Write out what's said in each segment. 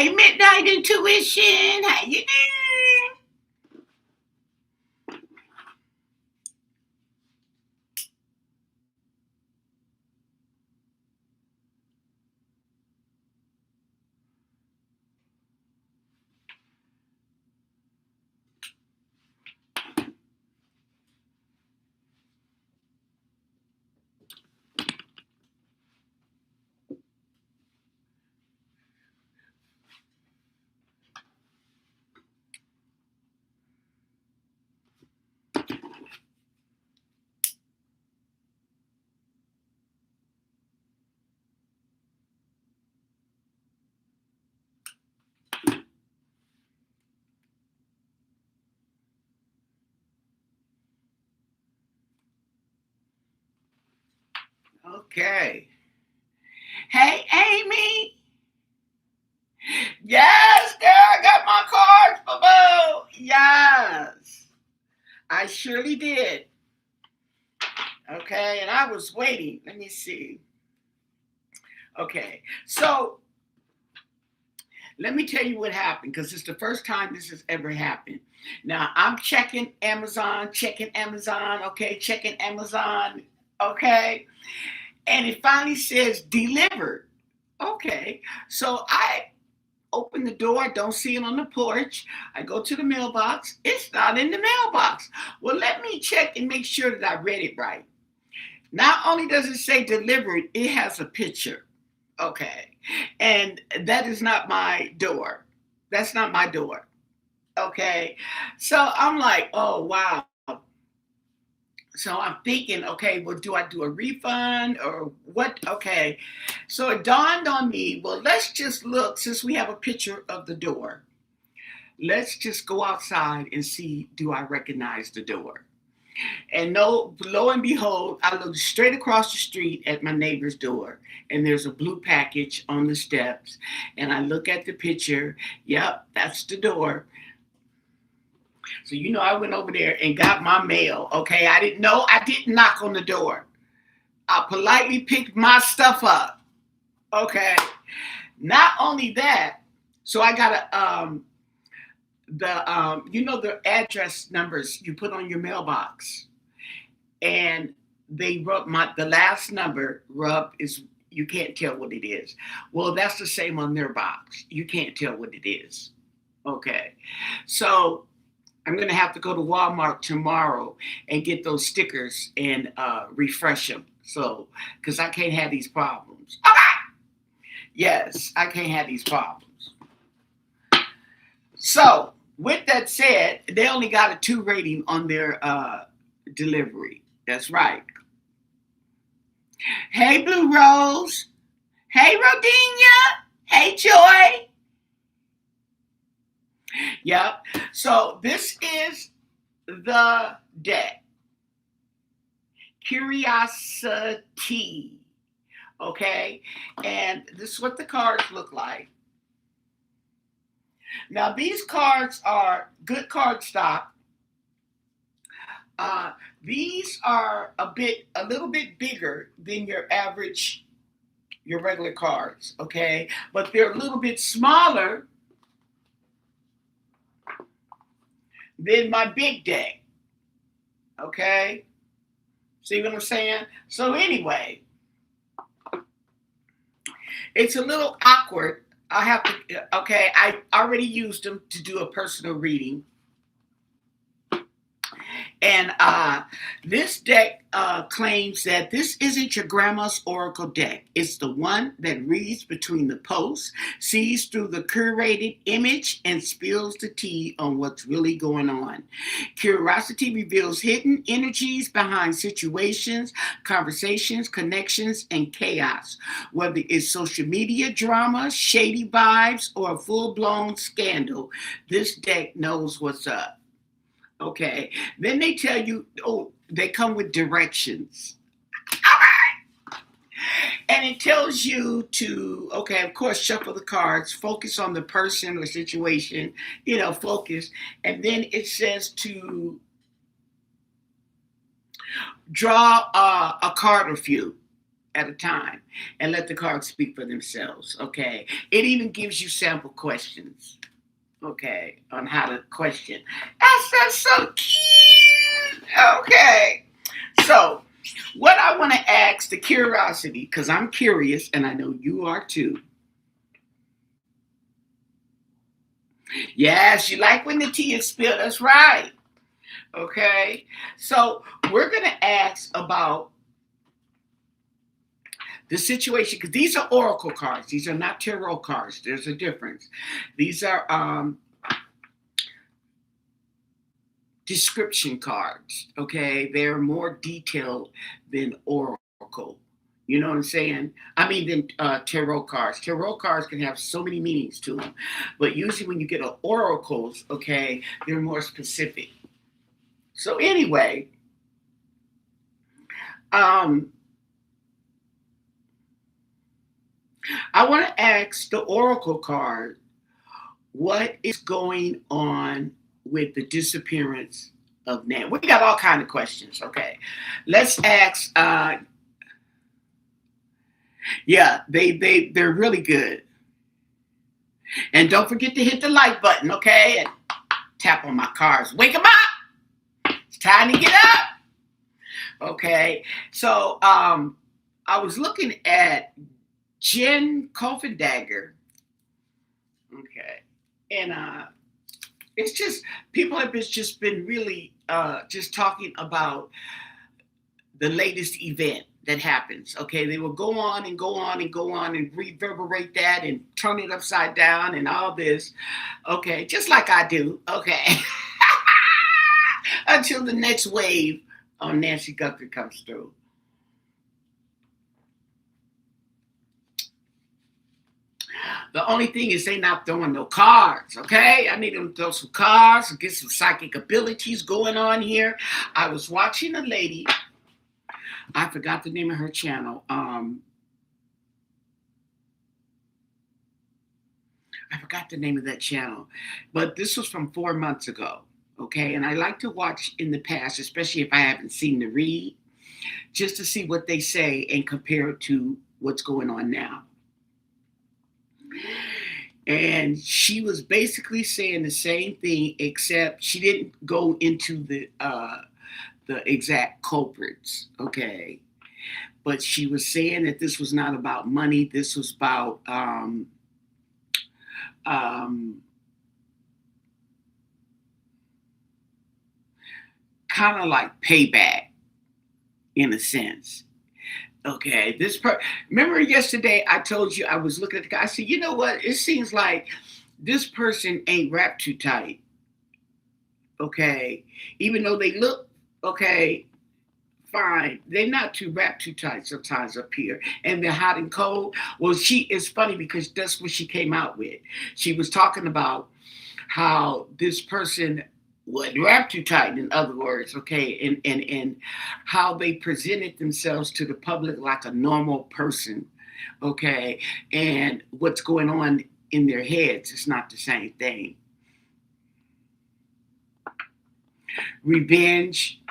Hey, Midnight Intuition, how you doing? Okay. Hey, Amy. Yes, girl, I got my cards, boo. Yes, I surely did. Okay, and I was waiting. Let me see. Okay, so let me tell you what happened because it's the first time this has ever happened. Now I'm checking Amazon, okay, checking Amazon, okay, and it finally says delivered. Okay, so I open the door, don't see it on the porch. I go to the mailbox, it's not in the mailbox. Well, let me check and make sure that I read it right. Not only does it say delivered, it has a picture. Okay. And that is not my door. That's not my door. Okay. So I'm like, oh, wow. So I'm thinking, okay, well, do I do a refund or what? Okay. So it dawned on me, well, let's just look, since we have a picture of the door, let's just go outside and see, do I recognize the door? And no, lo and behold, I look straight across the street at my neighbor's door, and there's a blue package on the steps. And I look at the picture. Yep, that's the door. So I went over there and got my mail. Okay, I didn't know. I didn't knock on the door. I politely picked my stuff up. Okay. Not only that, so I got the address numbers you put on your mailbox, and they rub the last number rub is, you can't tell what it is. Well, that's the same on their box. You can't tell what it is. Okay. So I'm going to have to go to Walmart tomorrow and get those stickers and refresh them. So, because I can't have these problems. Okay. Yes, I can't have these problems. So, with that said, they only got a 2 rating on their delivery. That's right. Hey, Blue Rose. Hey, Rodinia. Hey, Joy. Yep. So this is the deck. Curiosity. Okay. And this is what the cards look like. Now, these cards are good card stock. These are a little bit bigger than your regular cards, okay? But they're a little bit smaller than my big deck, okay? See what I'm saying? So anyway, it's a little awkward. I already used them to do a personal reading. And this deck claims that this isn't your grandma's oracle deck. It's the one that reads between the posts, sees through the curated image, and spills the tea on what's really going on. Curiosity reveals hidden energies behind situations, conversations, connections, and chaos. Whether it's social media drama, shady vibes, or a full-blown scandal, this deck knows what's up. Okay. Then they tell you, they come with directions. And it tells you to, okay, of course, shuffle the cards, focus on the person or situation, focus. And then it says to draw a card or few. at a time and let the cards speak for themselves. Okay. It even gives you sample questions. Okay. On how to question. That's so cute. Okay. So, what I want to ask the curiosity, because I'm curious and I know you are too. Yes, you like when the tea is spilled. That's right. Okay. So, we're going to ask about the situation, because these are oracle cards. These are not tarot cards. There's a difference. These are description cards. Okay. They're more detailed than oracle. You know what I'm saying? I mean, than tarot cards. Tarot cards can have so many meanings to them. But usually when you get oracles, okay, they're more specific. So anyway, I want to ask the oracle card, what is going on with the disappearance of Nan? We got all kind of questions. Okay, let's ask. Yeah, they're really good. And don't forget to hit the like button, okay? And tap on my cards. Wake them up. It's time to get up. Okay. So I was looking at Jen Coffindagger. Okay. And it's just people have just been really just talking about the latest event that happens. Okay, they will go on and go on and go on and reverberate that and turn it upside down and all this. Okay, just like I do. Okay, until the next wave on Nancy Guthrie comes through. The only thing is they not throwing no cards, okay? I need them to throw some cards and get some psychic abilities going on here. I was watching a lady. I forgot the name of her channel. I forgot the name of that channel. But this was from 4 months ago, okay? And I like to watch in the past, especially if I haven't seen the read, just to see what they say and compare it to what's going on now. And she was basically saying the same thing, except she didn't go into the exact culprits, okay? But she was saying that this was not about money. This was about kind of like payback, in a sense. Okay, remember yesterday I told you I was looking at the guy. I said, you know what? It seems like this person ain't wrapped too tight. Okay, even though they look okay, fine. They're not too wrapped too tight sometimes up here, and they're hot and cold. Well, it's funny because that's what she came out with. She was talking about how this person wasn't wrapped too tight, in other words, okay, and how they presented themselves to the public like a normal person, okay, and what's going on in their heads is not the same thing. Revenge.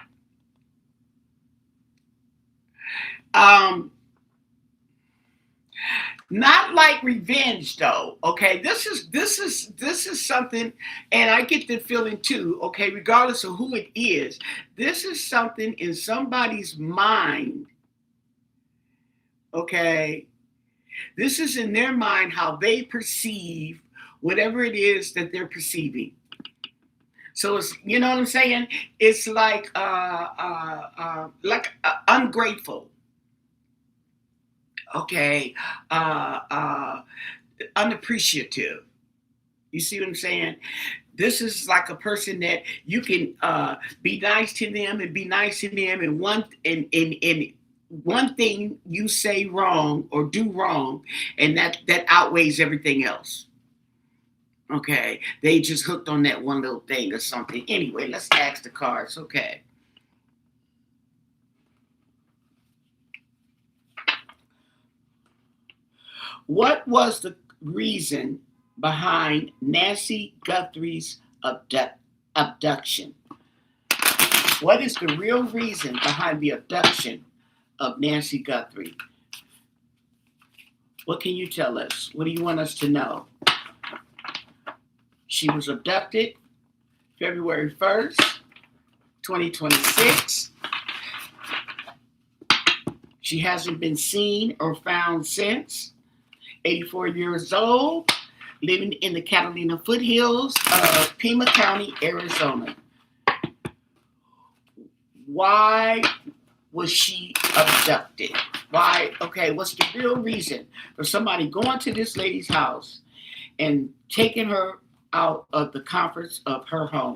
Not like revenge though. Okay, this is something, and I get the feeling too. Okay, regardless of who it is, this is something in somebody's mind. Okay, this is in their mind how they perceive whatever it is that they're perceiving. So it's, you know what I'm saying? It's like ungrateful. Okay, unappreciative. You see what I'm saying? This is like a person that you can be nice to them and be nice to them, and one thing you say wrong or do wrong, and that outweighs everything else. Okay, they just hooked on that one little thing or something. Anyway, let's ask the cards. Okay. What was the reason behind Nancy Guthrie's abduction? What is the real reason behind the abduction of Nancy Guthrie? What can you tell us? What do you want us to know? She was abducted February 1st, 2026. She hasn't been seen or found since. 84 years old, living in the Catalina foothills of Pima County, Arizona. Why was she abducted? Why? Okay, what's the real reason for somebody going to this lady's house and taking her out of the comforts of her home?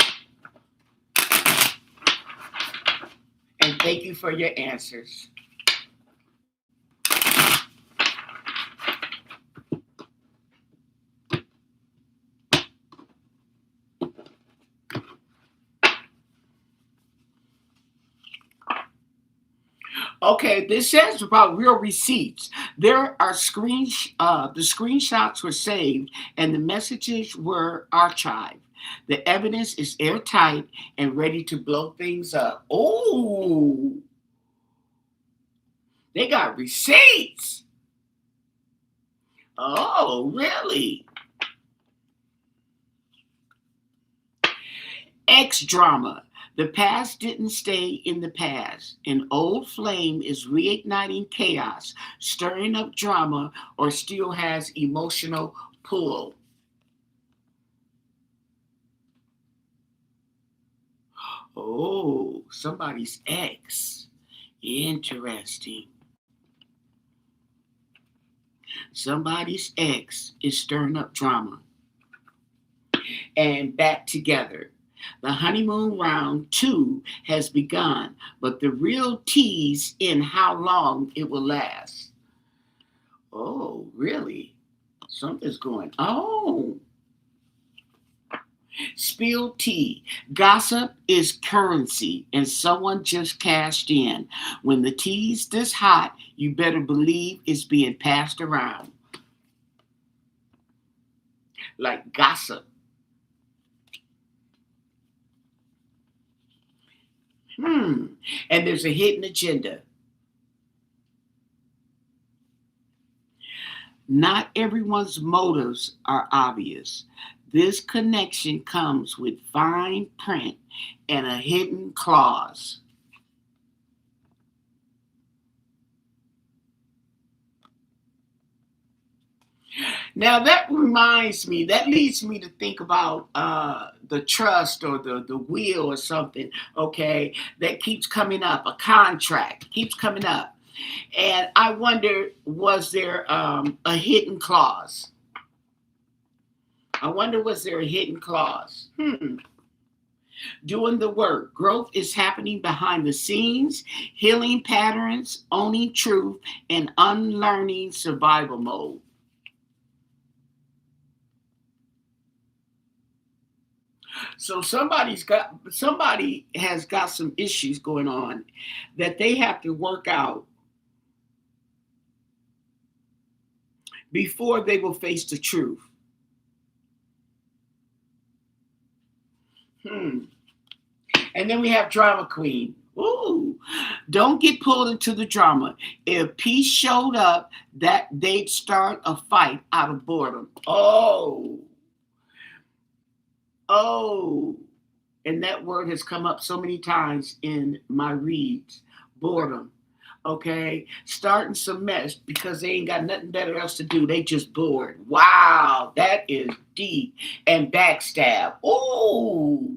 And thank you for your answers. Okay, this says about real receipts. There are the screenshots were saved and the messages were archived. The evidence is airtight and ready to blow things up. Oh, they got receipts. Oh, really? X drama. The past didn't stay in the past. An old flame is reigniting chaos, stirring up drama, or still has emotional pull. Oh, somebody's ex. Interesting. Somebody's ex is stirring up drama. And back together. The honeymoon round two has begun, but the real tease in how long it will last. Oh, really? Something's going on. Spilled tea. Gossip is currency, and someone just cashed in. When the tea's this hot, you better believe it's being passed around. Like gossip. And there's a hidden agenda. Not everyone's motives are obvious. This connection comes with fine print and a hidden clause. Now that leads me to think about the trust or the will or something, okay, that keeps coming up, a contract keeps coming up. And I wonder, was there a hidden clause? I wonder, was there a hidden clause? Doing the work. Growth is happening behind the scenes, healing patterns, owning truth, and unlearning survival mode. So somebody has got some issues going on that they have to work out before they will face the truth. Hmm. And then we have drama queen. Ooh, don't get pulled into the drama. If peace showed up, that they'd start a fight out of boredom. Oh, and that word has come up so many times in my reads. Boredom. Okay, starting some mess because they ain't got nothing better else to do. They just bored. Wow, that is deep. And backstab. Oh,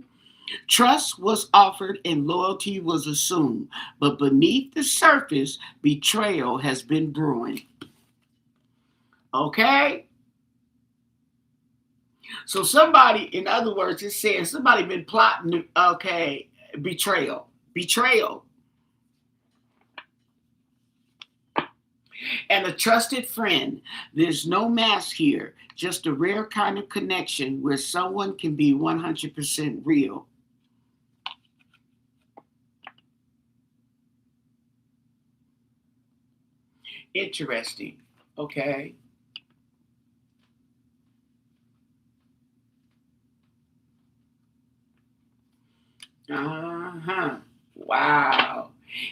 trust was offered and loyalty was assumed, but beneath the surface, betrayal has been brewing. Okay? So somebody, in other words, it's saying somebody been plotting, okay, betrayal. Betrayal. And a trusted friend. There's no mask here, just a rare kind of connection where someone can be 100% real. Interesting. Okay. Uh-huh. Wow.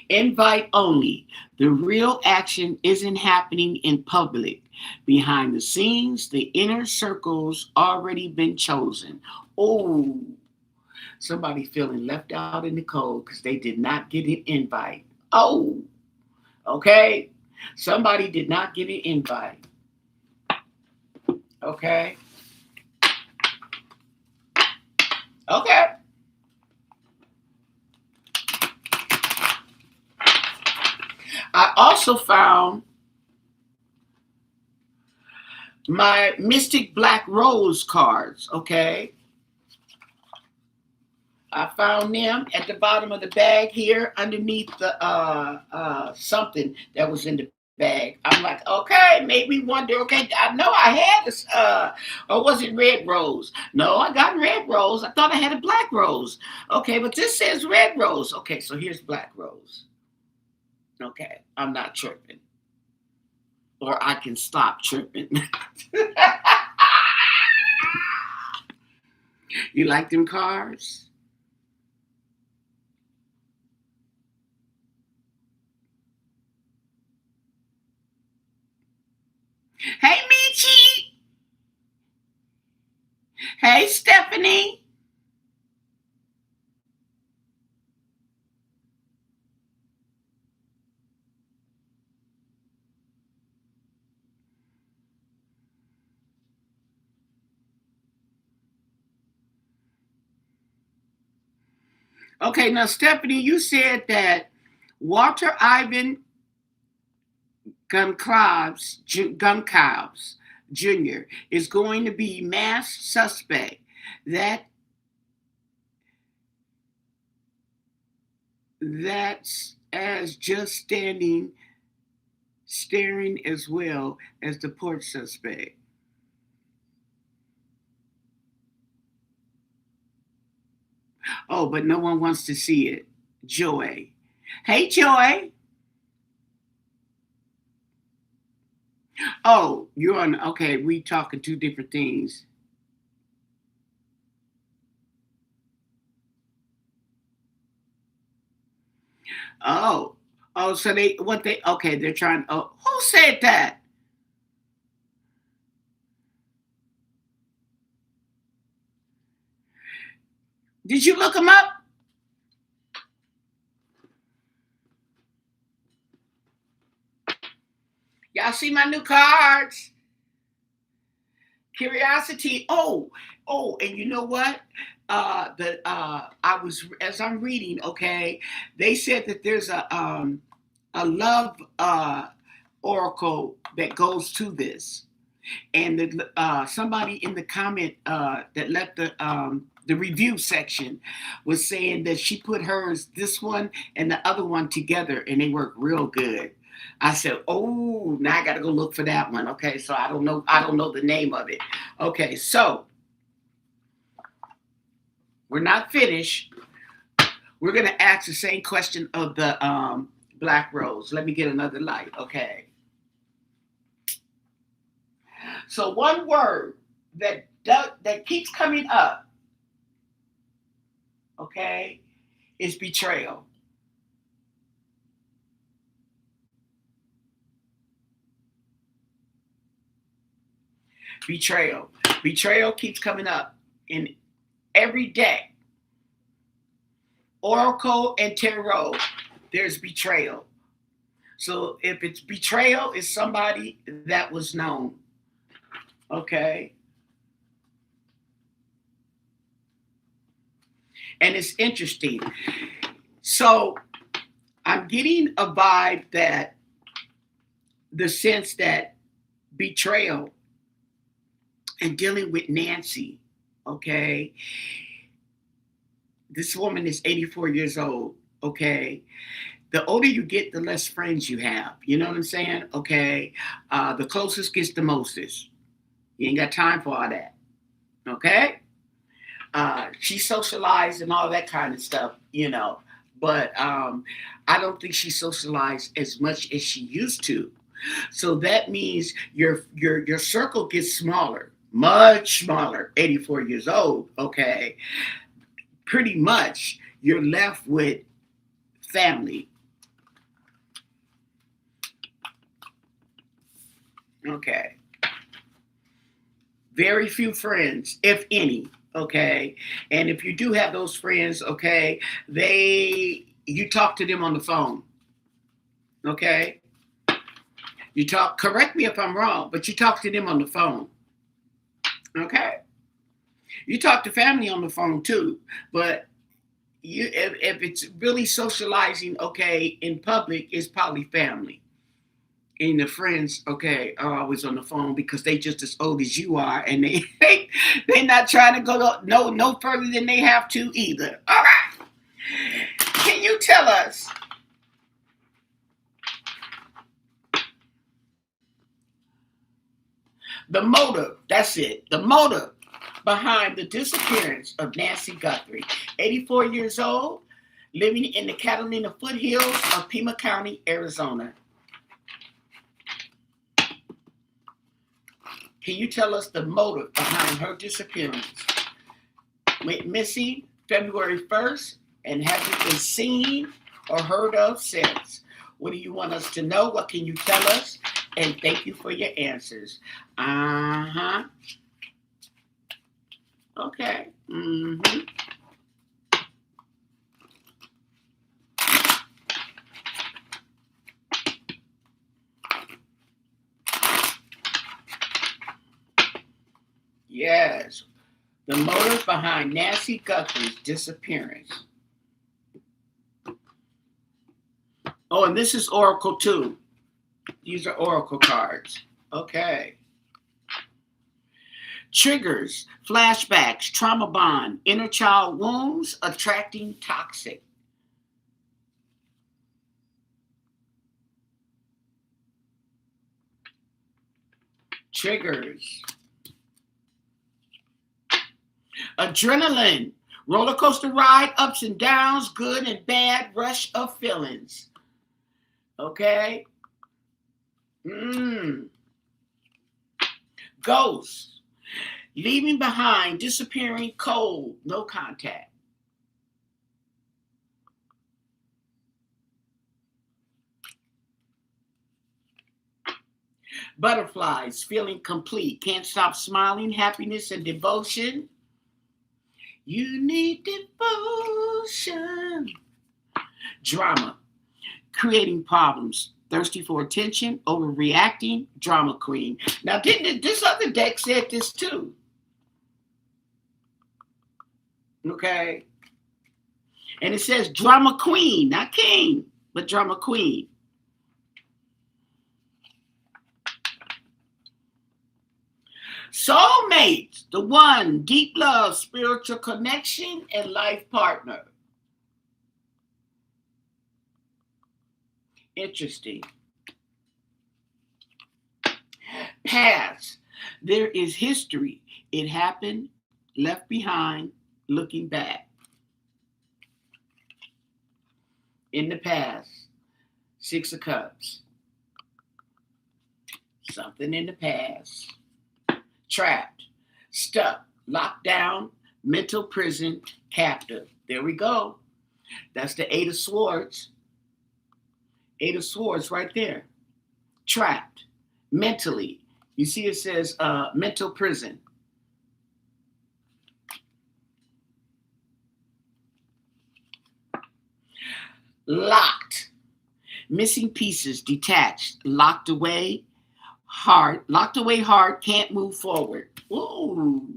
Invite only. The real action isn't happening in public. Behind the scenes, the inner circles already been chosen. Oh, somebody feeling left out in the cold because they did not get an invite. Oh, okay. Somebody did not get an invite. Okay. Okay. I also found my Mystic Black Rose cards. Okay. I found them at the bottom of the bag here underneath the something that was in the bag. I'm like, okay, made me wonder, okay, I know I had this or was it red rose? No, I got red rose. I thought I had a black rose. Okay, but this says red rose. Okay, so here's black rose. Okay, I'm not tripping. Or I can stop tripping. You like them cards? Hey, Michi. Hey, Stephanie. Okay, now, Stephanie, you said that Walter Ivan Guncalves Jr. is going to be masked suspect. That that's as just staring as well as the porch suspect. Oh, but no one wants to see it. Joy. Hey, Joy. Oh, you're on. Okay, we talking two different things. Oh, oh, so they what they okay? They're trying. Oh, who said that? Did you look them up? Y'all see my new cards? Curiosity. Oh, oh, and you know what? The I was as I'm reading. Okay, they said that there's a love oracle that goes to this, and somebody in the comment that left the review section was saying that she put hers, this one and the other one together, and they work real good. I said, "Oh, now I got to go look for that one." Okay, so I don't know. I don't know the name of it. Okay, so we're not finished. We're gonna ask the same question of the black rose. Let me get another light. Okay. So one word that keeps coming up, okay, is betrayal. Betrayal. Betrayal keeps coming up in every deck. Oracle and tarot, there's betrayal. So if it's betrayal, it's somebody that was known. Okay. And it's interesting. So I'm getting a vibe that the sense that betrayal and dealing with Nancy, okay, this woman is 84 years old, okay. The older you get, the less friends you have. You know what I'm saying? Okay. The closest gets the mostest. You ain't got time for all that. Okay. She socialized and all that kind of stuff, you know. But I don't think she socialized as much as she used to. So that means your circle gets smaller, much smaller. 84 years old, okay. Pretty much you're left with family. Okay. Very few friends, if any. Okay. And if you do have those friends, okay, you talk to them on the phone. Okay. You talk, correct me if I'm wrong, but you talk to them on the phone. Okay. You talk to family on the phone too, but if it's really socializing, okay, in public, it's probably family. And the friends, okay, are always on the phone because they just as old as you are, and they not trying to go no further than they have to either. All right. Can you tell us the motive? That's it. The motive behind the disappearance of Nancy Guthrie, 84 years old, living in the Catalina foothills of Pima County, Arizona. Can you tell us the motive behind her disappearance? Went missing February 1st and hasn't been seen or heard of since. What do you want us to know? What can you tell us? And thank you for your answers. Uh-huh. Okay. Mm-hmm. Yes. The motive behind Nancy Guthrie's disappearance. Oh, and this is Oracle too. These are Oracle cards. Okay. Triggers, flashbacks, trauma bond, inner child wounds, attracting toxic. Triggers. Adrenaline, roller coaster ride, ups and downs, good and bad, rush of feelings. Okay. Ghosts, leaving behind, disappearing, cold, no contact. Butterflies, feeling complete, can't stop smiling, happiness and devotion. You need devotion. Drama, creating problems, thirsty for attention, overreacting, drama queen. Now, this other deck said this too. Okay. And it says drama queen, not king, but drama queen. Soulmates, the one, deep love, spiritual connection, and life partner. Interesting. Past, there is history. It happened, left behind, looking back. In the past, Six of Cups. Something in the past. Trapped, stuck, locked down, mental prison, captive. There we go. That's the Eight of Swords. Eight of Swords right there. Trapped, mentally. You see it says mental prison. Locked, missing pieces, detached, locked away hard, can't move forward. Ooh.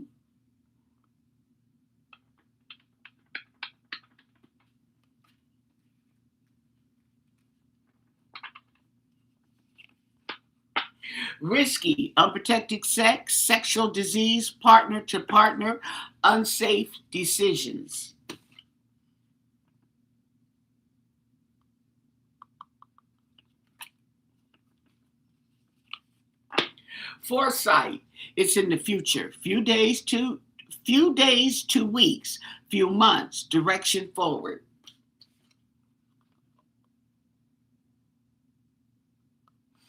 Risky, unprotected sex, sexual disease, partner to partner, unsafe decisions. Foresight, it's in the future. Few days to weeks, few months, direction forward.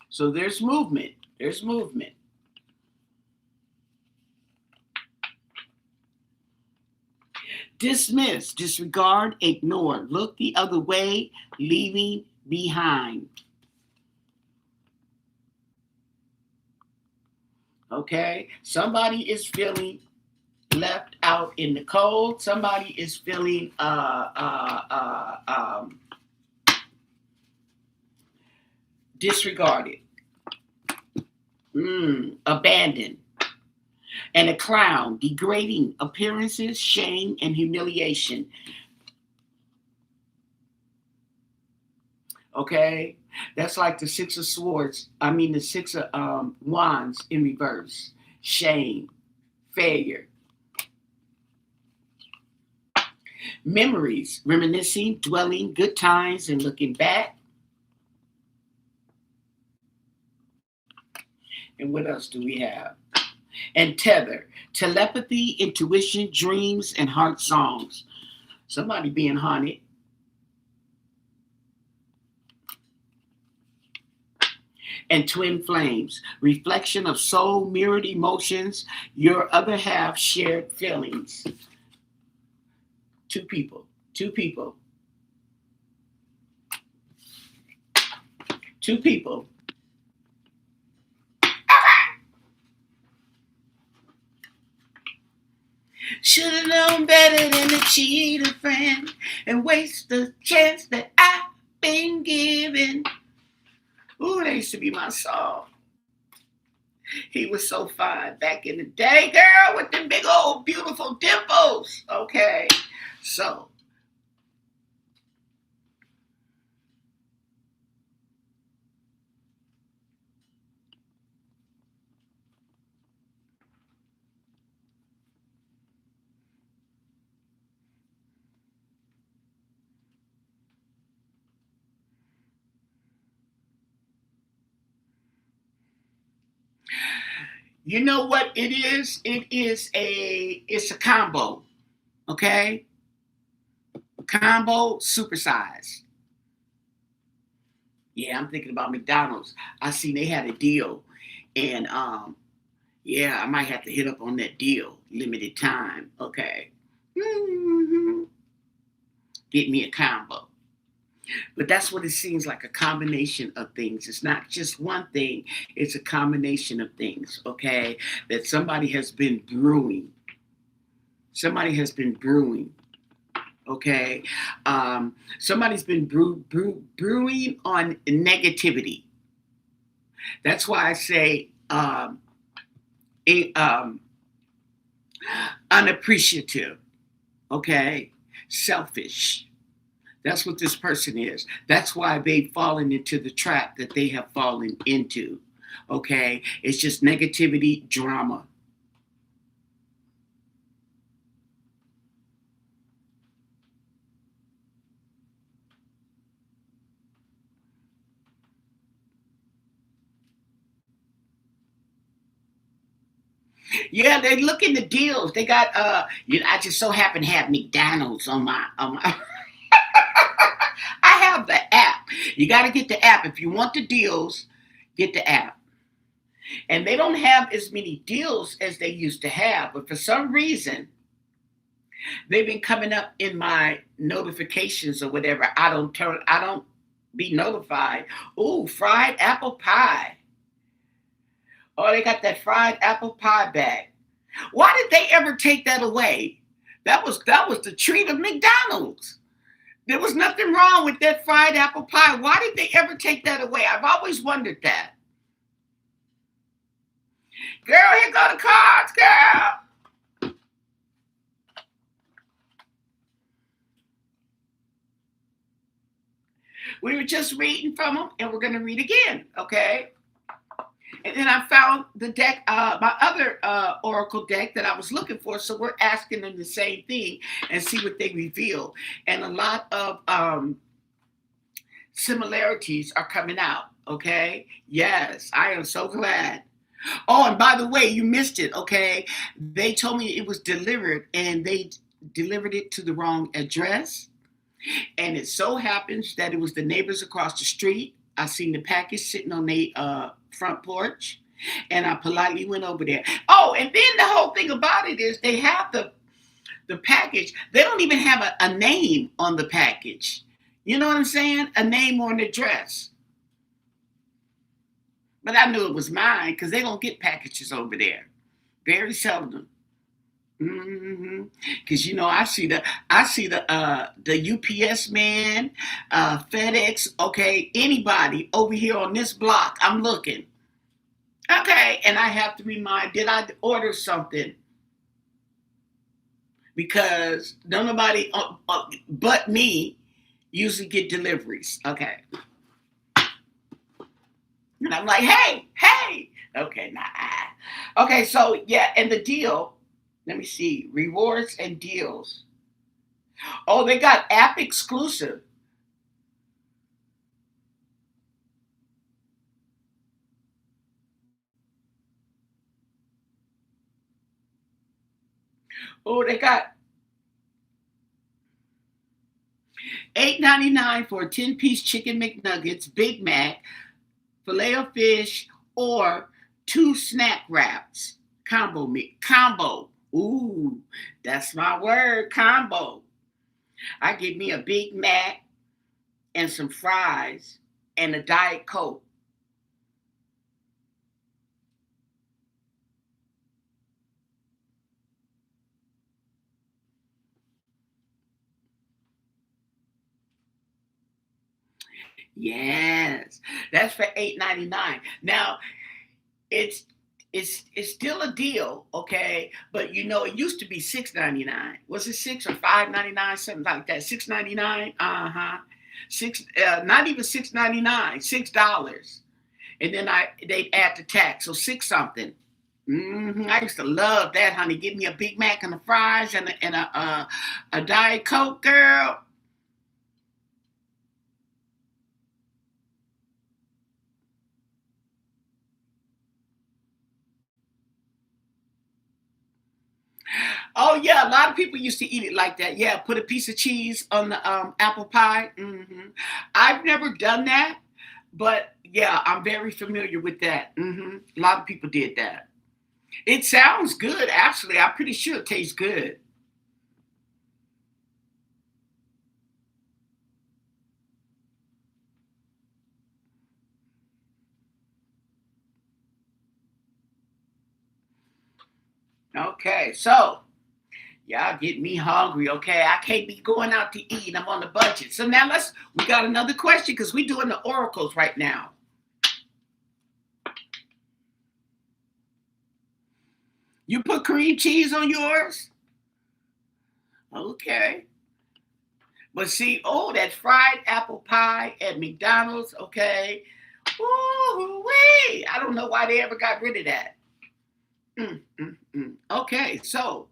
So there's movement. There's movement. Dismiss, disregard, ignore, look the other way, leaving behind. Okay? Somebody is feeling left out in the cold. Somebody is feeling disregarded, abandoned, and a clown, degrading appearances, shame, and humiliation. Okay? That's like the Six of Swords. I mean, the Six of Wands in reverse. Shame, failure. Memories, reminiscing, dwelling, good times, and looking back. And what else do we have? And tether, telepathy, intuition, dreams, and heart songs. Somebody being haunted. And twin flames, reflection of soul, mirrored emotions, your other half shared feelings. Two people, two people, two people. Should have known better than to cheat a friend and waste the chance that I've been given. Ooh, that used to be my song. He was so fine back in the day, girl, with them big old beautiful dimples. Okay, so you know what it is? It's a combo. Okay? Combo supersize. Yeah, I'm thinking about McDonald's. I seen they had a deal. And yeah, I might have to hit up on that deal. Limited time. Okay. Mm-hmm. Get me a combo. But that's what it seems like, a combination of things. It's not just one thing, it's a combination of things, okay? That somebody has been brewing. Somebody has been brewing, okay? Somebody's been brewing on negativity. That's why I say a, unappreciative, okay? Selfish. That's what this person is. That's why they've fallen into the trap that they have fallen into. Okay? It's just negativity, drama. Yeah, they look in the deals. They got I just so happen to have McDonald's on my I have the app. You gotta get the app. If you want the deals, get the app. And they don't have as many deals as they used to have, but for some reason they've been coming up in my notifications or whatever. I don't be notified. Ooh, fried apple pie. Oh, they got that fried apple pie back. Why did they ever take that away? That was the treat of McDonald's. There was nothing wrong with that fried apple pie. Why did they ever take that away? I've always wondered that. Girl, here go the cards, girl. We were just reading from them, and we're going to read again, okay? And then I found the deck, my other oracle deck that I was looking for. So we're asking them the same thing and see what they reveal. And a lot of similarities are coming out. Okay. Yes, I am so glad. Oh, and by the way, you missed it. Okay. They told me it was delivered and they delivered it to the wrong address. And it so happens that it was the neighbors across the street. I seen the package sitting on the front porch, and I politely went over there. Oh, and then the whole thing about it is they have the package. They don't even have a name on the package. You know what I'm saying? A name or an address. But I knew it was mine because they don't get packages over there. Very seldom. Because I see the UPS man, FedEx, okay, anybody over here on this block. I'm looking. Okay, and I have to remind, did I order something? Because nobody but me usually get deliveries. Okay. And I'm like, hey. Okay, nah. Okay, so yeah, and the deal, let me see, rewards and deals. Oh, they got app exclusive. Oh, they got $8.99 for a 10-piece chicken McNuggets, Big Mac, filet of fish, or 2 snack wraps. Combo meat. Combo. Ooh, that's my word, combo. I get me a Big Mac and some fries and a Diet Coke. Yes, that's for $8.99. Now it's it's still a deal, okay? But it used to be $6.99. Was it 6 or $5.99, something like that? $6.99. Six, not even $6.99. $6, and then they add the tax, so six something. I used to love that, honey. Give me a Big Mac and the fries and a Diet Coke, girl. Oh yeah, a lot of people used to eat it like that. Yeah, put a piece of cheese on the apple pie. I've never done that, but yeah, I'm very familiar with that. A lot of people did that. It sounds good, actually. I'm pretty sure it tastes good. Okay, so y'all get me hungry. Okay, I can't be going out to eat. I'm on the budget. So now we got another question because we're doing the oracles right now. You put cream cheese on yours? Okay. But see, that fried apple pie at McDonald's, okay. Ooh, wait. I don't know why they ever got rid of that. Okay, so.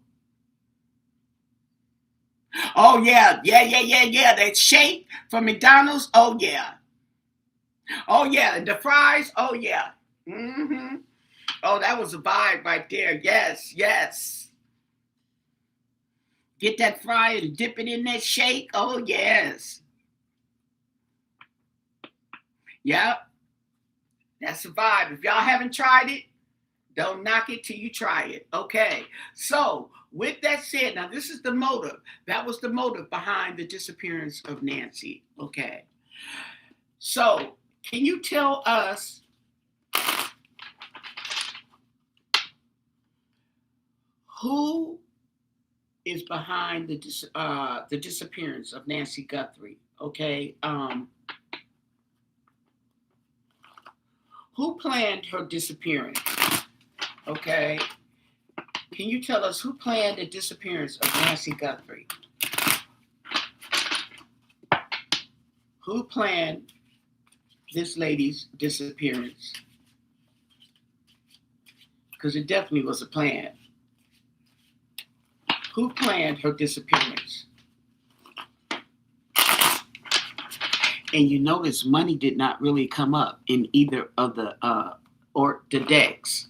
Oh, yeah. That shake from McDonald's, oh, yeah. Oh, yeah. And the fries, oh, yeah. Oh, that was a vibe right there. Yes. Get that fry and dip it in that shake. Oh, yes. Yep. That's a vibe. If y'all haven't tried it, don't knock it till you try it. Okay. So, with that said, now this is the motive. That was the motive behind the disappearance of Nancy. Okay. So, can you tell us who is behind the disappearance of Nancy Guthrie? Okay. Who planned her disappearance? Okay. Can you tell us who planned the disappearance of Nancy Guthrie? Who planned this lady's disappearance? Because it definitely was a plan. Who planned her disappearance? And you notice money did not really come up in either of the decks.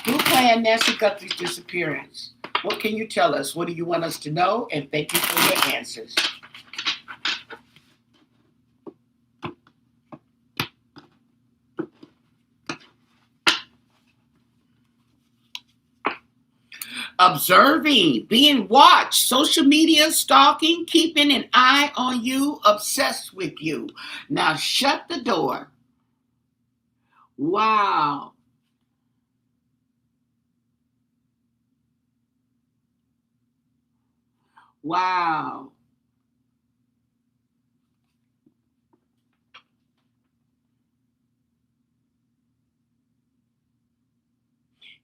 Who planned Nancy Guthrie's disappearance? What can you tell us? What do you want us to know? And thank you for your answers. Observing, being watched, social media, stalking, keeping an eye on you, obsessed with you. Now shut the door. Wow. Wow.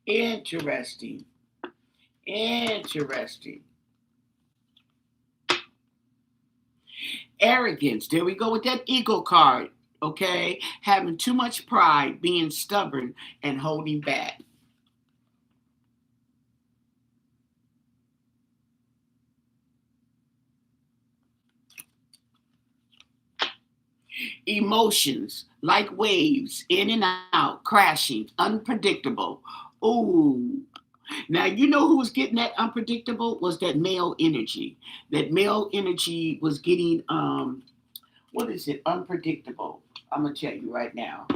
Interesting. Interesting. Arrogance. There we go with that ego card. Okay. Having too much pride, being stubborn, and holding back. Emotions like waves, in and out, crashing, unpredictable. Ooh. Now, you know who was getting that unpredictable was that male energy. That male energy was getting, what is it? Unpredictable. I'm going to tell you right now.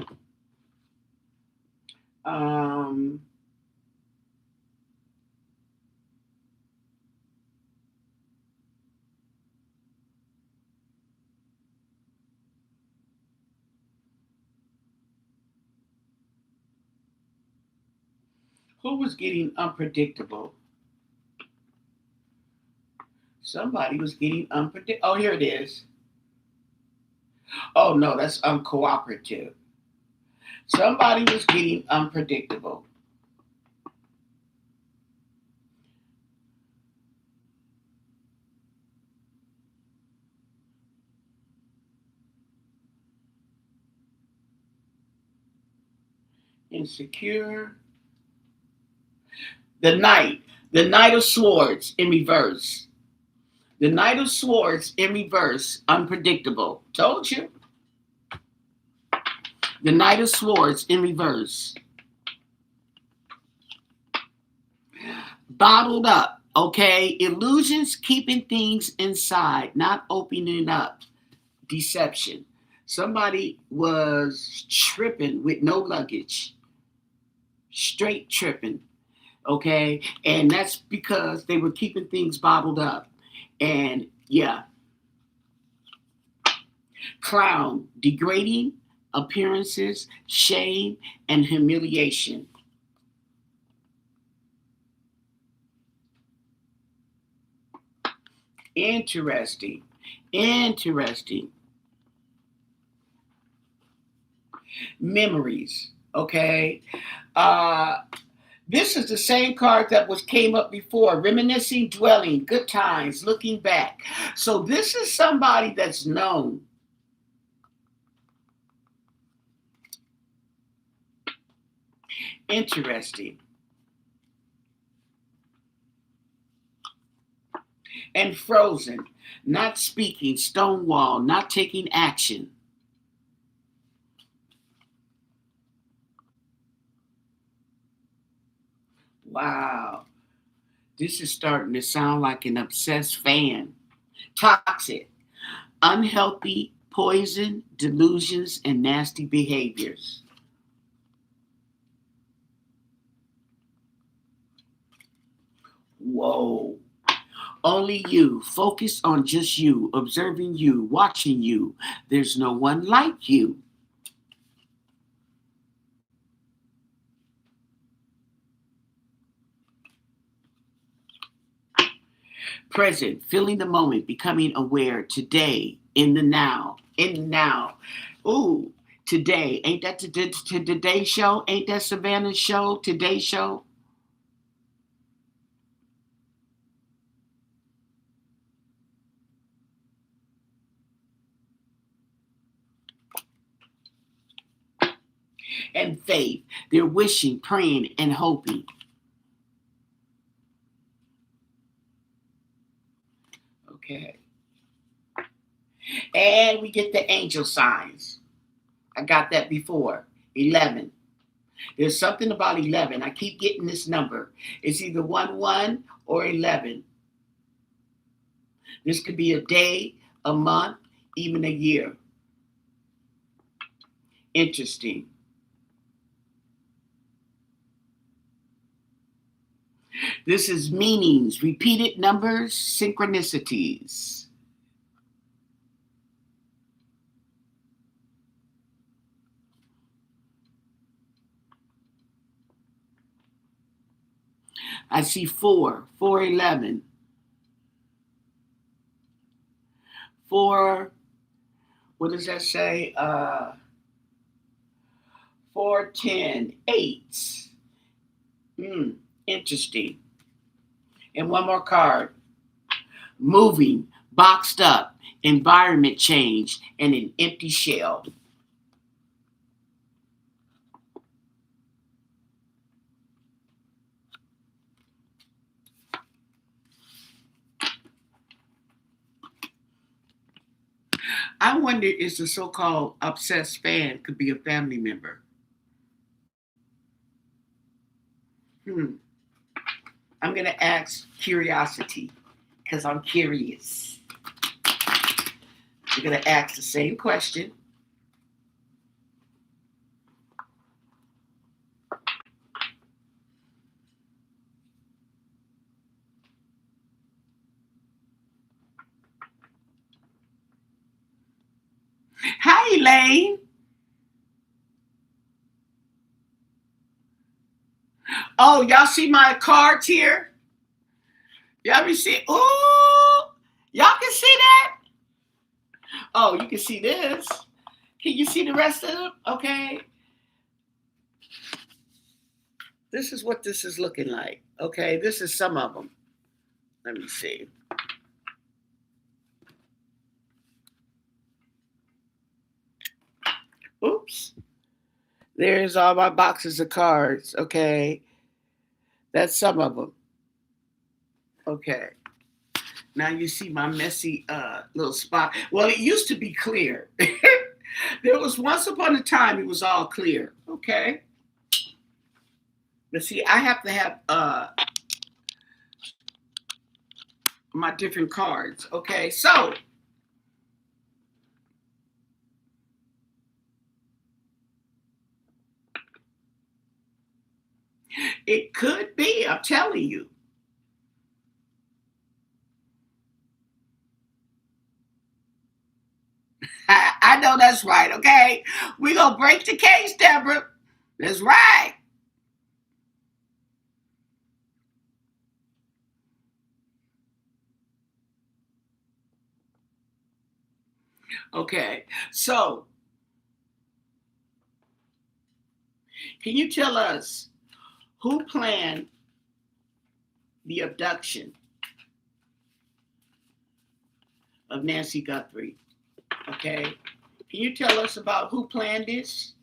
Um, who was getting unpredictable? Somebody was getting unpredictable. Oh, here it is. Oh, no, that's uncooperative. Somebody was getting unpredictable. Insecure. The Knight. The Knight of Swords in reverse. The Knight of Swords in reverse. Unpredictable. Told you. The Knight of Swords in reverse. Bottled up. Okay. Illusions keeping things inside, not opening up. Deception. Somebody was tripping with no luggage. Straight tripping. Okay. And that's because they were keeping things bottled up. And yeah, clown, degrading appearances, shame, and humiliation. Interesting. Interesting. Memories. Okay. Uh, this is the same card that was came up before. Reminiscing, dwelling, good times, looking back. So this is somebody that's known. Interesting. And frozen. Not speaking, stonewall, not taking action. Wow. This is starting to sound like an obsessed fan. Toxic, unhealthy, poison, delusions, and nasty behaviors. Whoa. Only you. Focus on just you, observing you, watching you. There's no one like you. Present, feeling the moment, becoming aware today, in the now, in the now. Ooh, today. Ain't that Today show? Ain't that Savannah's show? Today show? And faith. They're wishing, praying, and hoping. Okay. And we get the angel signs. I got that before. 11. There's something about 11. I keep getting this number. It's either 1 1 or 11. This could be a day, a month, even a year. Interesting. This is meanings, repeated numbers, synchronicities. I see 4, 411, 4, what does that say? 410, 8. Interesting. And one more card. Moving, boxed up, environment change, and an empty shell. I wonder if the so-called obsessed fan could be a family member. I'm going to ask Curiosity because I'm curious. We're going to ask the same question. Hi, Elaine. Oh, y'all see my cards here? Y'all see? Ooh, y'all can see that? Oh, you can see this. Can you see the rest of them? Okay. This is what this is looking like. Okay, this is some of them. Let me see. Oops. There's all my boxes of cards. Okay. That's some of them. Okay. Now you see my messy little spot. Well, it used to be clear. There was once upon a time it was all clear. Okay. But see, I have to have my different cards. Okay. So it could be, I'm telling you. I know that's right, okay? We're going to break the case, Deborah. That's right. Okay, so can you tell us who planned the abduction of Nancy Guthrie? Okay, can you tell us about who planned this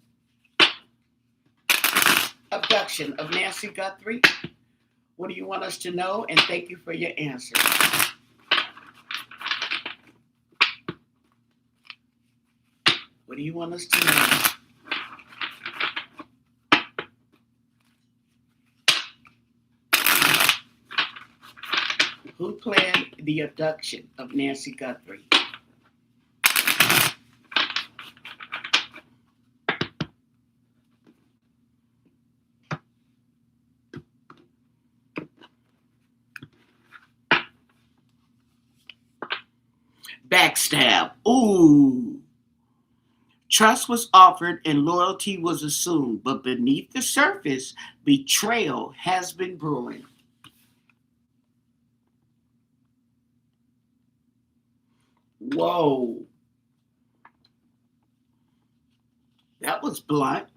abduction of Nancy Guthrie? What do you want us to know? And thank you for your answer. What do you want us to know? Who planned the abduction of Nancy Guthrie? Backstab. Ooh. Trust was offered and loyalty was assumed, but beneath the surface, betrayal has been brewing. Whoa. That was blunt.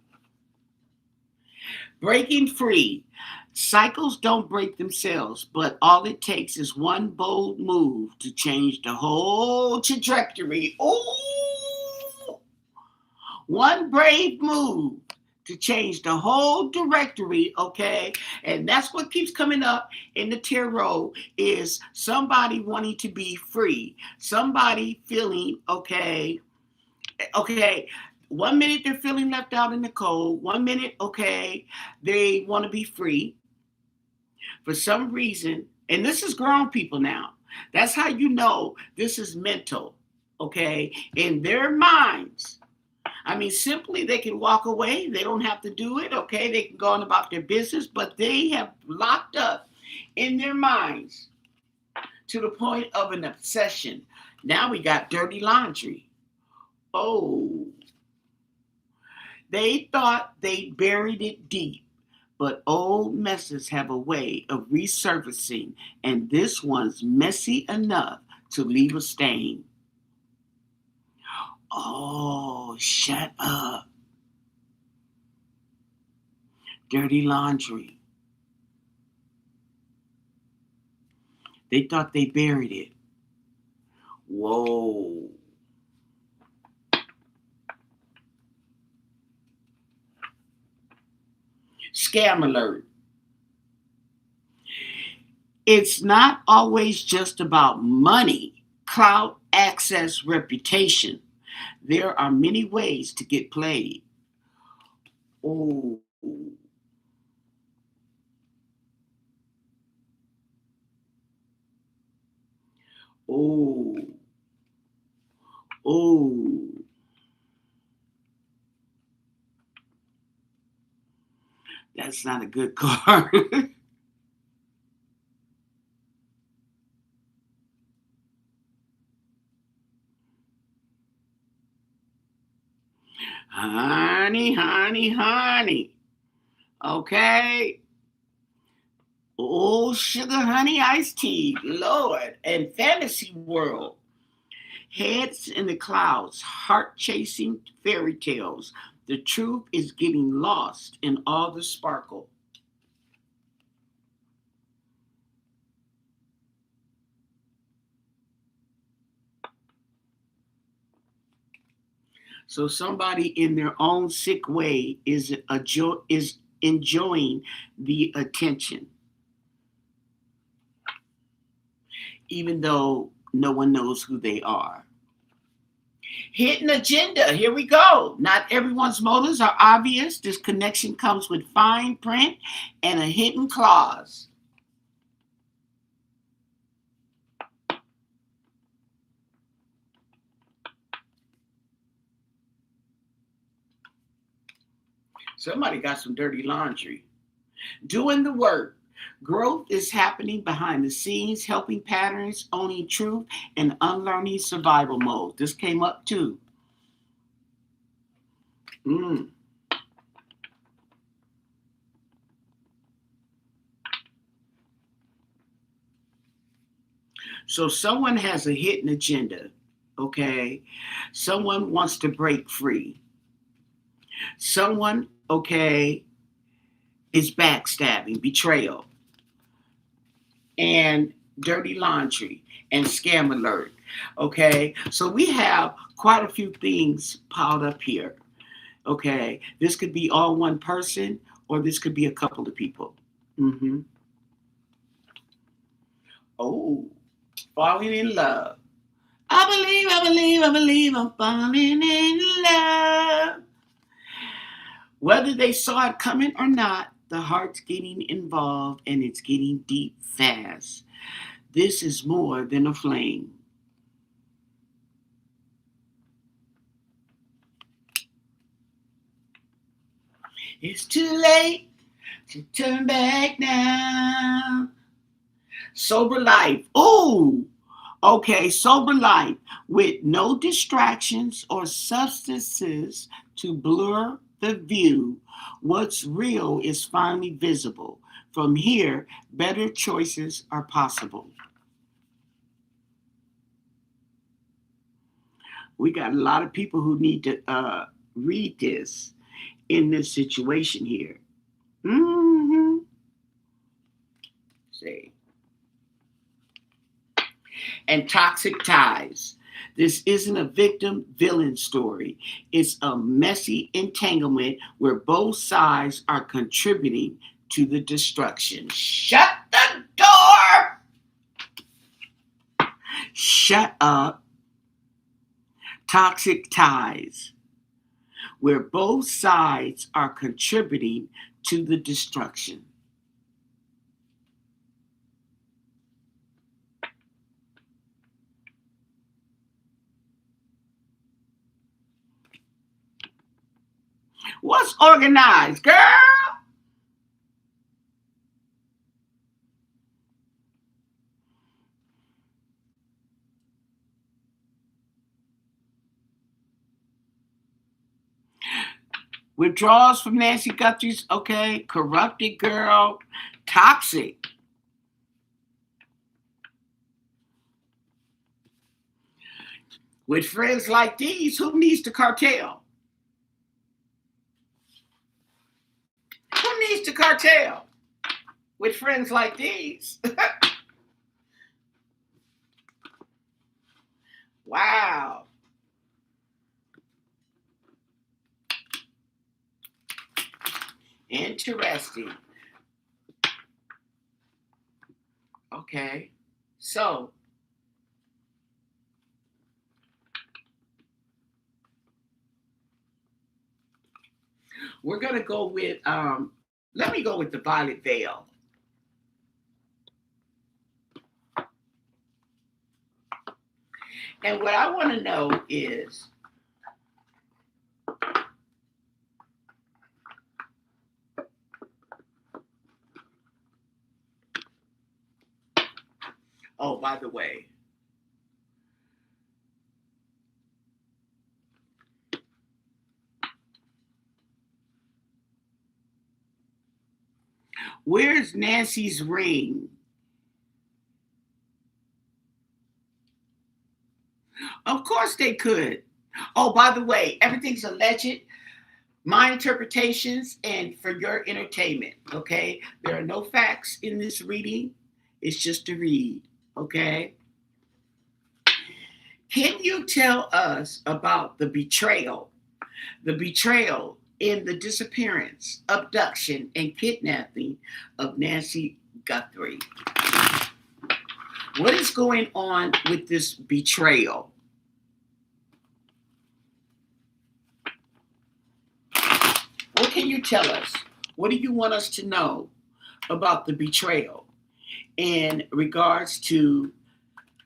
Breaking free. Cycles don't break themselves, but all it takes is one bold move to change the whole trajectory. Ooh! One brave move to change the whole directory, okay? And that's what keeps coming up in the tarot is somebody wanting to be free, somebody feeling, okay, 1 minute they're feeling left out in the cold, 1 minute, okay, they want to be free for some reason. And this is grown people now. That's how you know this is mental, okay, in their minds. I mean, simply they can walk away. They don't have to do it. Okay. They can go on about their business, but they have locked up in their minds to the point of an obsession. Now we got dirty laundry. Oh, they thought they buried it deep, But old messes have a way of resurfacing, and this one's messy enough to leave a stain. Oh, shut up. Dirty laundry. They thought they buried it. Whoa. Scam alert. It's not always just about money, clout, access, reputation. There are many ways to get played. Oh, oh, oh. That's not a good card. Honey, honey, honey. Okay. Oh, sugar honey iced tea. Lord. And fantasy world. Heads in the clouds, heart chasing fairy tales. The truth is getting lost in all the sparkle. So somebody in their own sick way is enjoying the attention, even though no one knows who they are. Hidden agenda. Here we go. Not everyone's motives are obvious. This connection comes with fine print and a hidden clause. Somebody got some dirty laundry. Doing the work. Growth is happening behind the scenes, helping patterns, owning truth, and unlearning survival mode. This came up too. Mm. So someone has a hidden agenda, okay? Someone wants to break free. Someone, okay, is backstabbing, betrayal, and dirty laundry and scam alert. Okay, so we have quite a few things piled up here. Okay, this could be all one person, or this could be a couple of people. Hmm. Oh, falling in love. I believe I'm falling in love. Whether they saw it coming or not, the heart's getting involved and it's getting deep fast. This is more than a flame. It's too late to turn back now. Sober life. Ooh, okay, sober life with no distractions or substances to blur the view. What's real is finally visible. From here, better choices are possible. We got a lot of people who need to read this in this situation here. Mm-hmm. See. And toxic ties. This isn't a victim villain story. It's a messy entanglement where both sides are contributing to the destruction. Shut the door! Shut up. Toxic ties where both sides are contributing to the destruction. What's organized, girl? Withdrawals from Nancy Guthrie's, okay. Corrupted girl. Toxic. With friends like these, who needs the cartel? Who needs the cartel? With friends like these. Wow. Interesting. Okay. So, we're going to go with, let me go with the violet veil. And what I want to know is, oh, by the way, where's Nancy's ring? Of course they could. Oh, by the way, everything's alleged. My interpretations and for your entertainment, okay? There are no facts in this reading. It's just a read, okay? Can you tell us about the betrayal? The betrayal in the disappearance, abduction, and kidnapping of Nancy Guthrie. What is going on with this betrayal? What can you tell us? What do you want us to know about the betrayal in regards to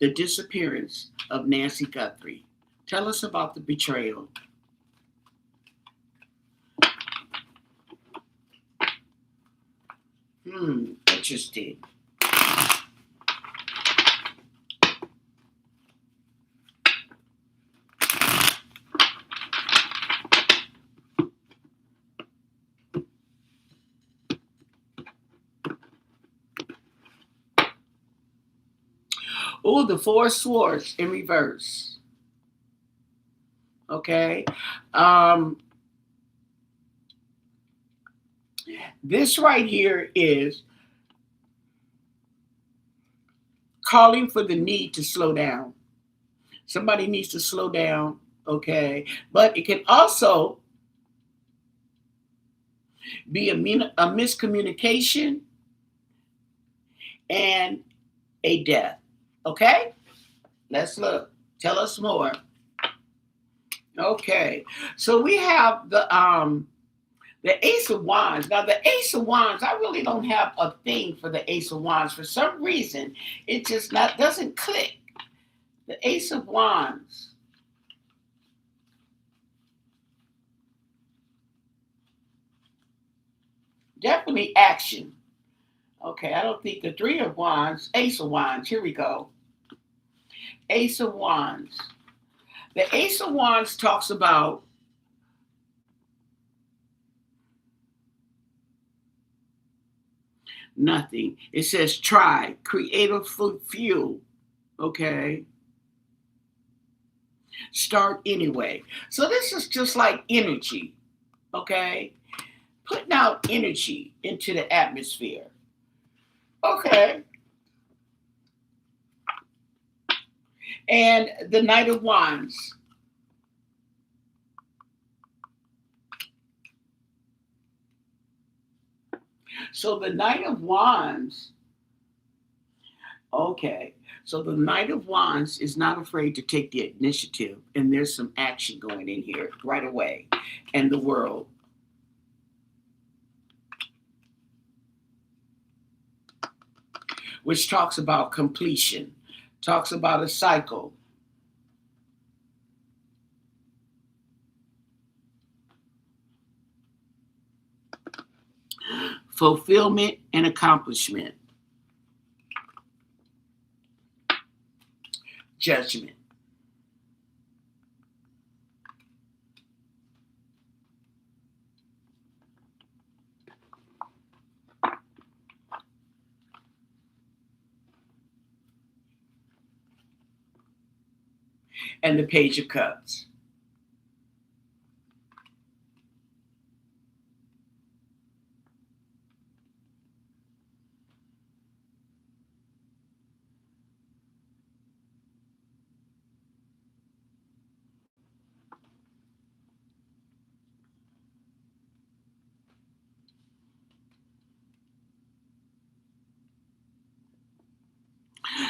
the disappearance of Nancy Guthrie? Tell us about the betrayal. Interesting. Oh, the Four of Swords in reverse. Okay. This right here is calling for the need to slow down. Somebody needs to slow down, okay? But it can also be a miscommunication and a death, okay? Let's look. Tell us more. Okay, so we have the Ace of Wands. Now, the Ace of Wands, I really don't have a thing for the Ace of Wands. For some reason, it just doesn't click. The Ace of Wands. Definitely action. Okay, I don't think the Three of Wands, Ace of Wands. Here we go. Ace of Wands. The Ace of Wands talks about nothing. It says try, creative fuel. Okay. Start anyway. So this is just like energy. Okay. Putting out energy into the atmosphere. Okay. And the Knight of Wands. So the Knight of Wands, okay. So the Knight of Wands is not afraid to take the initiative, and there's some action going in here right away. And the World. Which talks about completion, talks about a cycle. Fulfillment and accomplishment. Judgment. and the Page of Cups.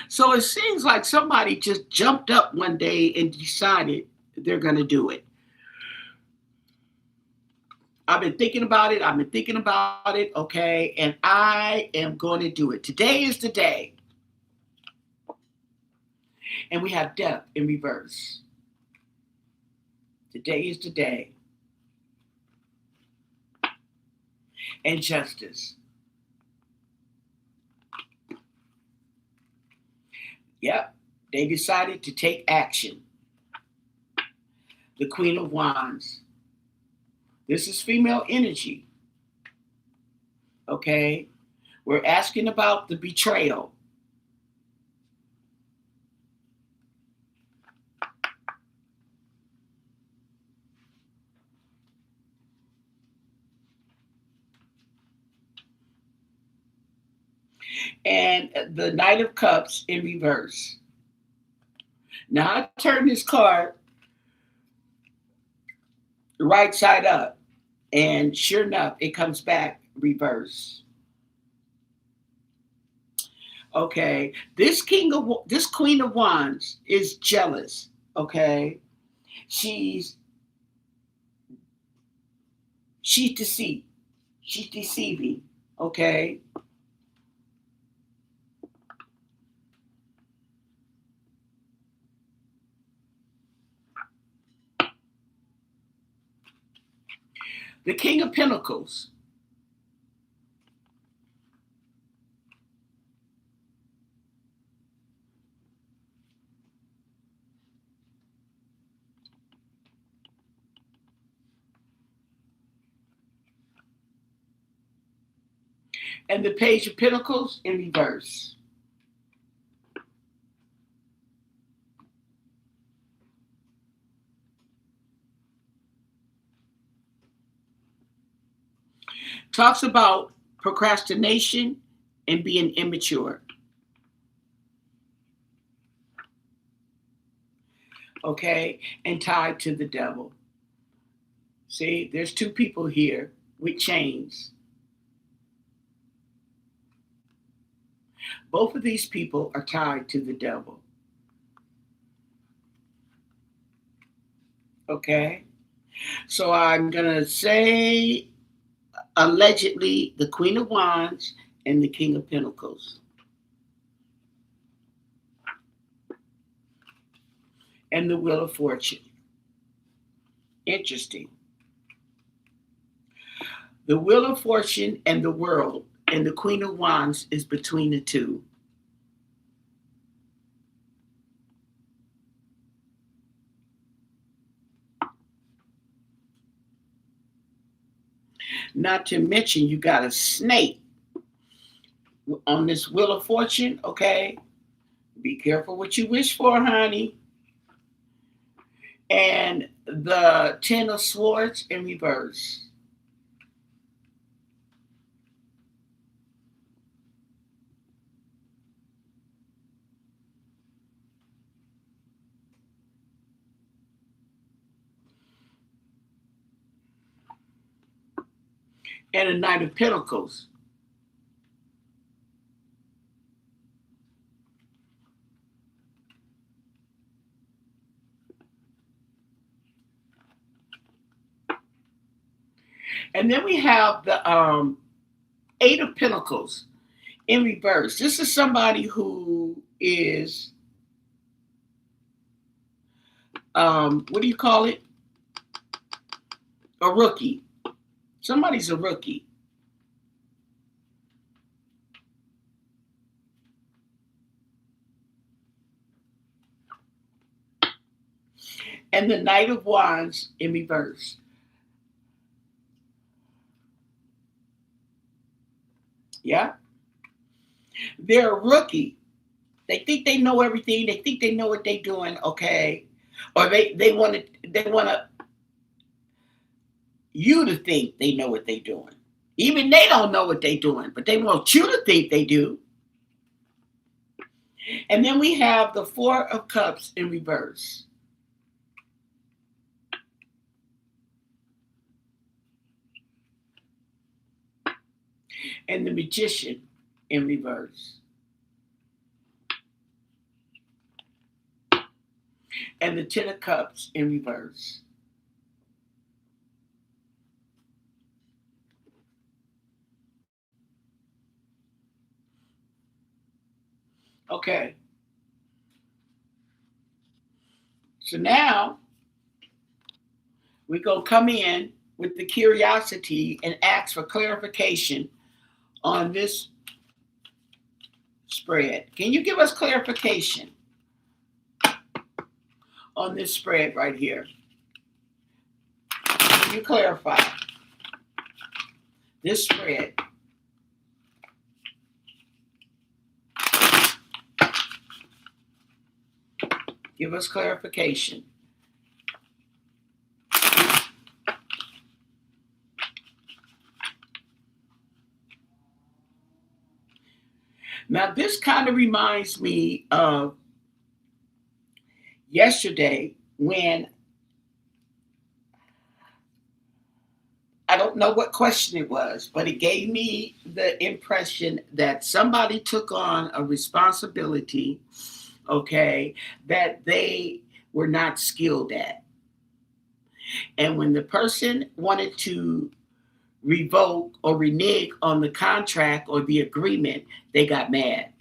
So it seems like somebody just jumped up one day and decided they're going to do it. I've been thinking about it. I've been thinking about it. Okay. And I am going to do it. Today is the day. And we have death in reverse. Today is the day. And justice. Yep. They decided to take action. The Queen of Wands. This is female energy. Okay. We're asking about the betrayal. And the Knight of Cups in reverse. Now I turn this card right side up, and sure enough, it comes back reverse. Okay, this Queen of Wands is jealous. Okay, she's deceived. She's deceiving. Okay. The King of Pentacles. And the Page of Pentacles in reverse. Talks about procrastination and being immature. Okay, and tied to the devil. See, there's two people here with chains. Both of these people are tied to the devil. Okay, so I'm going to say allegedly the Queen of Wands and the King of Pentacles. And the Wheel of Fortune. Interesting. The Wheel of Fortune and the World, and the Queen of Wands is between the two. Not to mention, you got a snake on this Wheel of Fortune, okay? Be careful what you wish for, honey. And the Ten of Swords in reverse. And a Knight of Pentacles. And then we have the Eight of Pentacles in reverse. This is somebody who is, what do you call it? A rookie. Somebody's a rookie. And the Knight of Wands in reverse. Yeah. They're a rookie. They think they know everything. They think they know what they're doing. Okay. or they want you to think they know what they're doing. Even they don't know what they're doing, but they want you to think they do. And then we have the Four of Cups in reverse. And the Magician in reverse. And the Ten of Cups in reverse. Okay. So now we're going to come in with the curiosity and ask for clarification on this spread. Can you give us clarification on this spread right here? Can you clarify this spread? Give us clarification. Now, this kind of reminds me of yesterday when I don't know what question it was, but it gave me the impression that somebody took on a responsibility, okay, that they were not skilled at. And when the person wanted to revoke or renege on the contract or the agreement, they got mad.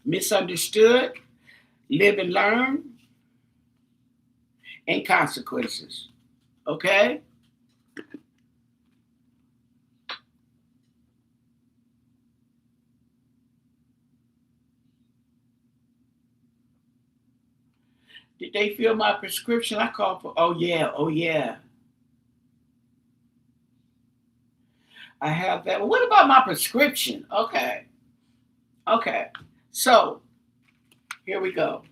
Misunderstood, live and learn, and consequences. Okay? Did they fill my prescription? I called for, oh yeah, oh yeah. I have that. Well, what about my prescription? Okay. Okay. So here we go.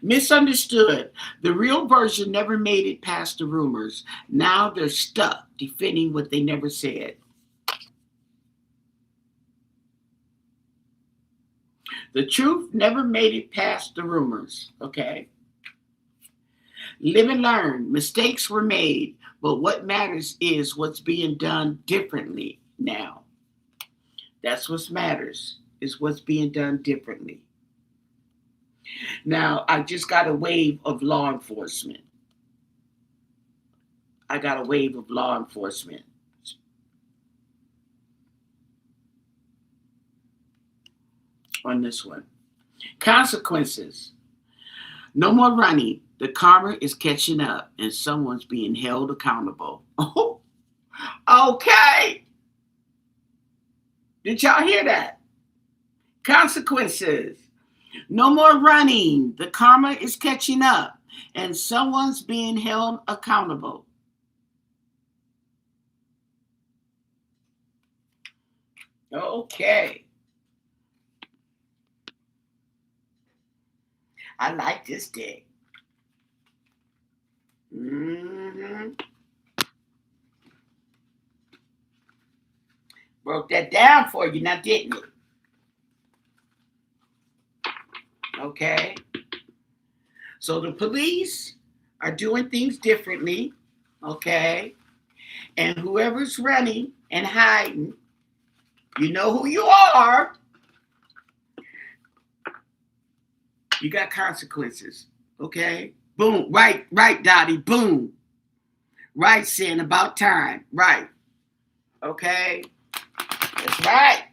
Misunderstood. The real version never made it past the rumors. Now they're stuck defending what they never said. The truth never made it past the rumors. Okay. Live and learn. Mistakes were made, but what matters is what's being done differently now. That's what matters, is what's being done differently. Now, I just got a wave of law enforcement. I got a wave of law enforcement on this one. Consequences. No more running. The karma is catching up and someone's being held accountable. Oh, okay. Did y'all hear that? Consequences. No more running. The karma is catching up and someone's being held accountable. Okay. I like this deck. Mm-hmm. Broke that down for you now, didn't it? Okay. So the police are doing things differently. Okay. And whoever's running and hiding, you know who you are. You got consequences. Okay. Boom. Right, Dottie. Boom. Right, Sin. About time. Right. Okay. That's right.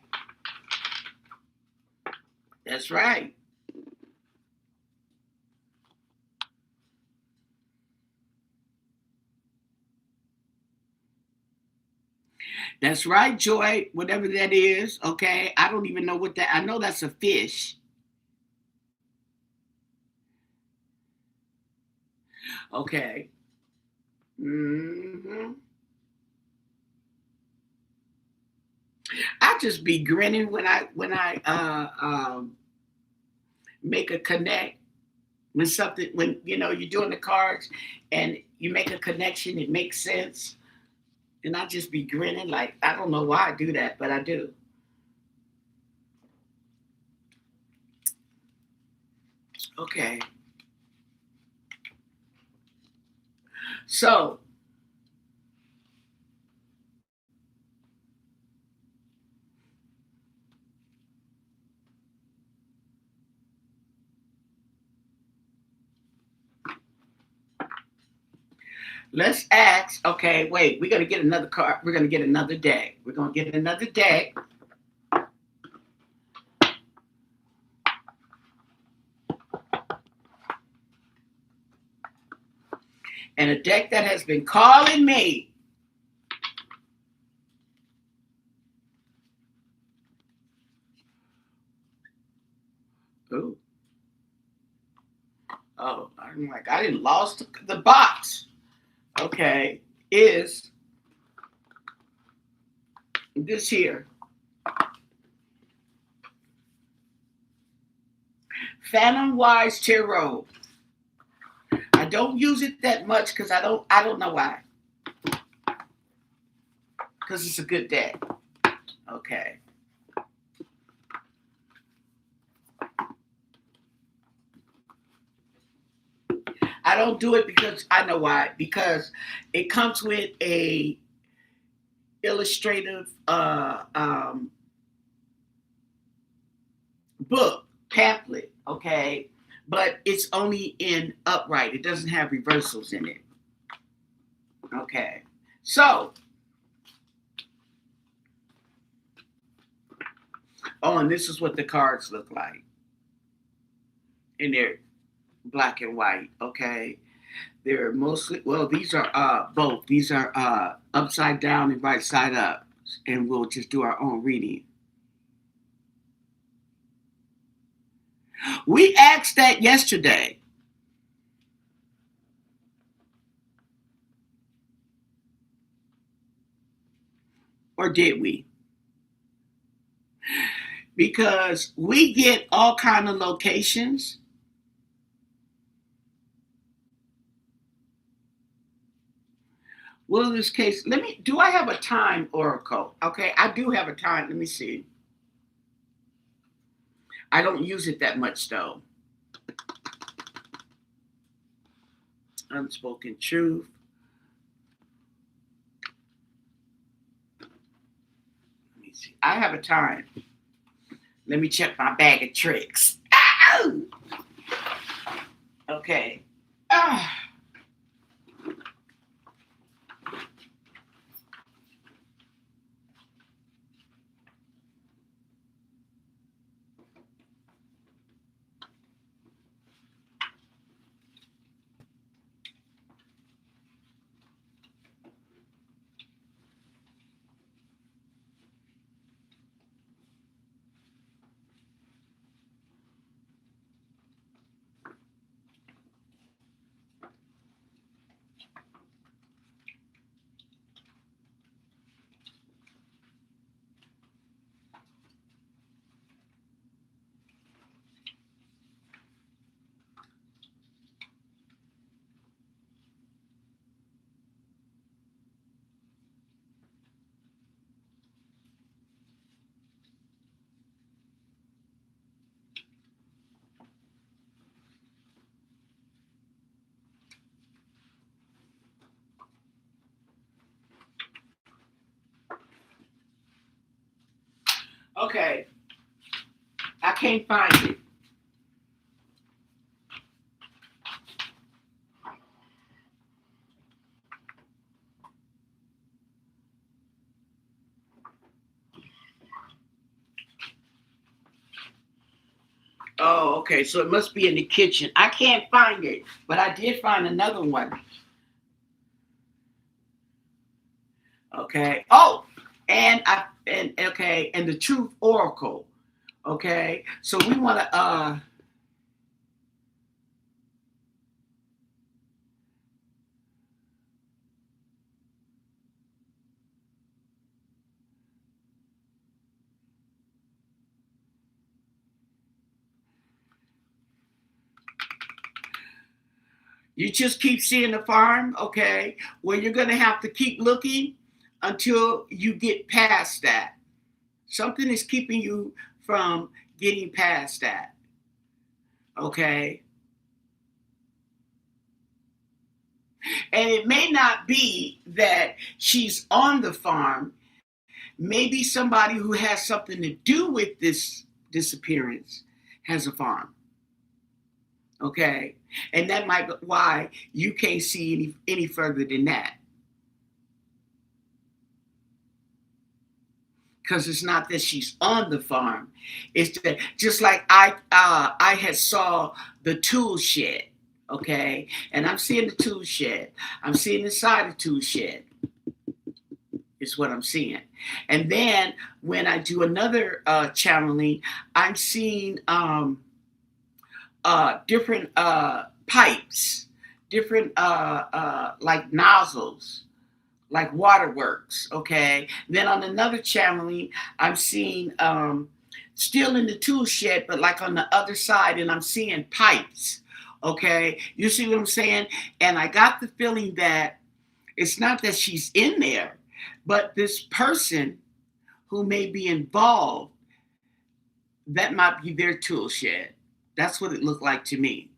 That's right. That's right, Joy. Whatever that is. Okay. I don't even know what that. I know that's a fish. Okay. Hmm. I just be grinning when I make a connect when something when you're doing the cards and you make a connection, it makes sense, and I just be grinning like I don't know why I do that, but I do. Okay, so let's ask. Okay, wait, we're gonna get another card. We're gonna get another deck. We're gonna get another deck. And a deck that has been calling me. Ooh. Oh, I'm like, I didn't lost the box. Okay, is this here. Phantom Wise Tarot. I don't use it that much because I don't know why. Because it's a good deck. Okay. I don't do it because I know why. Because it comes with a illustrative book pamphlet. Okay, but it's only in upright. It doesn't have reversals in it. Okay, so and this is what the cards look like, and they're black and white. Okay, they're mostly these are both. These are upside down and right side up, and we'll just do our own reading. We asked that yesterday, or did we? Because we get all kind of locations. Well, in this case, do I have a time oracle? Okay, I do have a time. Let me see. I don't use it that much though. Unspoken truth. Let me see. I have a time. Let me check my bag of tricks. Ow! Okay. Ah. Okay. I can't find it. Oh, okay. So it must be in the kitchen. I can't find it, but I did find another one. Okay. Oh, and okay, and the truth oracle. Okay. So we want to You just keep seeing the farm, okay? Well, you're going to have to keep looking until you get past that. Something is keeping you from getting past that, okay? And it may not be that she's on the farm. Maybe somebody who has something to do with this disappearance has a farm, okay? And that might be why you can't see any further than that. Because it's not that she's on the farm. It's that just like I had saw the tool shed, okay? And I'm seeing the tool shed. I'm seeing inside the tool shed is what I'm seeing. And then when I do another channeling, I'm seeing different pipes, different like nozzles, like waterworks, okay? Then on another channeling, I'm seeing still in the tool shed, but like on the other side, and I'm seeing pipes, okay? You see what I'm saying? And I got the feeling that it's not that she's in there, but this person who may be involved, that might be their tool shed. That's what it looked like to me.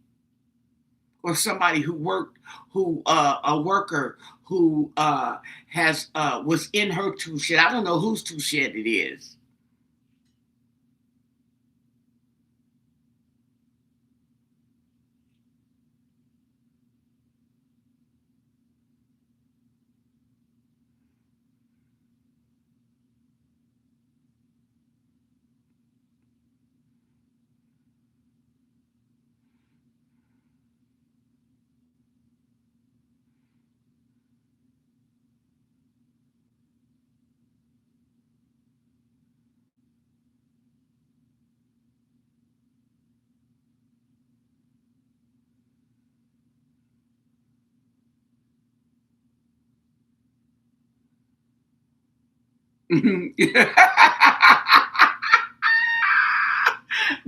Or somebody who worked, who a worker who has was in her tool shed. I don't know whose tool shed it is.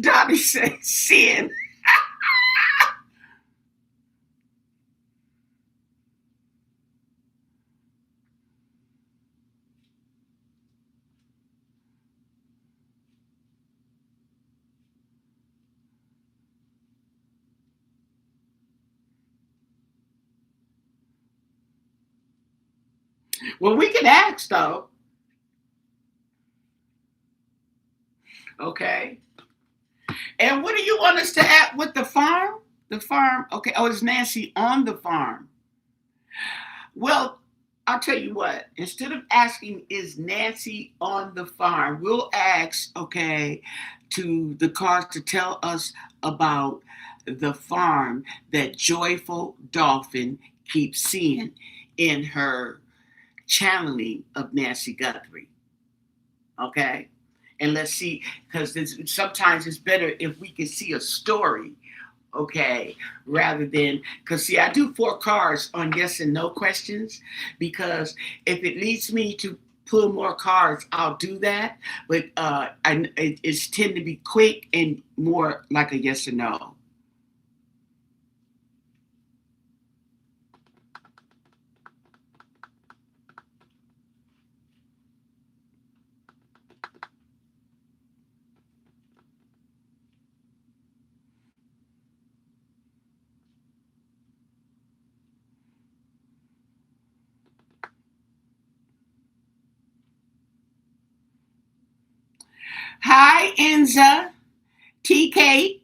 Donnie said sin. Well, we can ask though. Okay. And what do you want us to add with the farm? The farm. Okay. Oh, is Nancy on the farm? Well, I'll tell you what, instead of asking, is Nancy on the farm? We'll ask, okay, to the cards to tell us about the farm that Joyful Dolphin keeps seeing in her channeling of Nancy Guthrie. Okay? And let's see, because sometimes it's better if we can see a story, okay, rather than, because see, I do 4 cards on yes and no questions, because if it leads me to pull more cards, I'll do that. But it's tend to be quick and more like a yes or no. Hi, Enza, TK.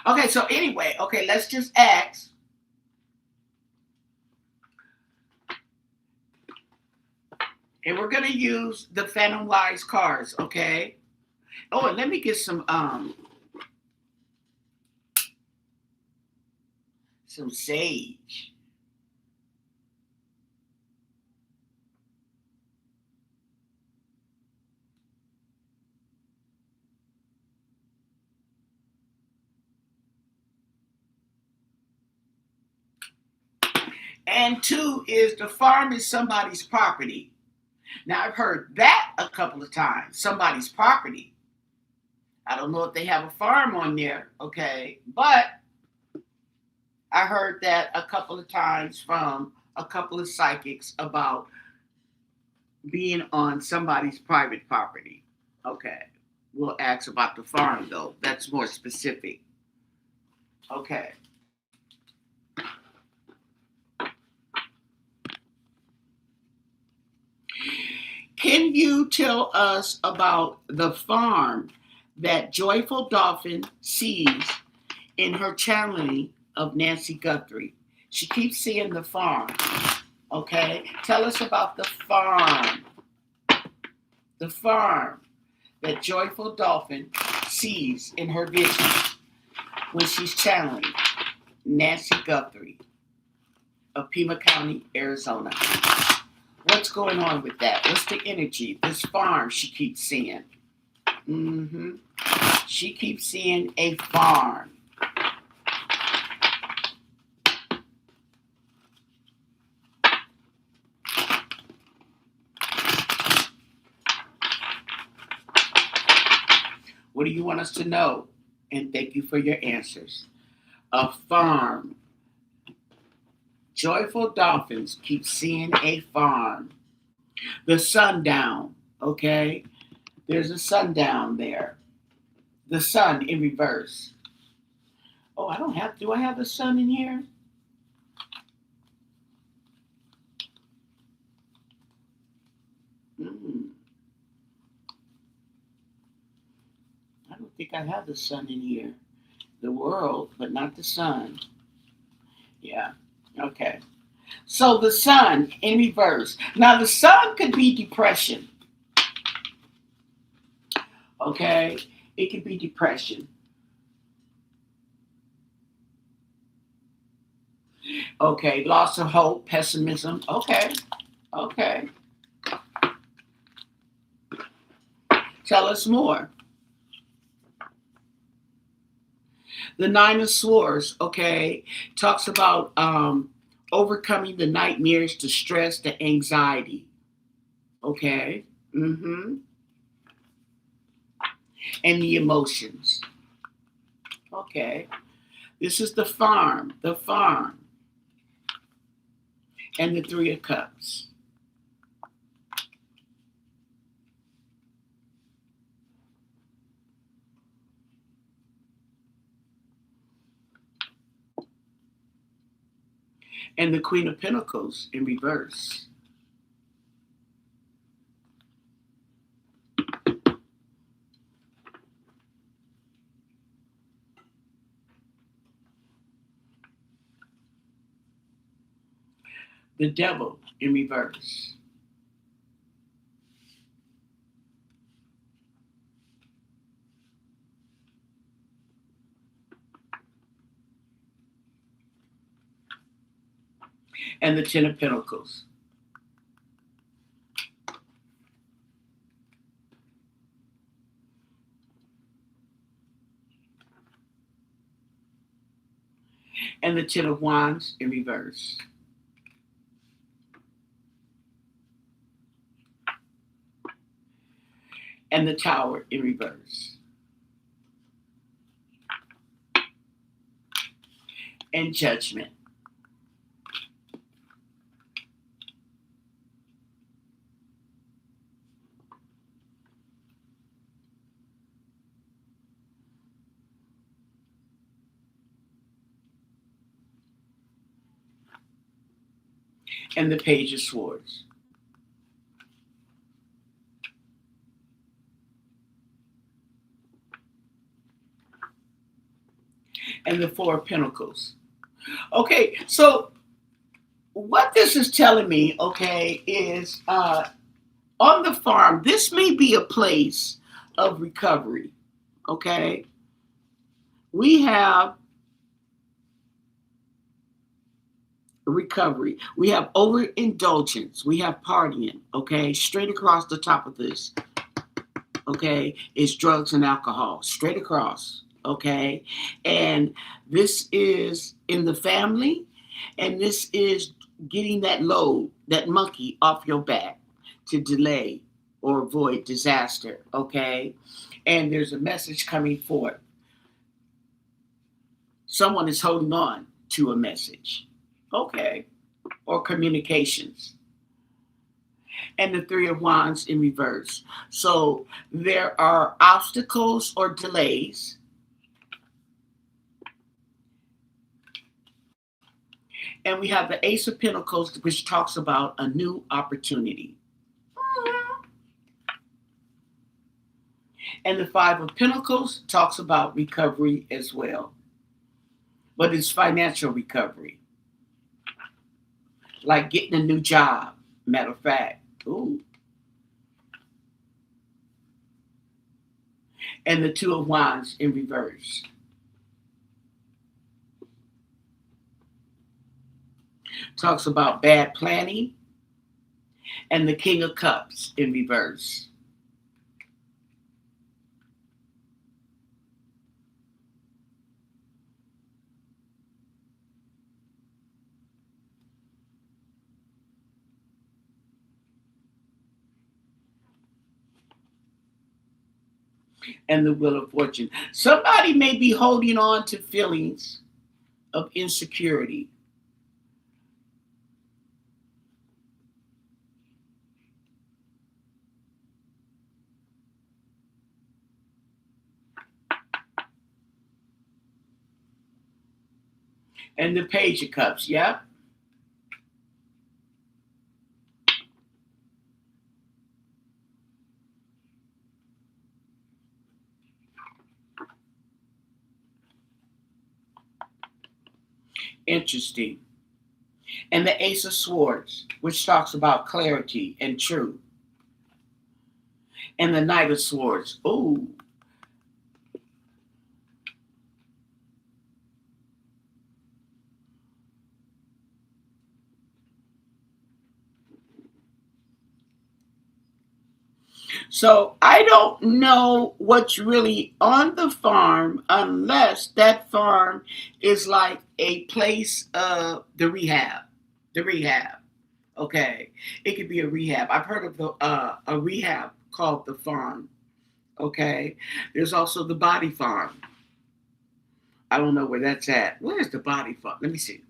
Okay, so anyway, okay, let's just ask. And we're gonna use the Phantom Wise cards, okay? Oh, and let me get some sage. And 2 is the farm is somebody's property. Now, I've heard that a couple of times. Somebody's property. I don't know if they have a farm on there, okay? But I heard that a couple of times from a couple of psychics about being on somebody's private property. Okay. We'll ask about the farm, though. That's more specific. Okay. Can you tell us about the farm that Joyful Dolphin sees in her channeling of Nancy Guthrie? She keeps seeing the farm. Okay? Tell us about the farm. The farm that Joyful Dolphin sees in her vision when she's channeling Nancy Guthrie of Pima County, Arizona. What's going on with that? What's the energy? This farm she keeps seeing. She keeps seeing a farm. What do you want us to know? And thank you for your answers. A farm. Joyful Dolphins keep seeing a farm. The sundown, okay? There's a sundown there. The sun in reverse. Oh, do I have the sun in here? I don't think I have the sun in here. The world, but not the sun. Yeah, okay. So the sun in reverse. Now the sun could be depression. Okay? It could be depression. Okay, loss of hope, pessimism. Okay. Okay. Tell us more. The Nine of Swords, okay, talks about overcoming the nightmares, the stress, the anxiety. Okay. And the emotions. Okay. This is the farm. And the Three of Cups. And the Queen of Pentacles in reverse. The Devil in reverse. And the Ten of Pentacles. And the Ten of Wands in reverse. And the Tower in reverse. And Judgment. And the Page of Swords. And the Four of Pentacles. Okay, so what this is telling me, okay, is on the farm, this may be a place of recovery, okay? We have recovery. We have overindulgence. We have partying, okay? Straight across the top of this, okay, is drugs and alcohol. Straight across, okay? And this is in the family, and this is getting that load, that monkey off your back. to delay or avoid disaster, okay? And there's a message coming forth. Someone is holding on to a message, okay? Or communications. And the Three of Wands in reverse. So there are obstacles or delays. And we have the Ace of Pentacles, which talks about a new opportunity. And the Five of Pentacles talks about recovery as well. But it's financial recovery. Like getting a new job, matter of fact. Ooh. And the Two of Wands in reverse. Talks about bad planning. And the King of Cups in reverse. And the Wheel of Fortune. Somebody may be holding on to feelings of insecurity. And the Page of Cups, yeah? Interesting. And the Ace of Swords, which talks about clarity and truth. And the Knight of Swords. Ooh. So I don't know what's really on the farm unless that farm is like a place of the rehab. The rehab. Okay. It could be a rehab. I've heard of a rehab called the farm. Okay. There's also the body farm. I don't know where that's at. Where's the body farm? Let me see.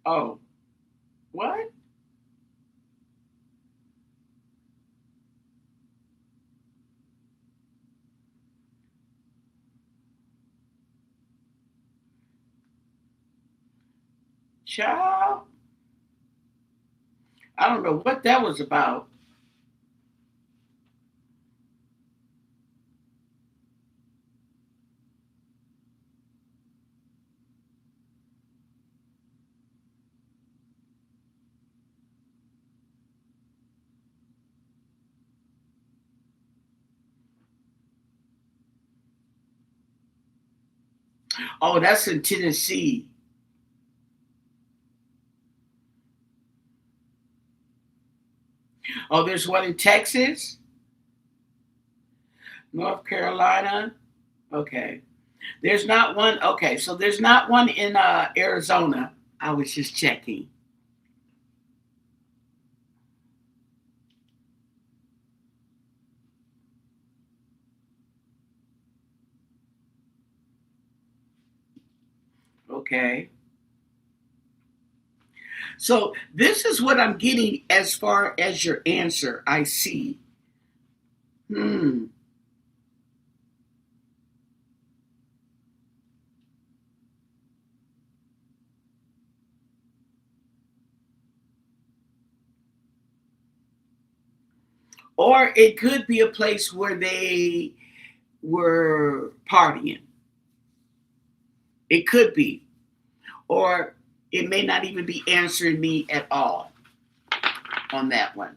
Oh, what? Child? I don't know what that was about. Oh, that's in Tennessee. Oh, there's one in Texas, North Carolina. Okay. There's not one. Okay, so there's not one in Arizona. I was just checking. Okay. So this is what I'm getting as far as your answer. I see. Hmm. Or it could be a place where they were partying. It could be. Or it may not even be answering me at all on that one.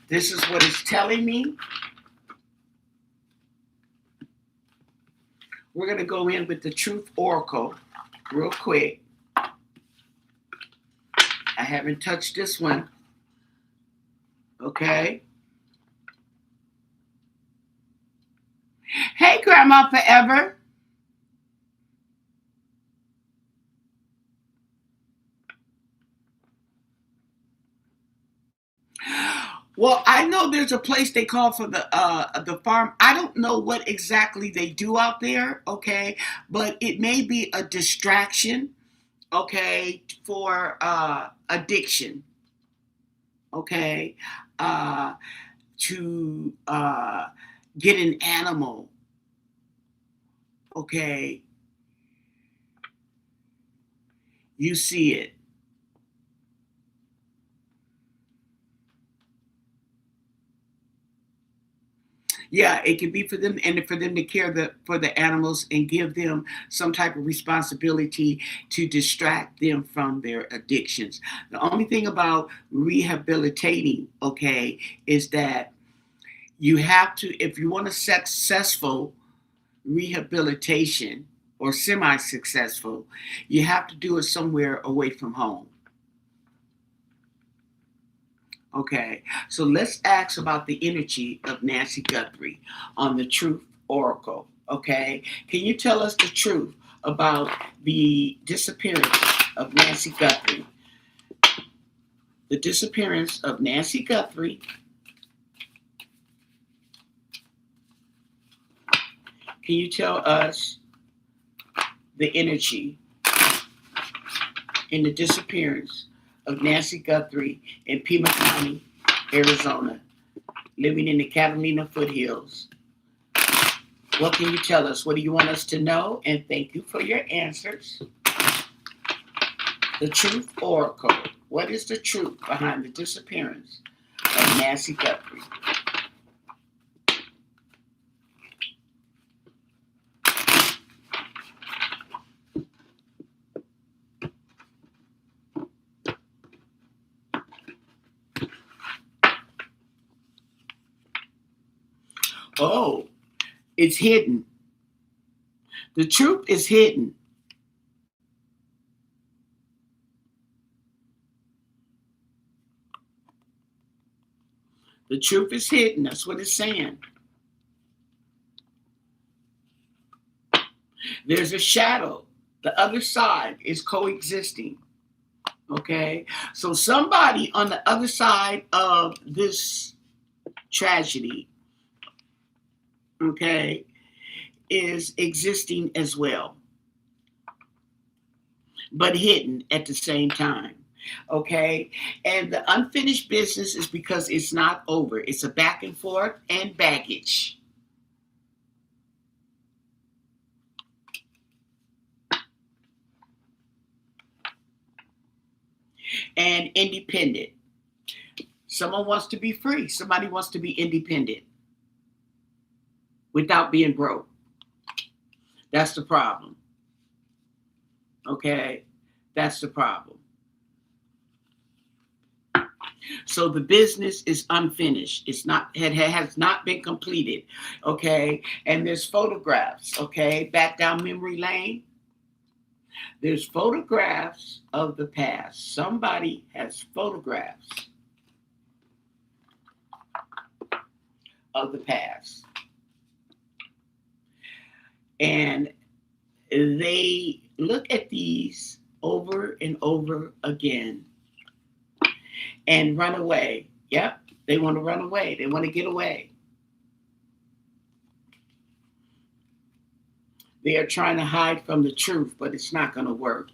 This is what it's telling me. We're going to go in with the Truth Oracle real quick. I haven't touched this one. Okay. Hey, Grandma Forever. Well, I know there's a place they call for the farm. I don't know what exactly they do out there, okay? But it may be a distraction, okay, for addiction, okay? To get an animal, okay? You see it. Yeah, it can be for them and for them to care for the animals and give them some type of responsibility to distract them from their addictions. The only thing about rehabilitating, okay, is that you have to, if you want a successful rehabilitation or semi-successful, you have to do it somewhere away from home. Okay, so let's ask about the energy of Nancy Guthrie on the Truth Oracle. Okay, can you tell us the truth about the disappearance of Nancy Guthrie? The disappearance of Nancy Guthrie. Can you tell us the energy in the disappearance of Nancy Guthrie in Pima County, Arizona, living in the Catalina foothills? What can you tell us? What do you want us to know? And thank you for your answers. The Truth Oracle. What is the truth behind the disappearance of Nancy Guthrie? Oh, it's hidden. The truth is hidden. The truth is hidden. That's what it's saying. There's a shadow. The other side is coexisting. Okay? So somebody on the other side of this tragedy, okay, is existing as well, but hidden at the same time. Okay? And the unfinished business is because it's not over. It's a back and forth and baggage. And independent. Someone wants to be free. Somebody wants to be independent without being broke. That's the problem. Okay? That's the problem. So the business is unfinished. It has not been completed. Okay? And there's photographs, okay? Back down memory lane. There's photographs of the past. Somebody has photographs of the past. And they look at these over and over again and run away. Yep, they want to run away. They want to get away. They are trying to hide from the truth, but it's not going to work.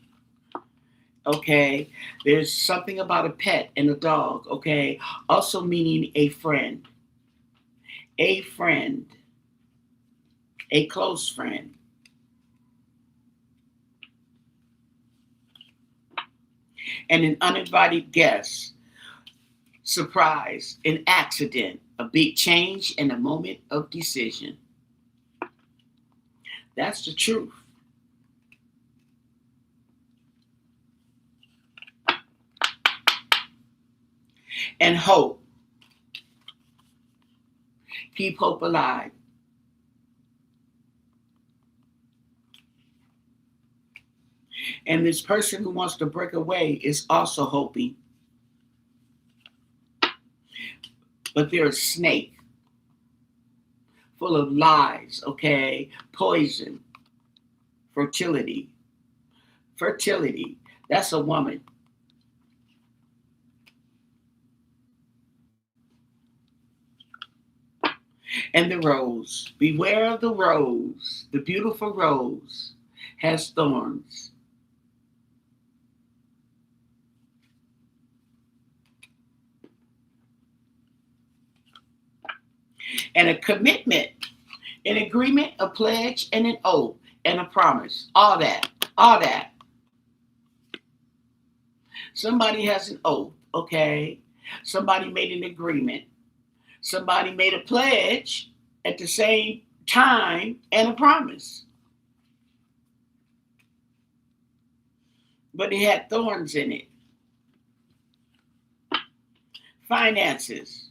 Okay, there's something about a pet and a dog. Okay, also meaning a friend, a friend, a close friend. And an uninvited guest, surprise, an accident, a big change, and a moment of decision. That's the truth. And hope. Keep hope alive. And this person who wants to break away is also hoping. But they're a snake full of lies, okay? Poison, fertility. Fertility, that's a woman. And the rose. Beware of the rose. The beautiful rose has thorns. And a commitment, an agreement, a pledge, and an oath, and a promise. All that. All that. Somebody has an oath, okay? Somebody made an agreement. Somebody made a pledge at the same time and a promise. But it had thorns in it. Finances,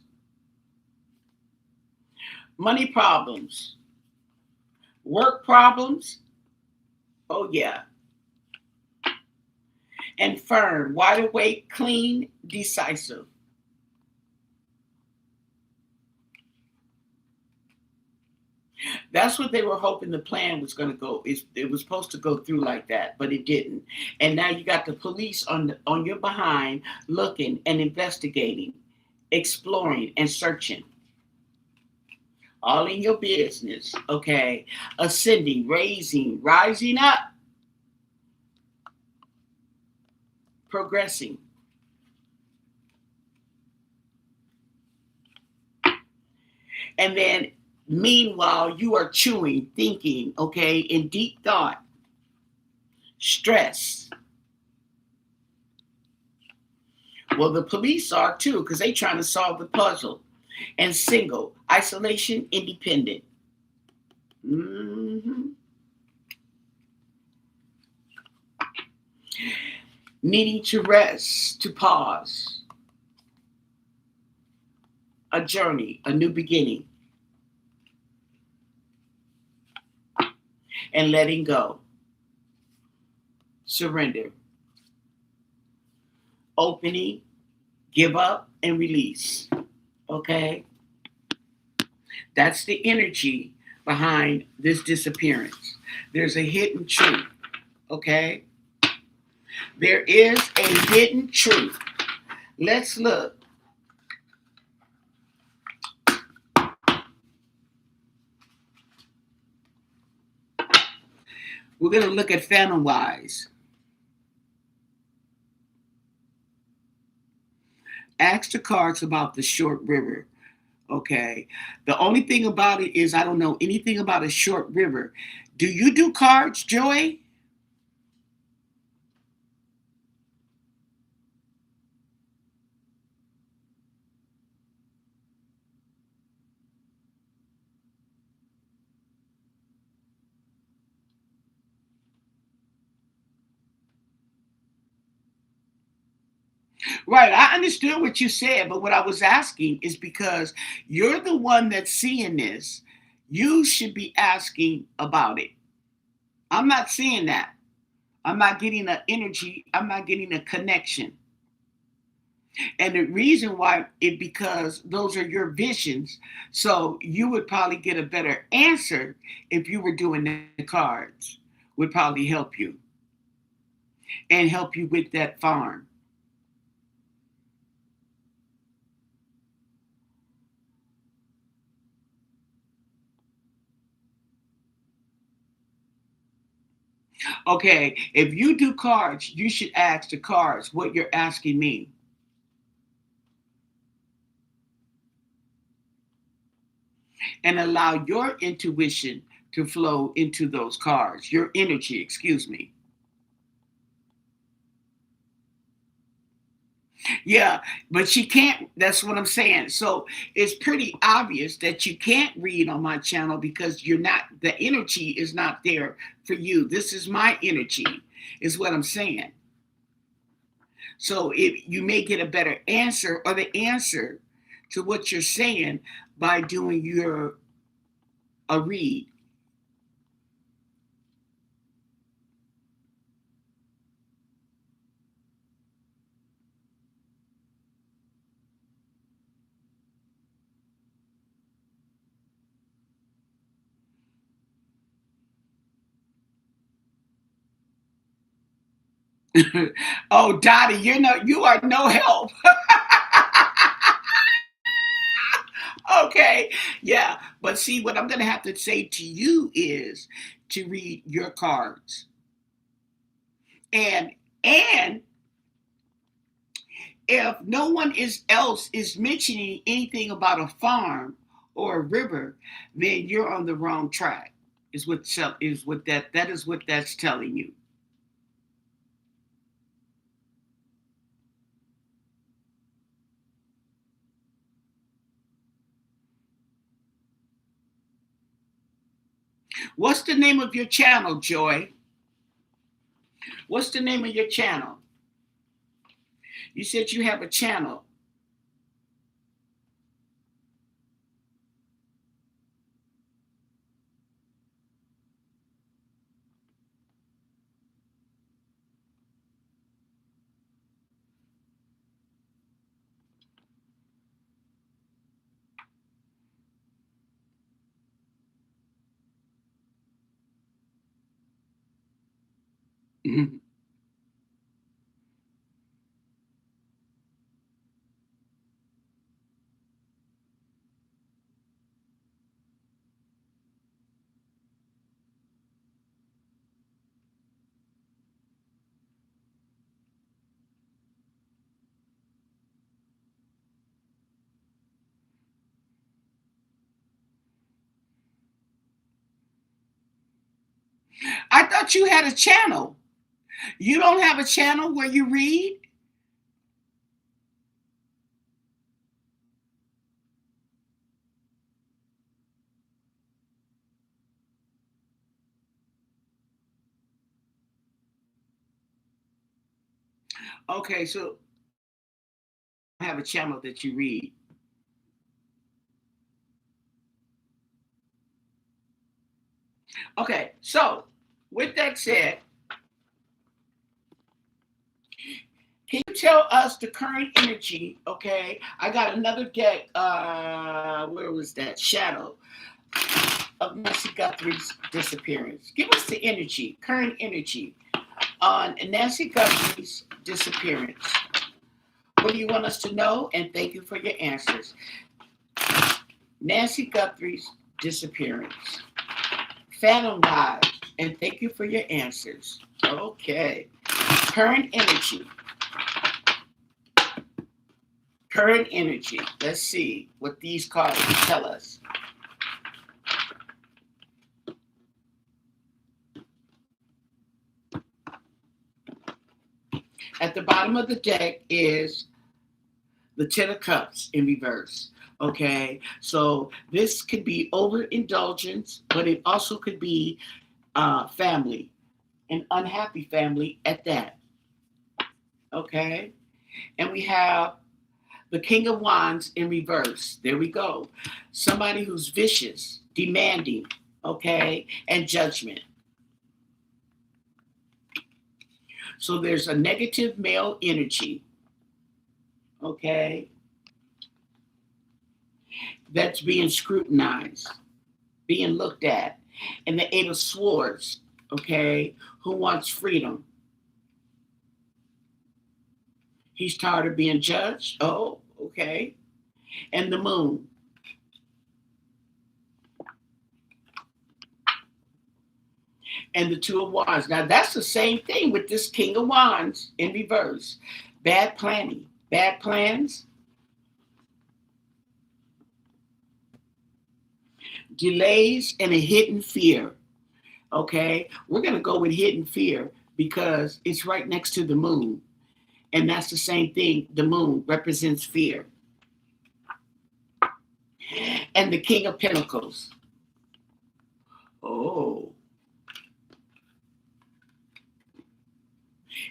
money problems, work problems. Oh, yeah. And firm, wide awake, clean, decisive. That's what they were hoping the plan was going to go. It was supposed to go through like that, but it didn't. And now you got the police on your behind, looking and investigating, exploring and searching. All in your business, okay? Ascending, raising, rising up, progressing. And then meanwhile, you are chewing, thinking, okay, in deep thought, stress. Well, the police are too, because they trying to solve the puzzle. And single, isolation, independent. Mm-hmm. Needing to rest, to pause. A journey, a new beginning. And letting go. Surrender. Opening, give up, and release. Okay? That's the energy behind this disappearance. There's a hidden truth. Okay? There is a hidden truth. Let's look. We're going to look at Phantom Wise. Ask the cards about the short river. Okay. The only thing about it is I don't know anything about a short river. Do you do cards, Joy? Right. I understood what you said, but what I was asking is because you're the one that's seeing this. You should be asking about it. I'm not seeing that. I'm not getting an energy. I'm not getting a connection. And the reason why is because those are your visions. So you would probably get a better answer if you were doing the cards. Would probably help you and help you with that farm. Okay, if you do cards, you should ask the cards what you're asking me. And allow your intuition to flow into those cards, your energy, excuse me. Yeah, but she can't. That's what I'm saying. So it's pretty obvious that you can't read on my channel because you're not, the energy is not there for you. This is my energy, is what I'm saying. So if you may get a better answer or the answer to what you're saying by doing your a read. Oh, Dottie, you are no help. Okay, yeah. But see, what I'm going to have to say to you is to read your cards. And if no one else is mentioning anything about a farm or a river, then you're on the wrong track. That is what that's telling you. What's the name of your channel, Joy? What's the name of your channel? You said you have a channel. I thought you had a channel. You don't have a channel where you read? Okay, so I have a channel that you read. Okay, so with that said, can you tell us the current energy? Okay, I got another deck. Where was that? Shadow of Nancy Guthrie's disappearance. Give us the energy, current energy on Nancy Guthrie's disappearance. What do you want us to know? And thank you for your answers. Nancy Guthrie's disappearance. Phantom Lives, and thank you for your answers. Okay. Current energy. Current energy. Let's see what these cards tell us. At the bottom of the deck is the Ten of Cups in reverse. Okay, so this could be overindulgence, but it also could be family, an unhappy family at that. Okay, and we have the King of Wands in reverse. There we go. Somebody who's vicious, demanding, okay, and judgment. So there's a negative male energy, okay, that's being scrutinized, being looked at. And the Eight of Swords, okay, who wants freedom. He's tired of being judged. Oh, okay. And the Moon. And the Two of Wands. Now, that's the same thing with this King of Wands in reverse. Bad planning, bad plans, delays, and a hidden fear. Okay, we're going to go with hidden fear because it's right next to the Moon. And that's the same thing. The Moon represents fear. And the King of Pentacles. Oh.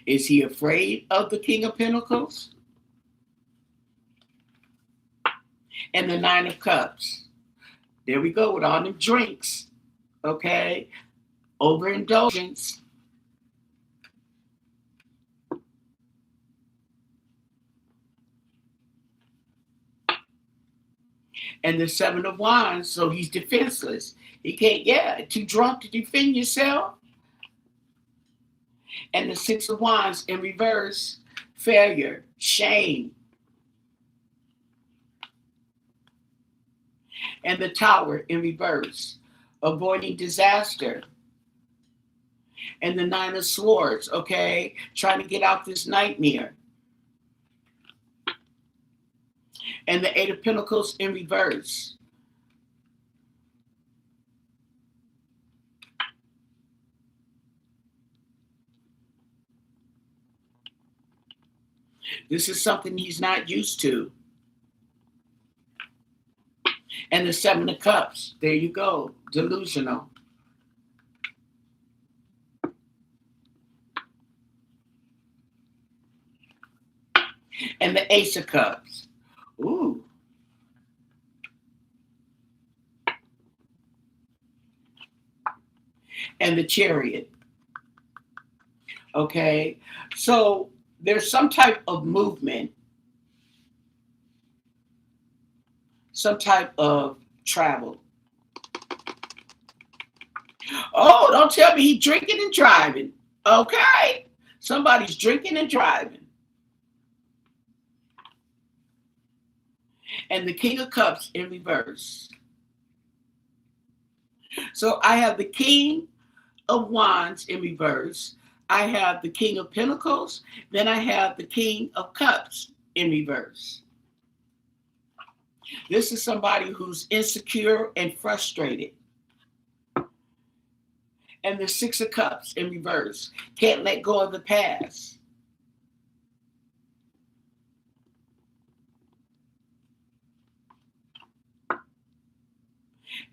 Is he afraid of the King of Pentacles? And the Nine of Cups. There we go with all them drinks. Okay. Overindulgence. And the Seven of Wands, so he's defenseless. He can't, too drunk to defend yourself. And the Six of Wands in reverse, failure, shame. And the Tower in reverse, avoiding disaster. And the Nine of Swords, okay, trying to get out this nightmare. And the Eight of Pentacles in reverse. This is something he's not used to. And the Seven of Cups, there you go, delusional. And the Ace of Cups, ooh. And the Chariot, okay? So there's some type of movement, some type of travel. Oh, don't tell me he's drinking and driving, okay? Somebody's drinking and driving. And the King of Cups in reverse. So I have the King of Wands in reverse. I have the King of Pentacles. Then I have the King of Cups in reverse. This is somebody who's insecure and frustrated. And the Six of Cups in reverse. Can't let go of the past.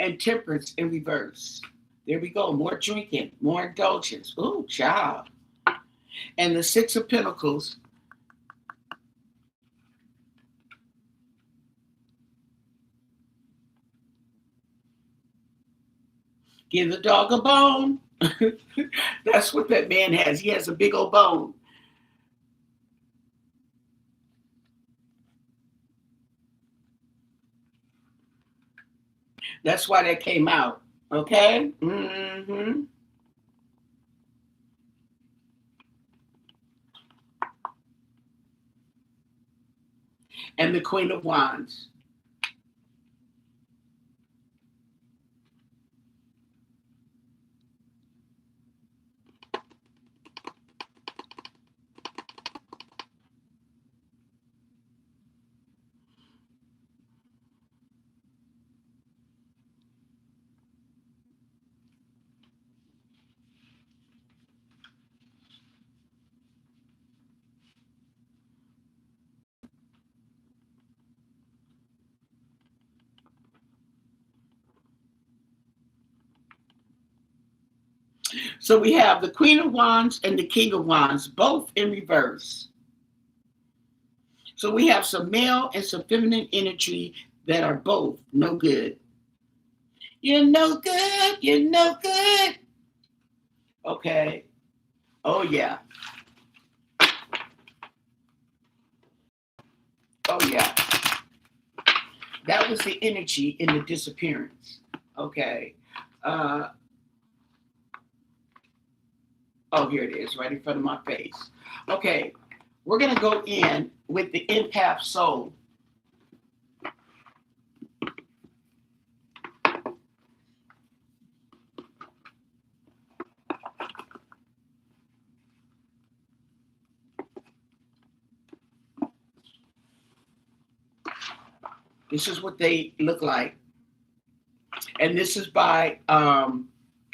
And Temperance in reverse. There we go. More drinking, more indulgence. Ooh, child. And the Six of Pentacles. Give the dog a bone. That's what that man has. He has a big old bone. That's why that came out. Okay? Mm-hmm. And the Queen of Wands. So we have the Queen of Wands and the King of Wands, both in reverse. So we have some male and some feminine energy that are both no good. You're no good. You're no good. Okay. Oh, yeah. Oh, yeah. That was the energy in the disappearance. Okay. Oh, here it is, right in front of my face. Okay. We're going to go in with the empath soul. This is what they look like. And this is by,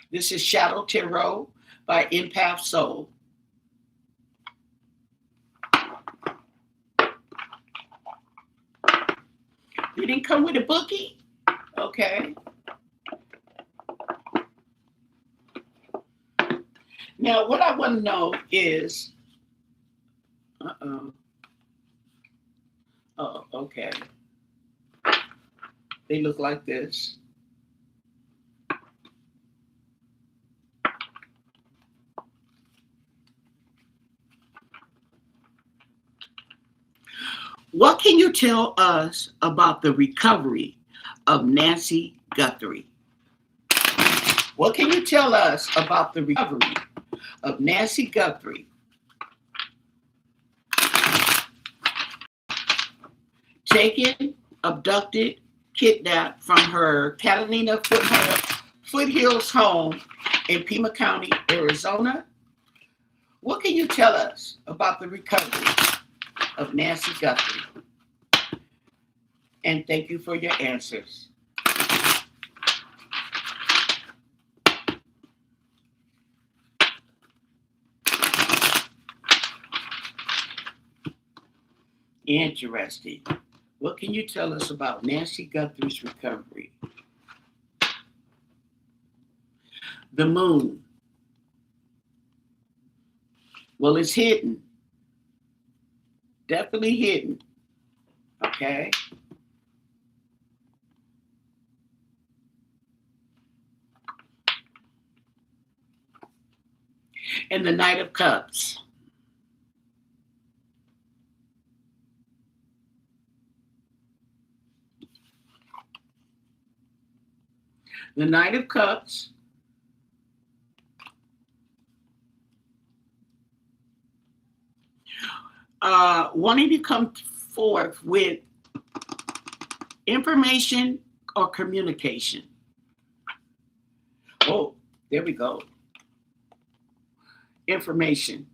this is Shadow Tarot by Empath Soul. You didn't come with a bookie? Okay. Now, what I want to know is, oh, okay. They look like this. What can you tell us about the recovery of Nancy Guthrie? What can you tell us about the recovery of Nancy Guthrie, taken, abducted, kidnapped from her Catalina Foothills home in Pima County, Arizona. What can you tell us about the recovery of Nancy Guthrie? And thank you for your answers. Interesting. What can you tell us about Nancy Guthrie's recovery? The moon. Well, it's hidden. Definitely hidden. Okay. And the Knight of Cups. The Knight of Cups. Wanting to come forth with information or communication. Oh, there we go. Information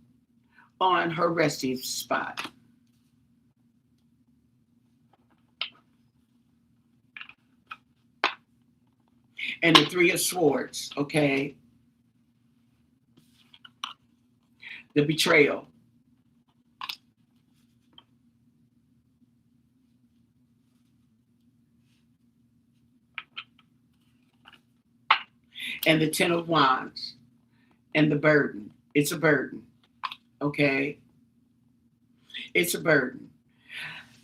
on her resting spot. And the Three of Swords, okay? The betrayal. And the Ten of Wands. And the burden. It's a burden, okay? It's a burden.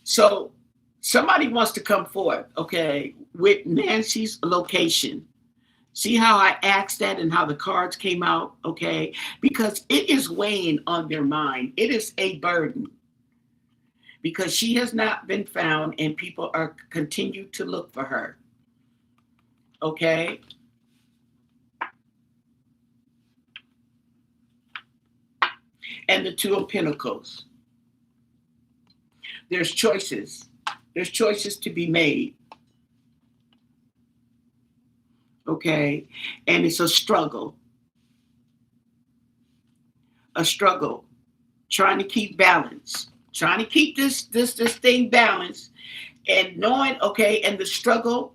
So somebody wants to come forth, okay, with Nancy's location. See how I asked that and how the cards came out, okay? Because it is weighing on their mind. It is a burden because she has not been found and people are continue to look for her, okay? And the Two of Pentacles. There's choices. There's choices to be made. Okay. And it's a struggle. A struggle. Trying to keep balance. Trying to keep this thing balanced. And knowing, okay, and the struggle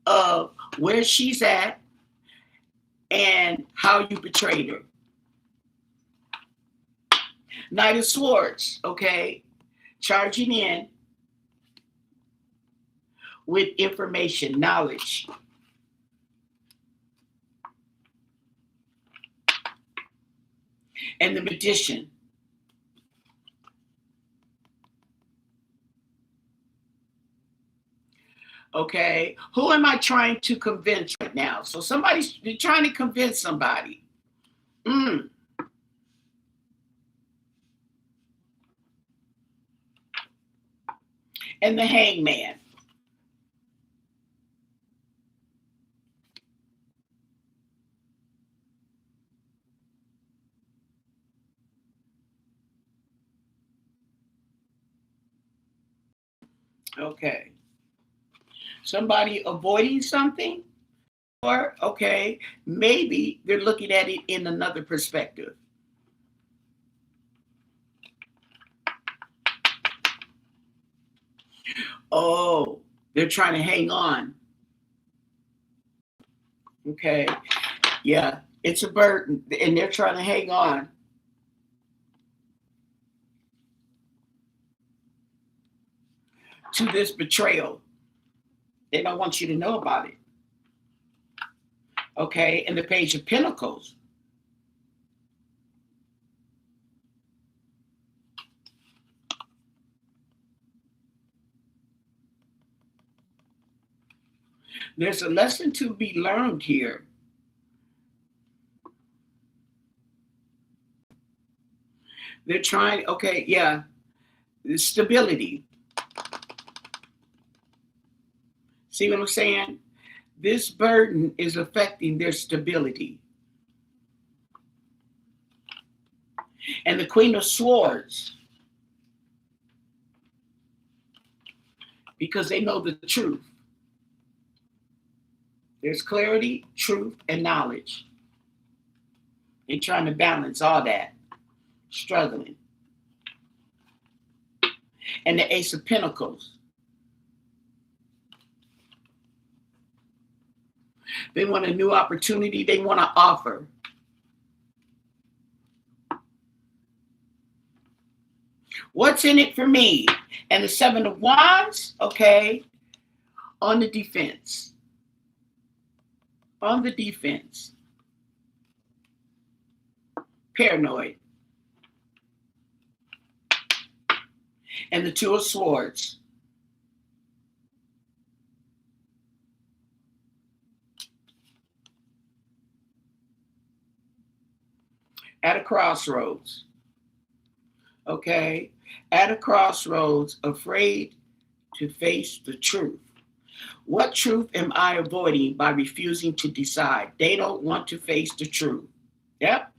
of where she's at and how you betrayed her. Knight of Swords, okay, charging in with information, knowledge. And the Magician. Okay, who am I trying to convince right now? So somebody's trying to convince somebody. And the Hangman. Okay. Somebody avoiding something, or, okay, maybe they're looking at it in another perspective. Oh, they're trying to hang on. Okay. Yeah, it's a burden, and they're trying to hang on. To this betrayal. They don't want you to know about it. Okay, and the Page of Pentacles. There's a lesson to be learned here. They're trying, okay, yeah, stability. See what I'm saying? This burden is affecting their stability. And the Queen of Swords, because they know the truth. There's clarity, truth, and knowledge. They're trying to balance all that, struggling. And the Ace of Pentacles. They want a new opportunity. They want to offer. What's in it for me? And the Seven of Wands, okay, on the defense. On the defense. Paranoid. And the Two of Swords. At a crossroads. Okay? At a crossroads, afraid to face the truth. What truth am I avoiding by refusing to decide? They don't want to face the truth. Yep.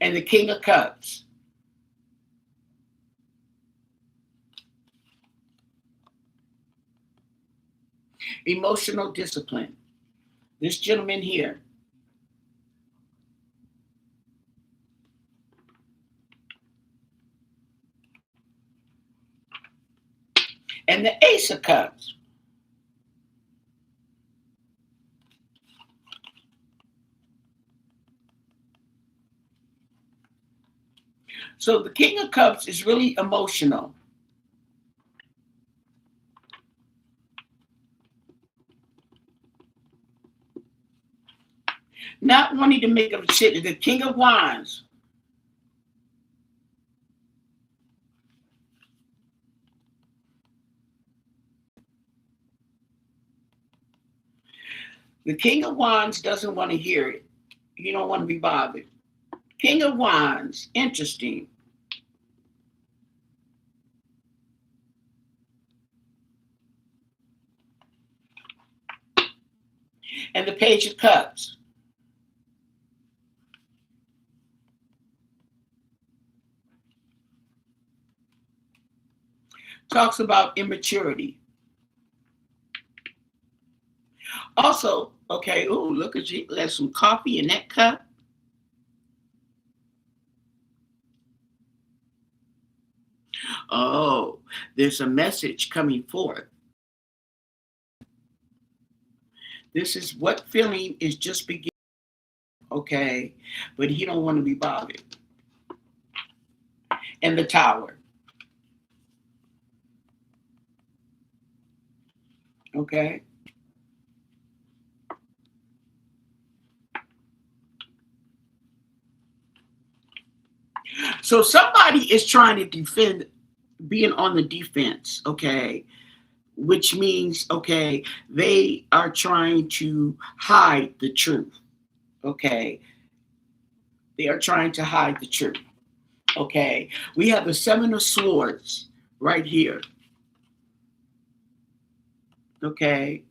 And the King of Cups. Emotional discipline. This gentleman here. And the Ace of Cups. So the King of Cups is really emotional. Not wanting to make a decision. The King of Wands. The King of Wands doesn't want to hear it. He don't want to be bothered. King of Wands, interesting. And the Page of Cups. Talks about immaturity. Also, okay, oh, look at you. There's some coffee in that cup. Oh, there's a message coming forth. This is what feeling is just beginning, okay? But he don't want to be bothered. And the Tower. Okay? So somebody is trying to defend being on the defense, okay? Which means, okay, they are trying to hide the truth, okay? They are trying to hide the truth, okay? We have the Seven of Swords right here, okay?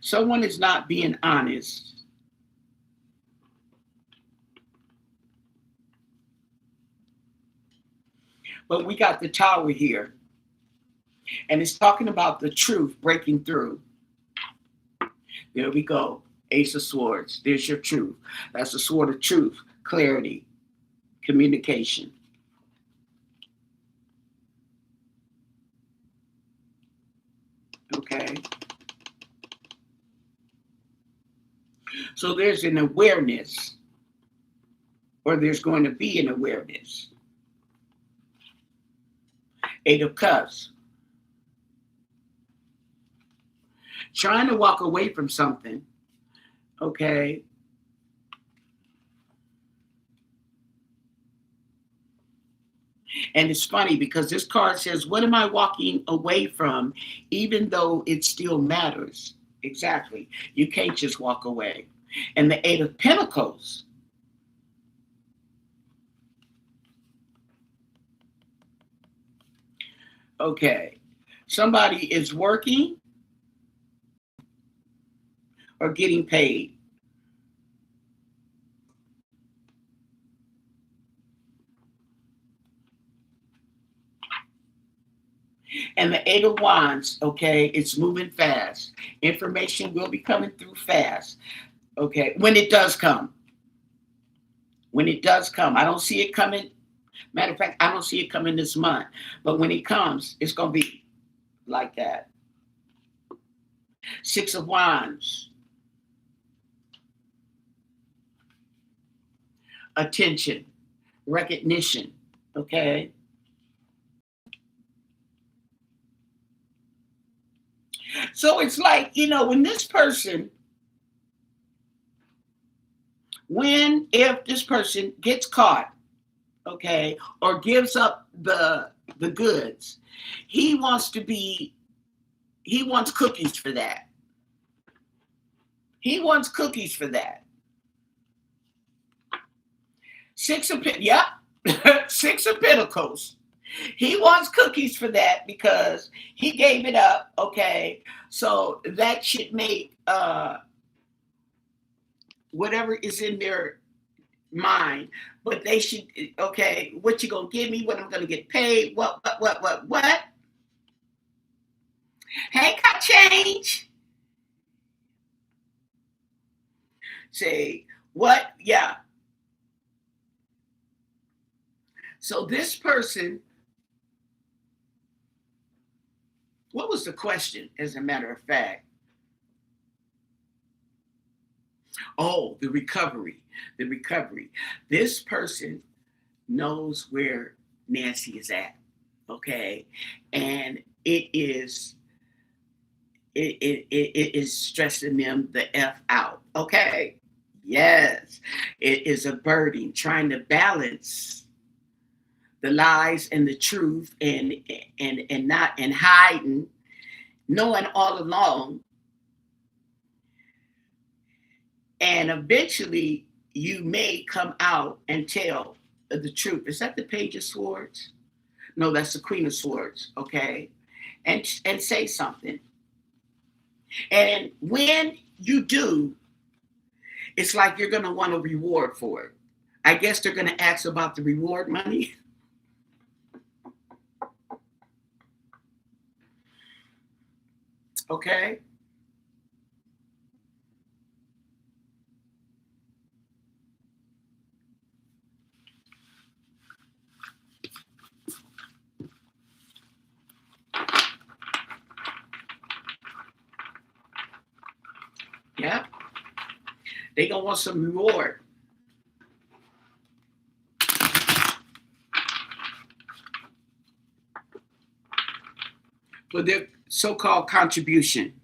Someone is not being honest. But we got the Tower here. And it's talking about the truth breaking through. There we go. Ace of Swords. There's your truth. That's the sword of truth, clarity, communication. Okay. So there's an awareness, or there's going to be an awareness. Eight of Cups. Trying to walk away from something. Okay. And it's funny because this card says, what am I walking away from, even though it still matters? Exactly. You can't just walk away. And the Eight of Pentacles. Okay. Somebody is working or getting paid. And the Eight of Wands, okay, it's moving fast. Information will be coming through fast, okay, when it does come. When it does come. I don't see it coming. Matter of fact, I don't see it coming this month. But when it comes, it's going to be like that. Six of Wands. Attention. Recognition. Okay. So it's like, when this person, if this person gets caught, okay, or gives up the goods, he wants cookies for that. He wants cookies for that. Yep. Six of Pentacles. He wants cookies for that because he gave it up, okay? So that should make whatever is in their mind, but they should, okay, what you gonna give me, what I'm gonna get paid, what? Hey, got change. Say, what? Yeah. So this person, what was the question, as a matter of fact? Oh, the recovery. This person knows where Nancy is at, okay? And it is stressing them the F out, okay? Yes, it is a burden trying to balance the lies and the truth and not and hiding, knowing all along. And eventually you may come out and tell the truth. Is that the Page of Swords? No, that's the Queen of Swords, okay? And say something. And when you do, it's like you're going to want a reward for it. I guess they're going to ask about the reward money. Okay? Yeah? They're going to want some reward. For their so-called contribution.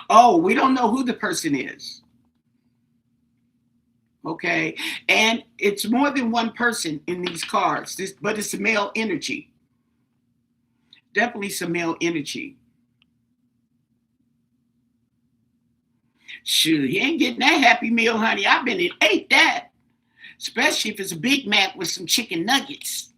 Oh, we don't know who the person is. Okay. And it's more than one person in these cards, but it's a male energy. Definitely some male energy. Shoot, he ain't getting that Happy Meal, honey. I've been and ate that. Especially if it's a Big Mac with some chicken nuggets.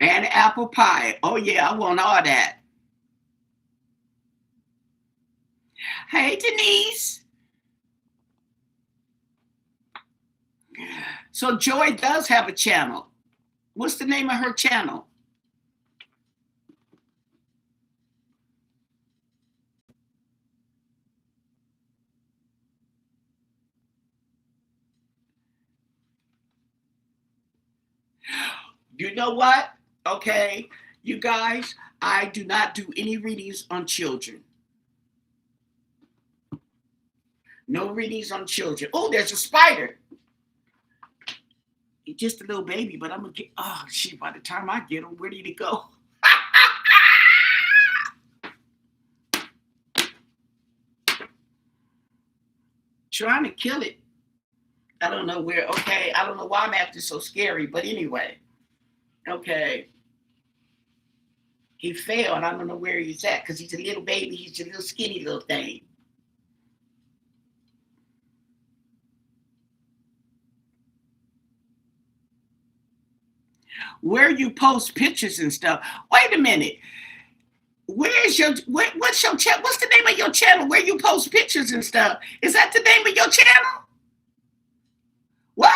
And apple pie. Oh, yeah, I want all that. Hey, Denise. So Joy does have a channel. What's the name of her channel? You know what? Okay, you guys, I do not do any readings on children. No readings on children. Oh, there's a spider. He's just a little baby, but I'm going to get, oh, shit, by the time I get him, where did he go? trying to kill it. I don't know where. Okay, I don't know why I'm acting so scary, but anyway. Okay. He fell, and I don't know where he's at because he's a little baby. He's a little skinny little thing. Where you post pictures and stuff. Wait a minute. What's your channel? What's the name of your channel where you post pictures and stuff? Is that the name of your channel? What?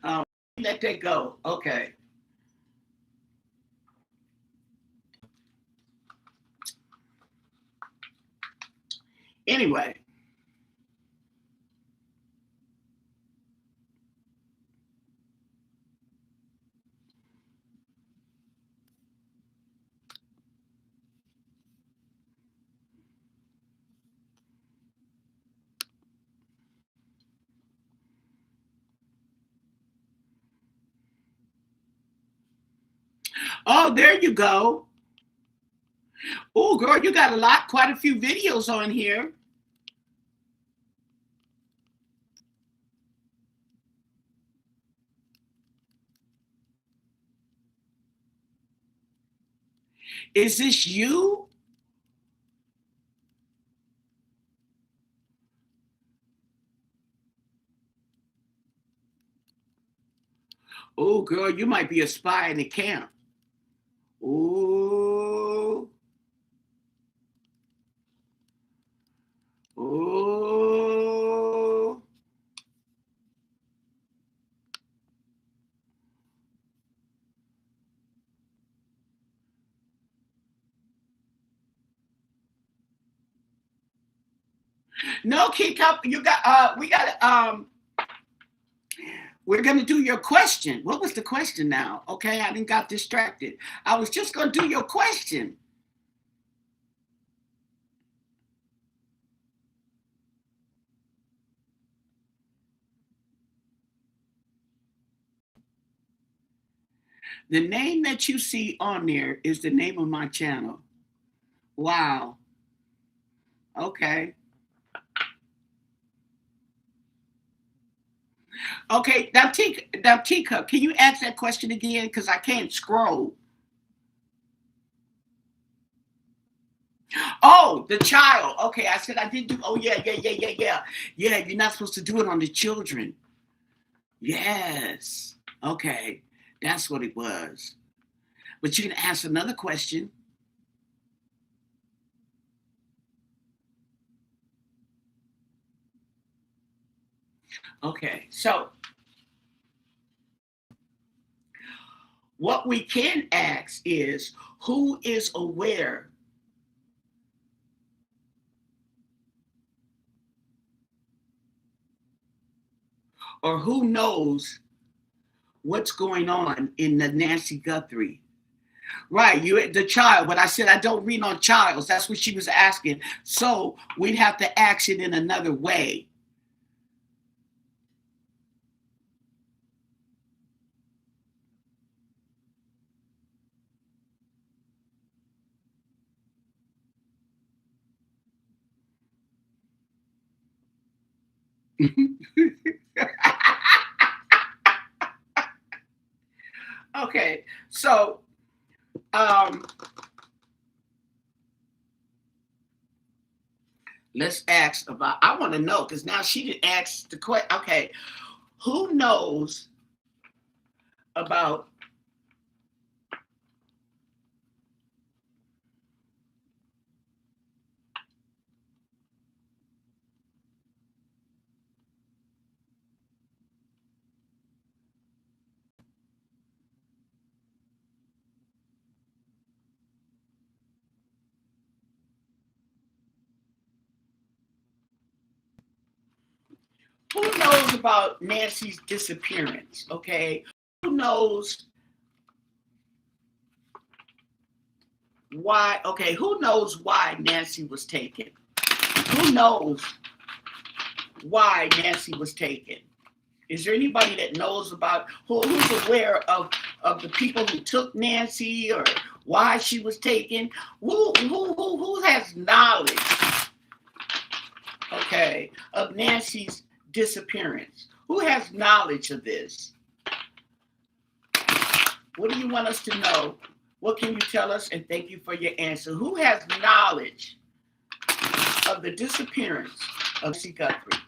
Oh, let that go. Okay. Anyway. Oh, there you go. Oh, girl, you got quite a few videos on here. Is this you? Oh, girl, you might be a spy in the camp. Oh, oh. No, keep up. You got. We got. We're gonna do your question. What was the question now? Okay, I didn't got distracted. I was just gonna do your question. The name that you see on there is the name of my channel. Wow. Okay. Okay. Now, Tika, can you ask that question again? Because I can't scroll. Oh, the child. Okay, I said I did do. Oh, yeah, yeah, yeah, yeah, yeah. Yeah, you're not supposed to do it on the children. Yes. Okay, that's what it was. But you can ask another question. Okay, so what we can ask is who is aware or who knows what's going on in the Nancy Guthrie. Right, you the child, but I said I don't read on childs. That's what she was asking. So we'd have to ask it in another way. Okay, so um, let's ask about. I want to know because now she did ask the question. Okay, who knows about who knows about Nancy's disappearance? Okay, who knows why? Okay, who knows why Nancy was taken? Who knows why Nancy was taken? Is there anybody that knows about who's aware of the people who took Nancy or why she was taken? Who has knowledge, okay, of Nancy's disappearance? Who has knowledge of this? What do you want us to know? What can you tell us? And thank you for your answer. Who has knowledge of the disappearance of Nancy Guthrie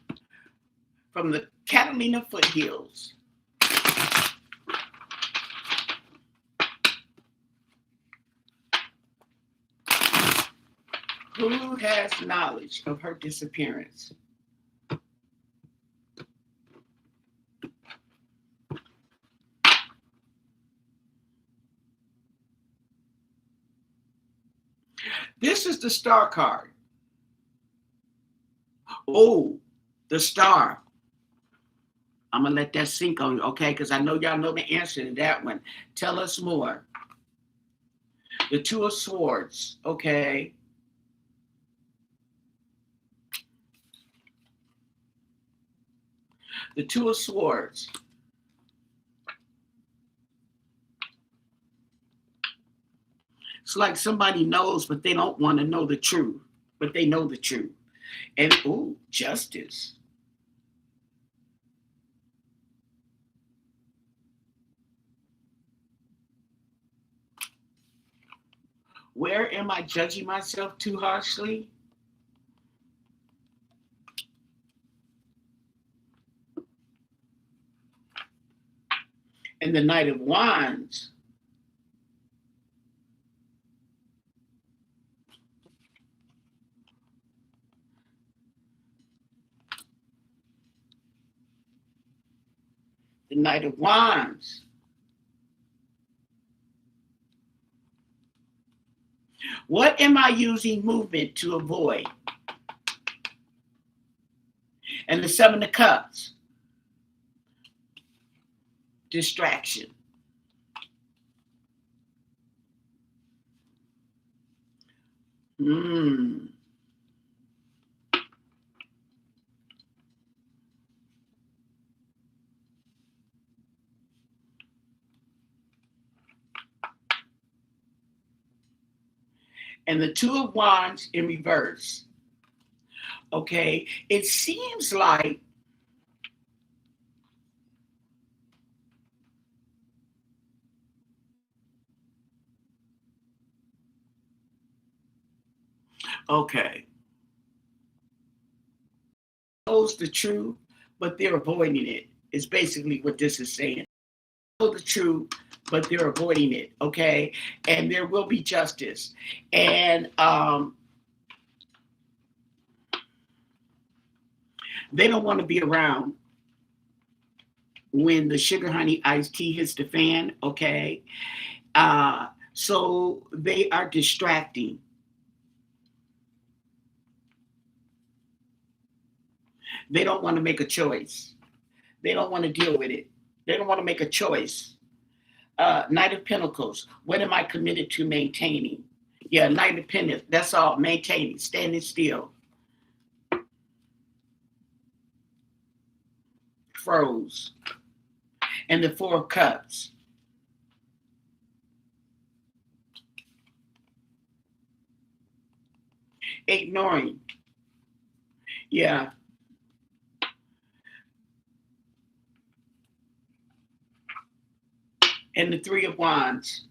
from the Catalina foothills? Who has knowledge of her disappearance? This is the star card. Oh, the star. I'm going to let that sink on you, okay? Because I know y'all know the answer to that one. Tell us more. The Two of Swords, okay? The Two of Swords. It's like somebody knows, but they don't want to know the truth, but they know the truth. And, ooh, justice. Where am I judging myself too harshly? And the Knight of Wands. The Knight of Wands. What am I using movement to avoid? And the Seven of Cups. Distraction. And the Two of Wands in reverse. Okay, it seems like okay, knows the truth, but they're avoiding it. Is basically what this is saying. Know the truth, but they're avoiding it. Okay, and there will be justice, and they don't want to be around when the sugar honey iced tea hits the fan. Okay, so they are distracting. They don't want to make a choice. They don't want to deal with it. They don't want to make a choice. Knight of Pentacles. What am I committed to maintaining? Yeah, Knight of Pentacles. That's all. Maintaining. Standing still. Froze. And the Four of Cups. Ignoring. Yeah. And the Three of Wands.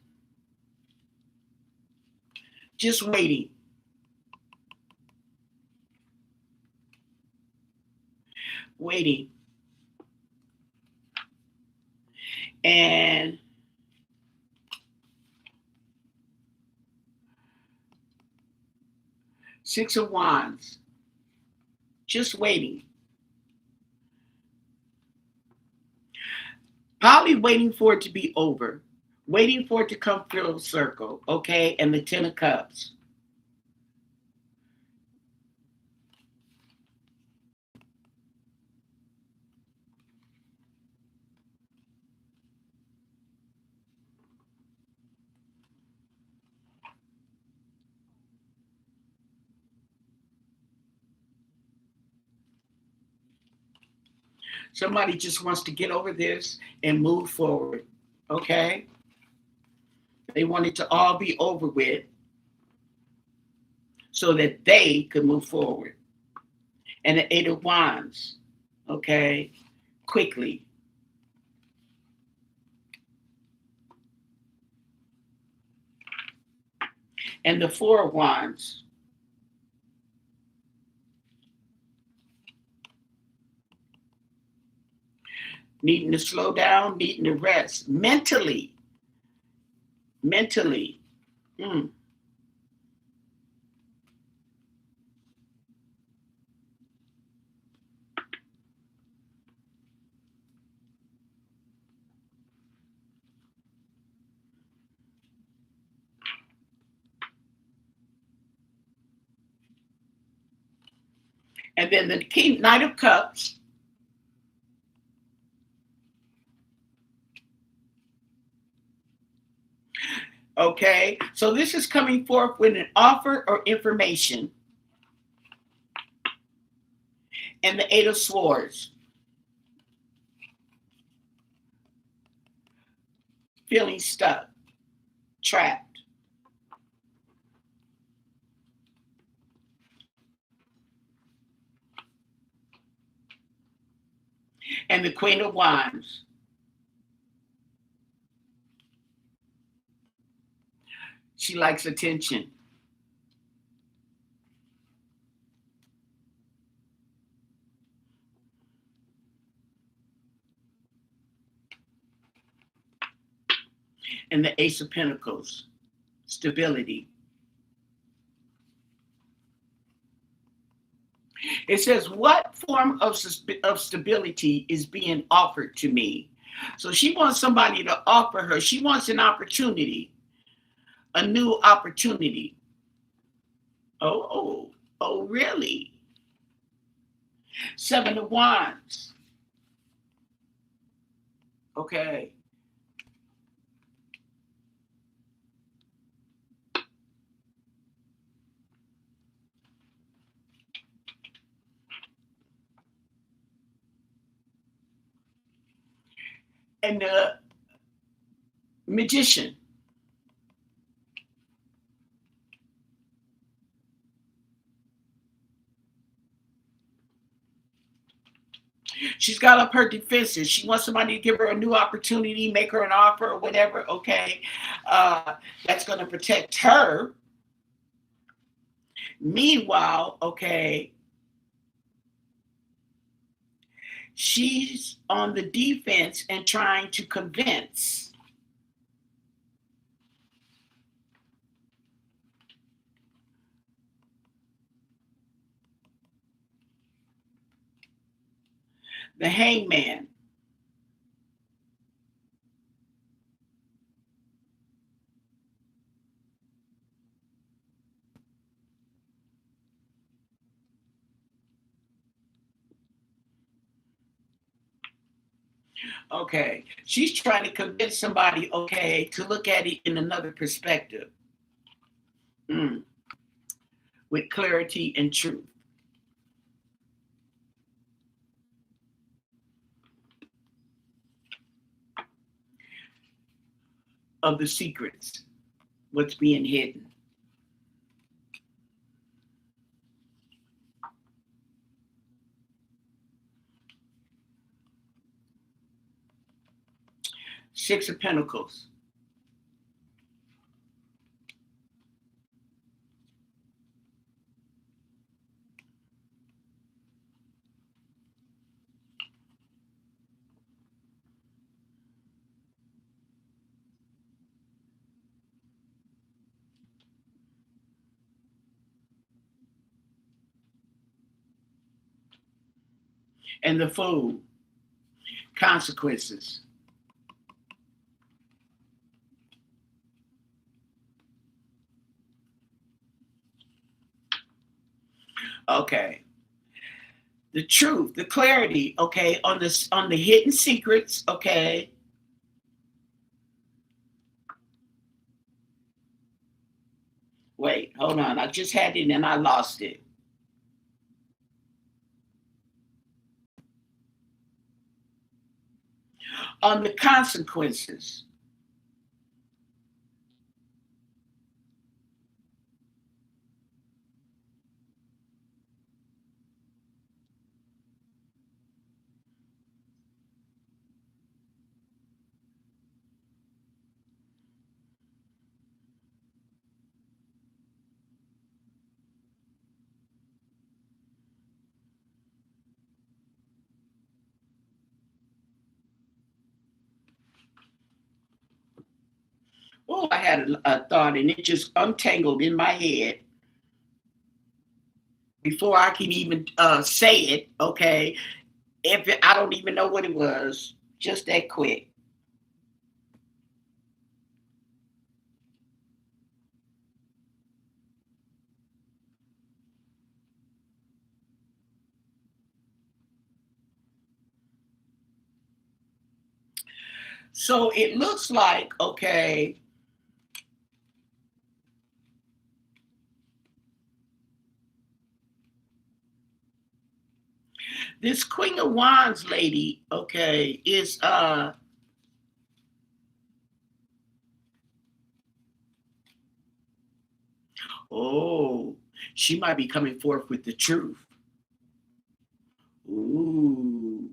Just waiting. Waiting. And Six of Wands. Just waiting. Probably waiting for it to be over. Waiting for it to come full circle. Okay. And the Ten of Cups. Somebody just wants to get over this and move forward. Okay? They want it to all be over with so that they could move forward. And the Eight of Wands, okay? Quickly. And the Four of Wands, needing to slow down, needing to rest mentally. Mentally. Mm. And then the King, Knight of Cups. Okay, so this is coming forth with an offer or information. And the Eight of Swords. Feeling stuck, trapped. And the Queen of Wands. She likes attention. And the Ace of Pentacles. Stability. It says, what form of stability is being offered to me? So she wants somebody to offer her. She wants an opportunity, a new opportunity. Oh, really? Seven of Wands. Okay. And the Magician. She's got up her defenses. She wants somebody to give her a new opportunity, make her an offer or whatever. Okay. That's going to protect her. Meanwhile, okay, she's on the defense and trying to convince. The Hangman. Okay. She's trying to convince somebody, okay, to look at it in another perspective. With clarity and truth. Of the secrets, what's being hidden. Six of Pentacles. And the Fool. Consequences. Okay. The truth, the clarity, okay, on the hidden secrets, okay. Wait, hold on. I just had it and I lost it. On the consequences. Oh, I had a thought and it just untangled in my head before I can even say it. Okay, I don't even know what it was, just that quick. So it looks like, okay, this Queen of Wands lady, okay, is oh, she might be coming forth with the truth. Ooh.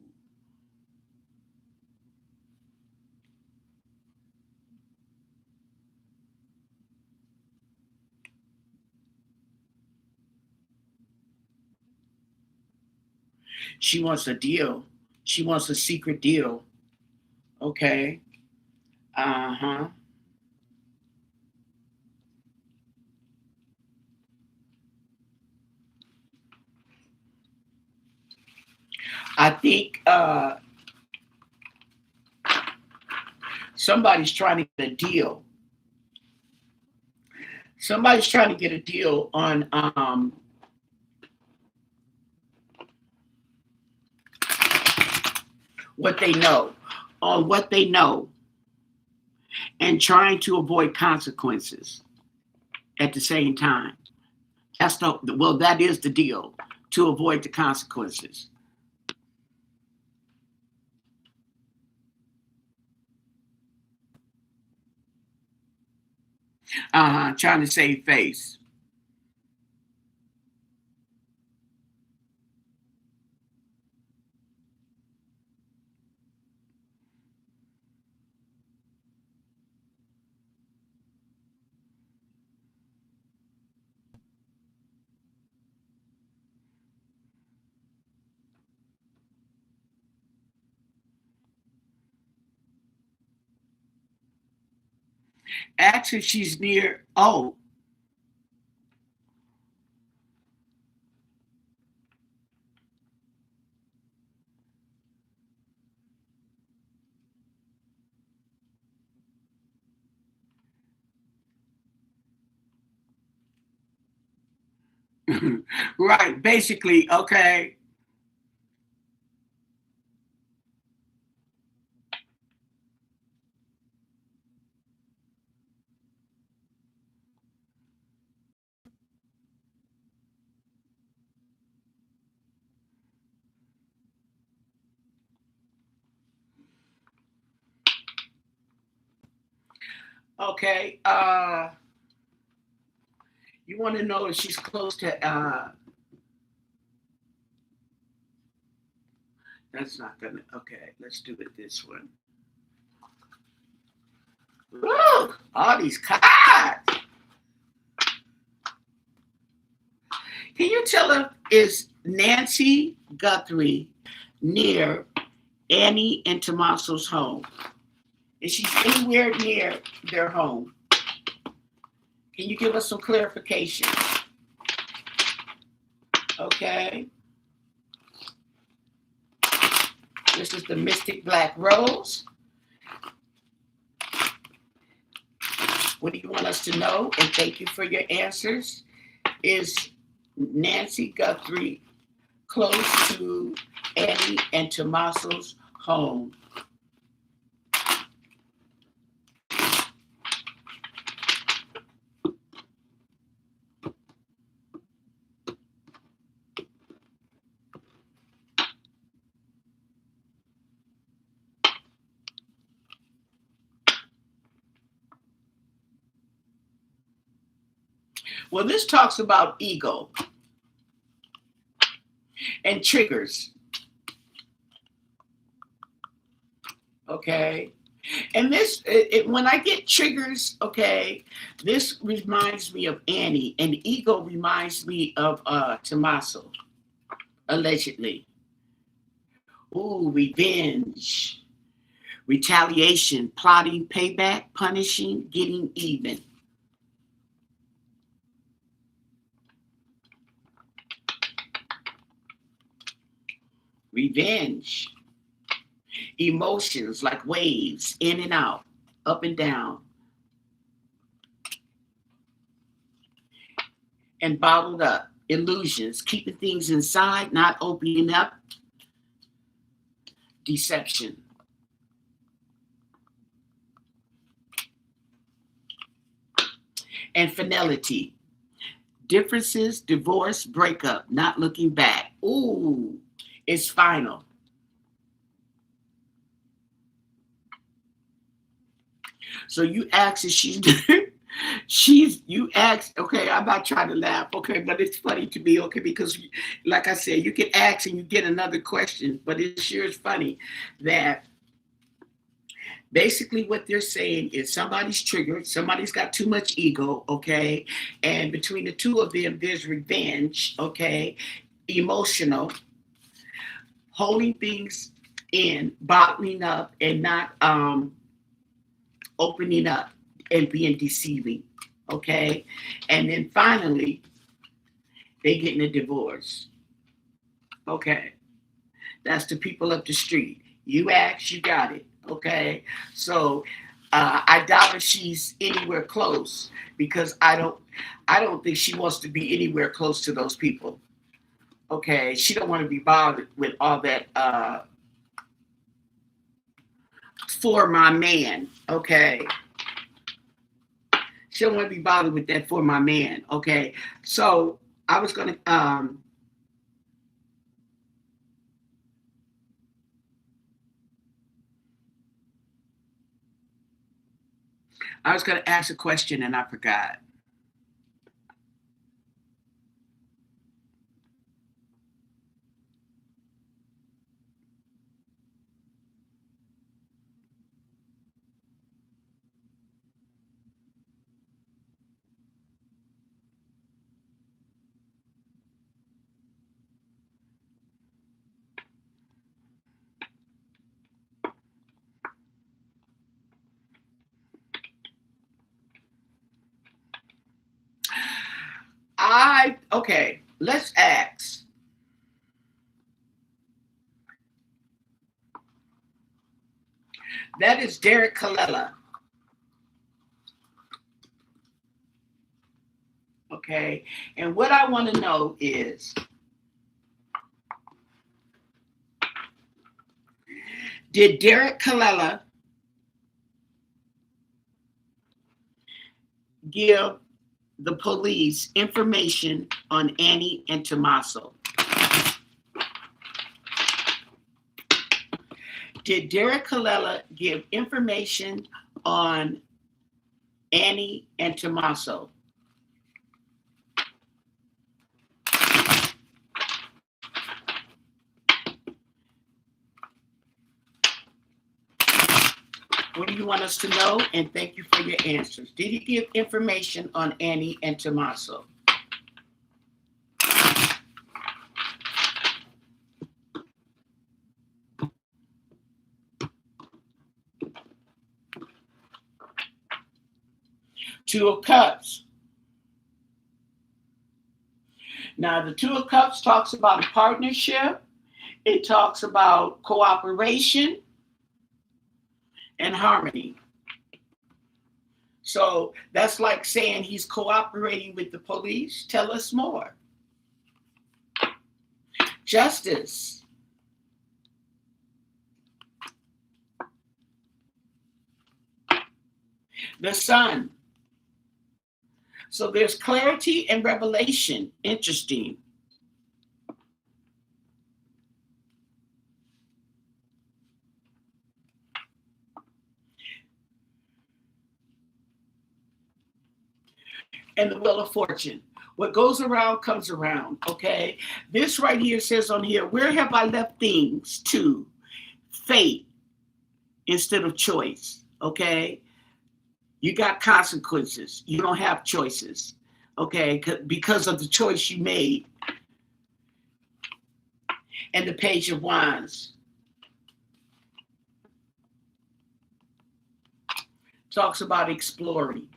She wants a deal. She wants a secret deal. Okay. Uh-huh. I think somebody's trying to get a deal. Somebody's trying to get a deal on what they know, on what they know, and trying to avoid consequences at the same time. That is the deal, to avoid the consequences. Trying to save face. Actually, she's near. Oh, right. Basically, okay. Okay. You want to know if she's close to that's not gonna okay, let's do it this one. Woo! All these cards. Can you tell her, is Nancy Guthrie near Annie and Tommaso's home? Is she anywhere near their home? Can you give us some clarification? Okay. This is the Mystic Black Rose. What do you want us to know? And thank you for your answers. Is Nancy Guthrie close to Annie and Tommaso's home? Well, this talks about ego and triggers. Okay. And when I get triggers, okay, this reminds me of Annie, and ego reminds me of Tommaso, allegedly. Ooh, revenge. Retaliation, plotting payback, punishing, getting even. Revenge, emotions like waves, in and out, up and down, and bottled up. Illusions, keeping things inside, not opening up. Deception. And finality. Differences, divorce, breakup, not looking back. Ooh, it's final. So you ask if you ask, okay, I'm not trying to laugh, okay, but it's funny to me, okay, because like I said, you can ask and you get another question, but it sure is funny that basically what they're saying is somebody's triggered, somebody's got too much ego, okay, and between the two of them, there's revenge, okay, emotional, holding things in, bottling up, and not opening up and being deceiving, okay? And then finally, they getting a divorce. Okay. That's the people up the street. You asked, you got it. Okay. So I doubt if she's anywhere close because I don't think she wants to be anywhere close to those people. Okay. She don't want to be bothered with all that for my man. Okay. She don't want to be bothered with that for my man. Okay. So I was gonna ask a question and I forgot. Okay, let's ask. That is Derek Colella. Okay, and what I want to know is, did Derek Colella give the police information on Annie and Tommaso? Did Derek Colella give information on Annie and Tommaso? What do you want us to know? And thank you for your answers. Did he give information on Annie and Tommaso? Two of Cups. Now, the Two of Cups talks about a partnership. It talks about cooperation and harmony. So that's like saying he's cooperating with the police. Tell us more. Justice. The Sun. So there's clarity and revelation. Interesting. And the Wheel of Fortune. What goes around comes around, okay? This right here says on here, where have I left things to? Fate instead of choice, okay? You got consequences. You don't have choices, okay? Because of the choice you made. And the Page of Wands. talks about exploring.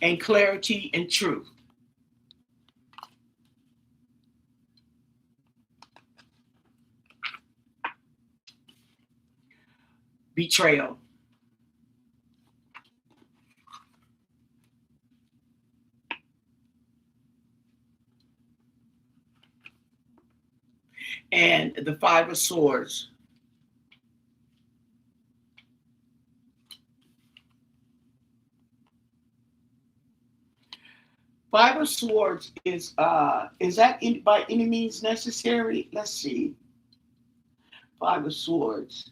And clarity and truth. Betrayal. And the Five of Swords. Five of Swords is that by any means necessary? Let's see. Five of Swords.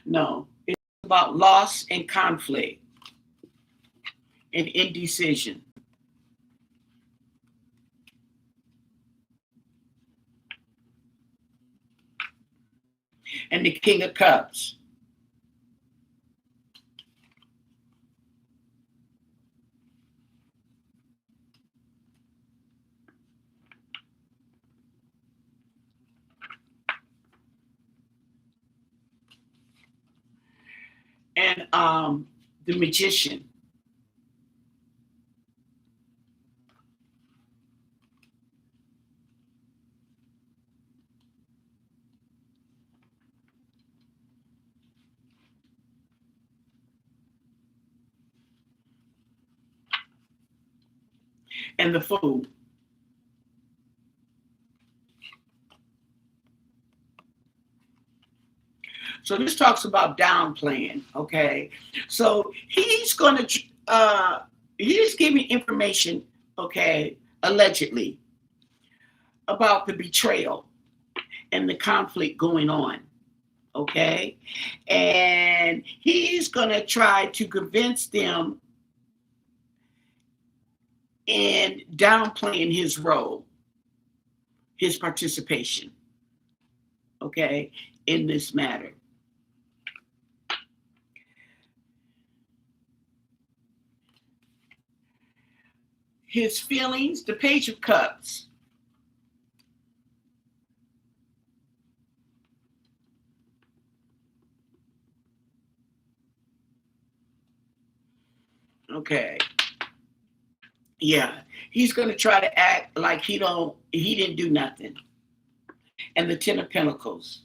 No, it's about loss and conflict and indecision. And the King of Cups. And the Magician. And the Fool. So this talks about downplaying, okay? So he's going to, he's giving information, okay, allegedly, about the betrayal and the conflict going on, okay? And he's going to try to convince them in downplaying his role, his participation, okay, in this matter. His feelings, the Page of Cups. Okay. Yeah. He's going to try to act like he didn't do nothing. And the Ten of Pentacles.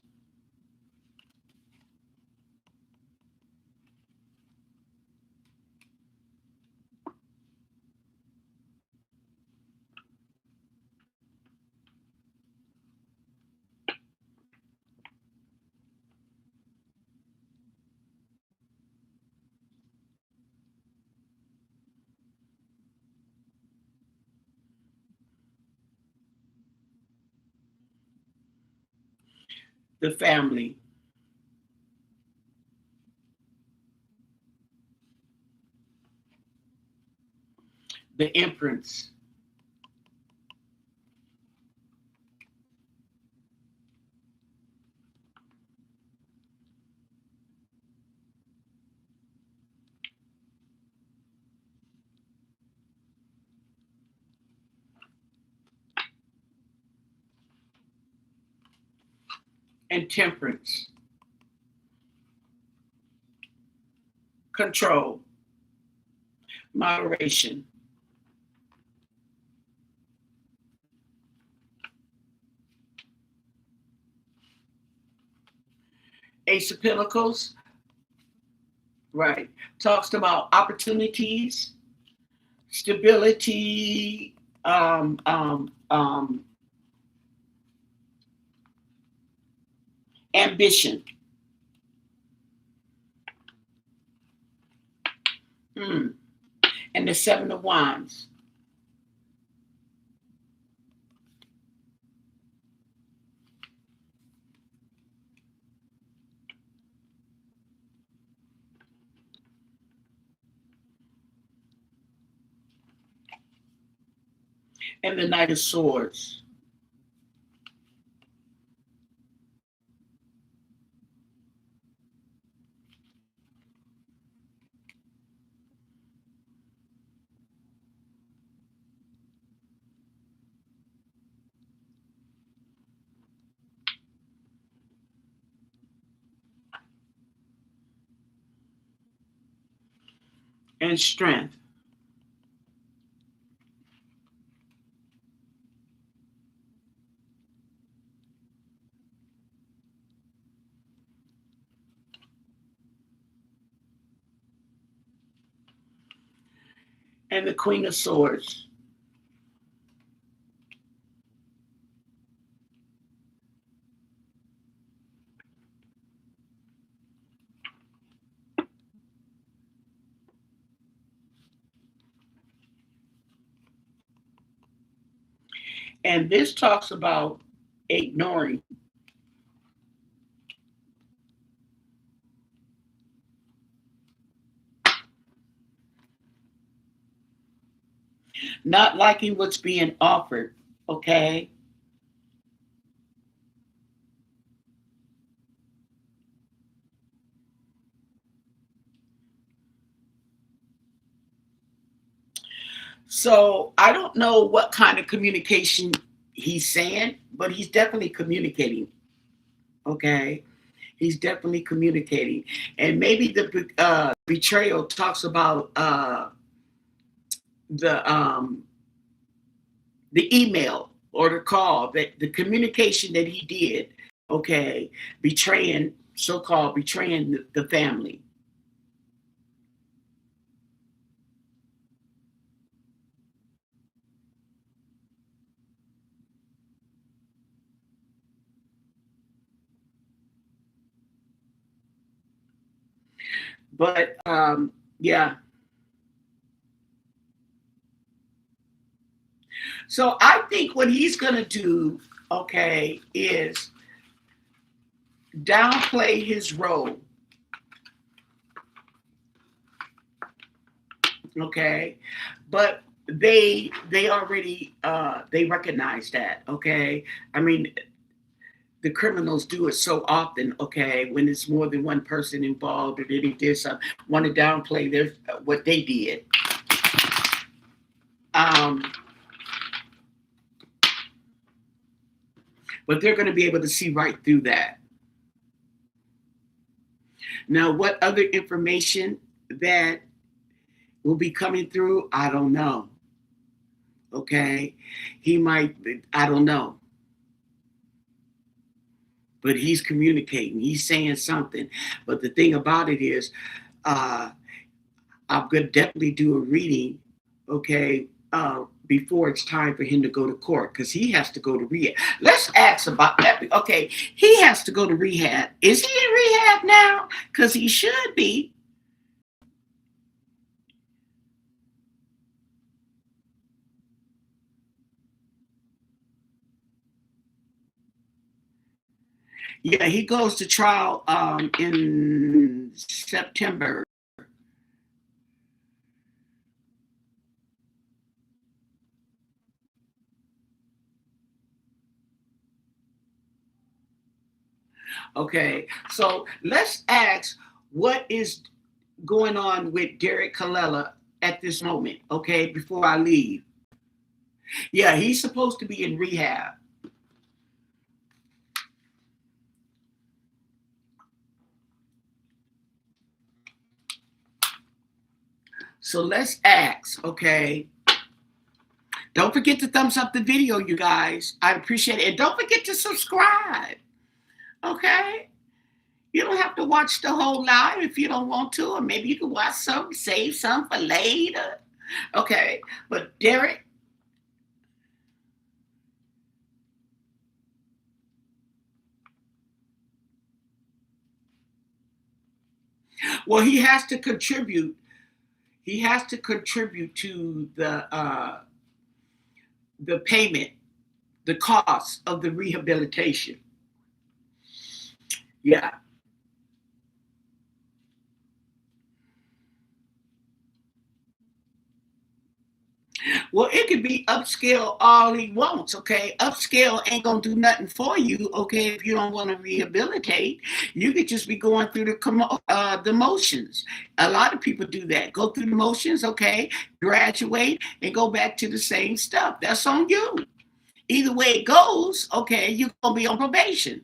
The Family. The Empress. And Temperance. Control. Moderation. Ace of Pentacles. Right. Talks about opportunities, stability, ambition. And the Seven of Wands. And the Knight of Swords. and strength. And the Queen of Swords. And this talks about ignoring. Not liking what's being offered, okay? So I don't know what kind of communication he's saying, but he's definitely communicating, okay? He's definitely communicating. And maybe the betrayal talks about the um, the email or the call, that the communication that he did, okay, betraying, so-called betraying the family. But yeah. So I think what he's gonna do, okay, is downplay his role. Okay, but they already they recognize that. Okay, I mean, the criminals do it so often. Okay, when it's more than one person involved, or they did something, want to downplay their what they did. Um, but they're going to be able to see right through that. Now, what other information that will be coming through, I don't know. Okay, he might, I don't know, but he's communicating, he's saying something. But the thing about it is, uh, I'm going to definitely do a reading, okay, before it's time for him to go to court, because he has to go to rehab. Let's ask about that. Okay, he has to go to rehab. Is he in rehab now? Because he should be. Yeah, he goes to trial in September. Okay, so let's ask what is going on with Derek Kallela at this moment, okay, before I leave. Yeah, he's supposed to be in rehab. So let's ask, okay? Don't forget to thumbs up the video, you guys. I appreciate it. And don't forget to subscribe, okay? You don't have to watch the whole live if you don't want to, or maybe you can watch some, save some for later. Okay, but Derek, well, he has to contribute. He has to contribute to the payment, the cost of the rehabilitation. Yeah. Well, it could be upscale all he wants, okay? Upscale ain't gonna do nothing for you, okay, if you don't want to rehabilitate. You could just be going through the motions. A lot of people do that. Go through the motions, okay, graduate, and go back to the same stuff. That's on you. Either way it goes, okay, you're gonna be on probation.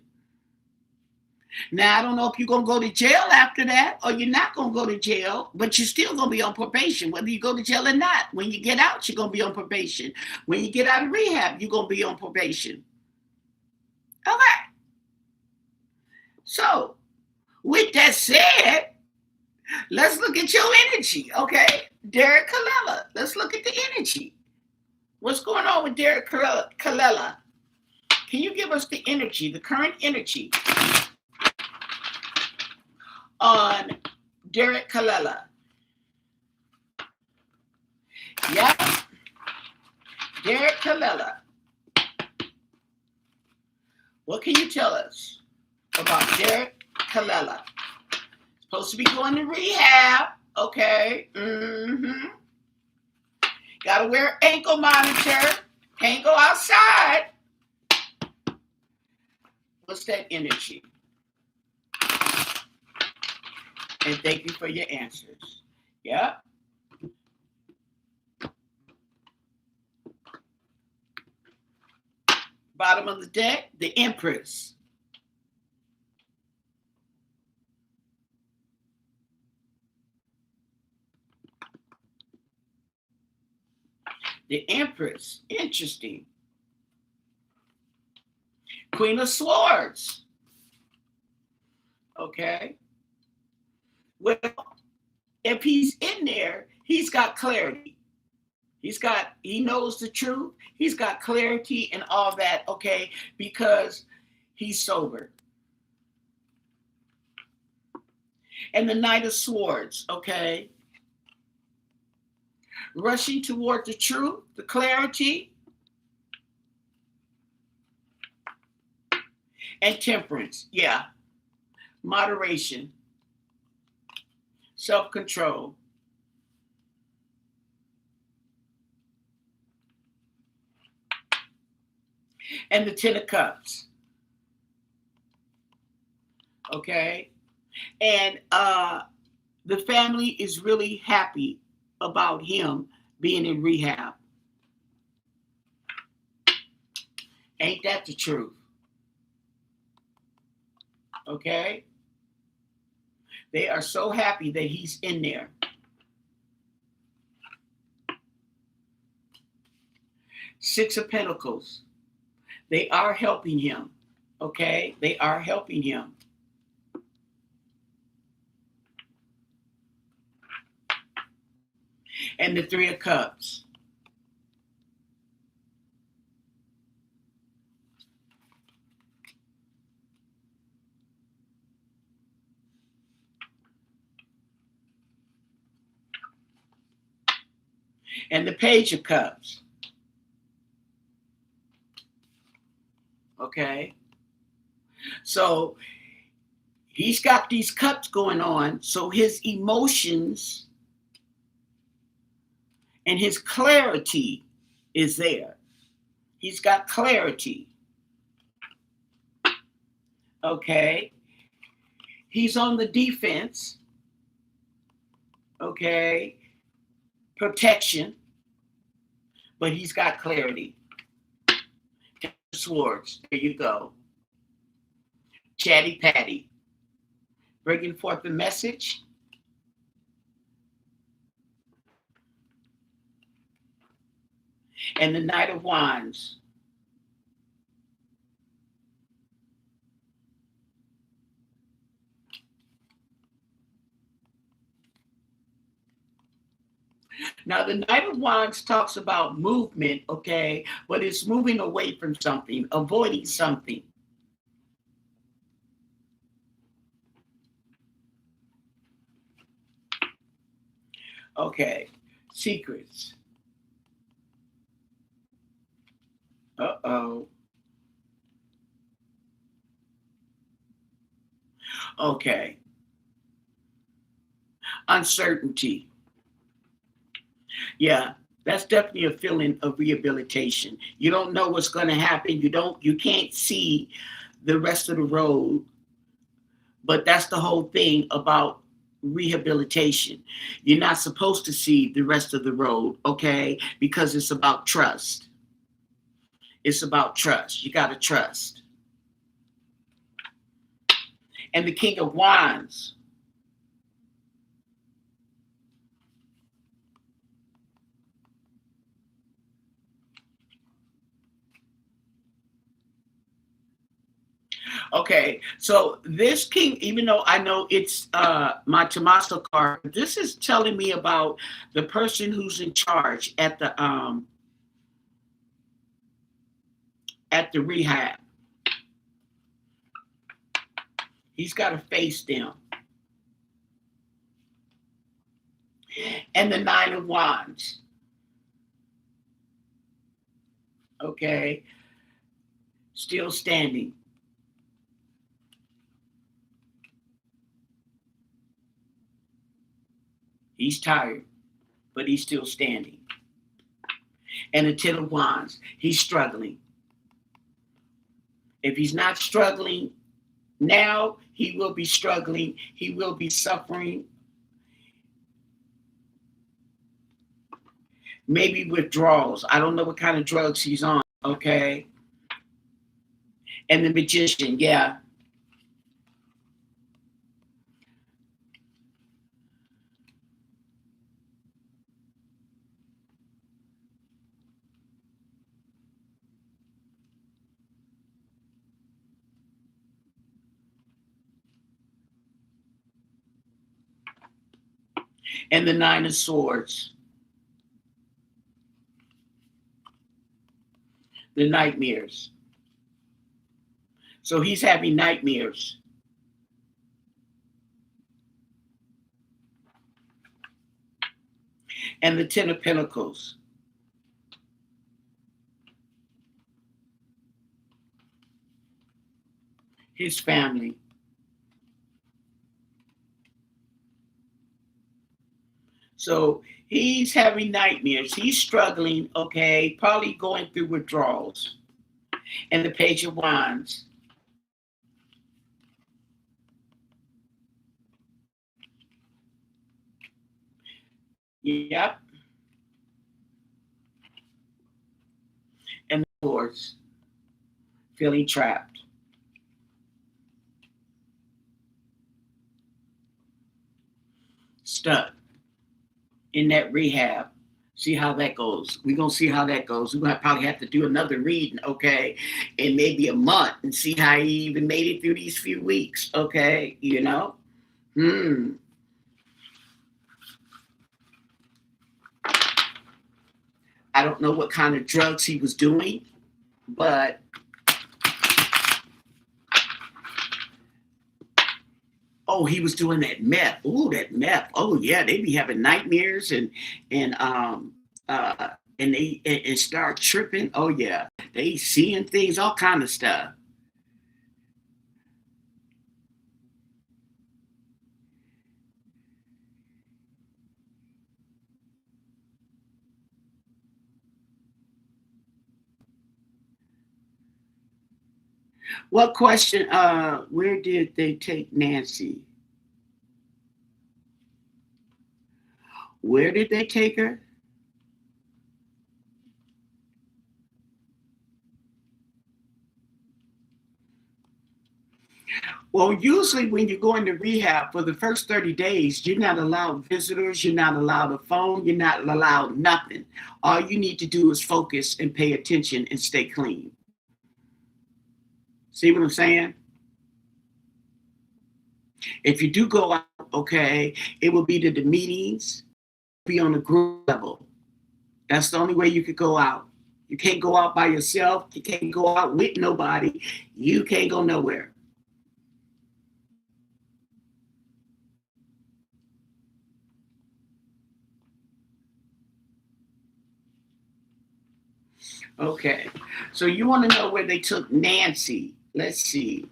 Now, I don't know if you're going to go to jail after that or you're not going to go to jail, but you're still going to be on probation, whether you go to jail or not. When you get out, you're going to be on probation. When you get out of rehab, you're going to be on probation. Okay. So, with that said, let's look at your energy, okay? Derek Kallela. Let's look at the energy. What's going on with Derek Kallela? Can you give us the energy, the current energy on Derek Kallela? Yep. Derek Kallela. What can you tell us about Derek Kallela? Supposed to be going to rehab. Okay. Gotta wear ankle monitor. Can't go outside. What's that energy? And thank you for your answers. Yeah. Bottom of the deck, the Empress. The Empress. Interesting. Queen of Swords. Okay. Well, if he's in there, he's got clarity. He knows the truth. He's got clarity and all that, okay, because he's sober. And the Knight of Swords, okay. Rushing toward the truth, the clarity, and temperance. Yeah. Moderation. Self-control. And the Ten of Cups. Okay. And the family is really happy about him being in rehab. Ain't that the truth? Okay. They are so happy that he's in there. Six of Pentacles. They are helping him. Okay. They are helping him. And the Three of Cups. And the Page of Cups. Okay. So he's got these cups going on. So his emotions and his clarity is there. He's got clarity. Okay. He's on the defense. Okay. Protection. But he's got clarity. Swords. There you go. Chatty Patty. Bringing forth the message. And the Knight of Wands. Now, the Knight of Wands talks about movement, okay, but it's moving away from something, avoiding something. Okay, secrets. Uh-oh. Okay. Uncertainty. Yeah, that's definitely a feeling of rehabilitation. You don't know what's going to happen. You can't see the rest of the road, but that's the whole thing about rehabilitation. You're not supposed to see the rest of the road, okay? Because it's about trust. It's about trust. You got to trust. and the King of Wands. Okay, so this king, even though I know it's my Tommaso card, this is telling me about the person who's in charge at the rehab. He's got to face them. And the Nine of Wands. Okay, still standing. He's tired, but he's still standing. And the Ten of Wands. He's struggling. If he's not struggling now, he will be struggling. He will be suffering. Maybe withdrawals. I don't know what kind of drugs he's on. Okay. And the Magician. Yeah. And the Nine of Swords. The nightmares. So he's having nightmares. And the Ten of Pentacles. His family. So he's having nightmares. He's struggling, okay, probably going through withdrawals. And the Page of Wands. Yep. And the Swords. Feeling trapped. Stuck in that rehab. See how that goes. We're going to see how that goes. We're going to probably have to do another reading, okay, in maybe a month and see how he even made it through these few weeks, okay, you know? I don't know what kind of drugs he was doing, but oh, he was doing that meth. Ooh, that meth. Oh yeah, they be having nightmares and and they and start tripping. Oh yeah, they seeing things, all kind of stuff. What question? Where did they take Nancy? Where did they take her? Well, usually when you go into rehab for the first 30 days, you're not allowed visitors, you're not allowed a phone, you're not allowed nothing. All you need to do is focus and pay attention and stay clean. See what I'm saying? If you do go out, okay, it will be to the meetings, be on the group level. That's the only way you could go out. You can't go out by yourself. You can't go out with nobody. You can't go nowhere. Okay. So you want to know where they took Nancy. Let's see.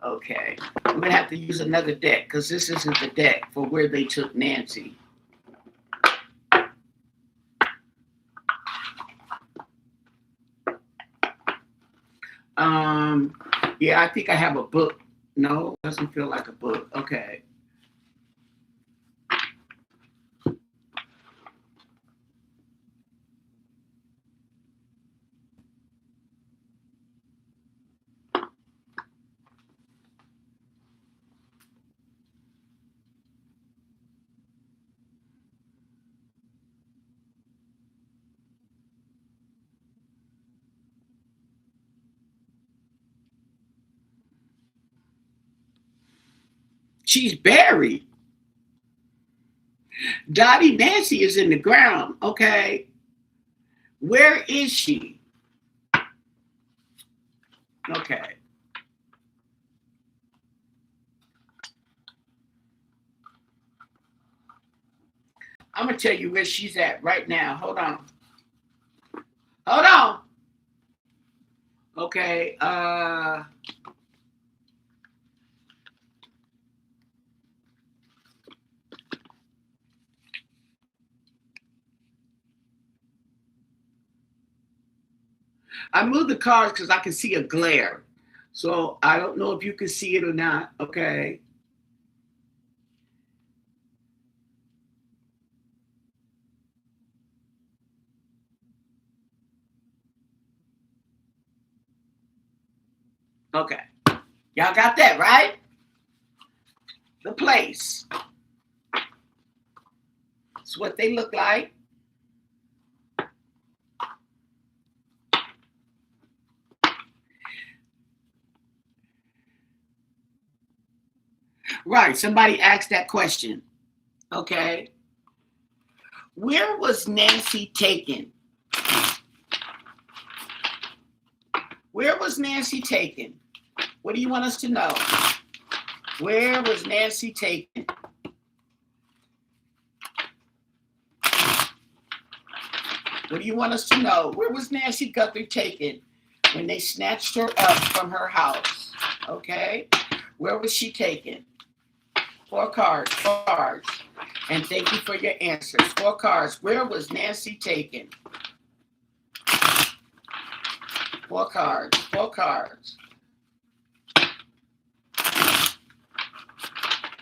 Okay. I'm going to have to use another deck because this isn't the deck for where they took Nancy. Yeah, I think I have a book. No, doesn't feel like a book. Okay. She's buried. Dottie Nancy is in the ground. Okay. Where is she? Okay. I'm going to tell you where she's at right now. Hold on. Hold on. Okay. I moved the cards because I can see a glare. So I don't know if you can see it or not. Okay. Okay. Y'all got that, right? The place. It's what they look like. Right. Somebody asked that question. Okay. Where was Nancy taken? Where was Nancy taken? What do you want us to know? Where was Nancy taken? What do you want us to know? Where was Nancy Guthrie taken when they snatched her up from her house? Okay. Where was she taken? 4 cards. 4 cards. And thank you for your answers. 4 cards. Where was Nancy taken? 4 cards. 4 cards.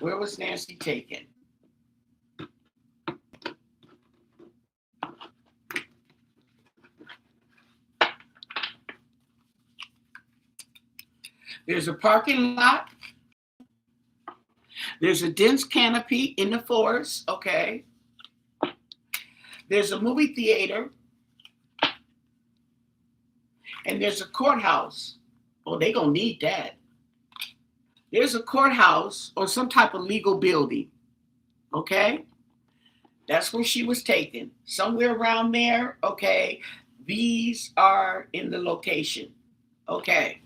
Where was Nancy taken? There's a parking lot. There's a dense canopy in the forest. Okay. There's a movie theater. And there's a courthouse. Oh, they're going to need that. There's a courthouse or some type of legal building. Okay. That's where she was taken. Somewhere around there. Okay. These are in the location. Okay.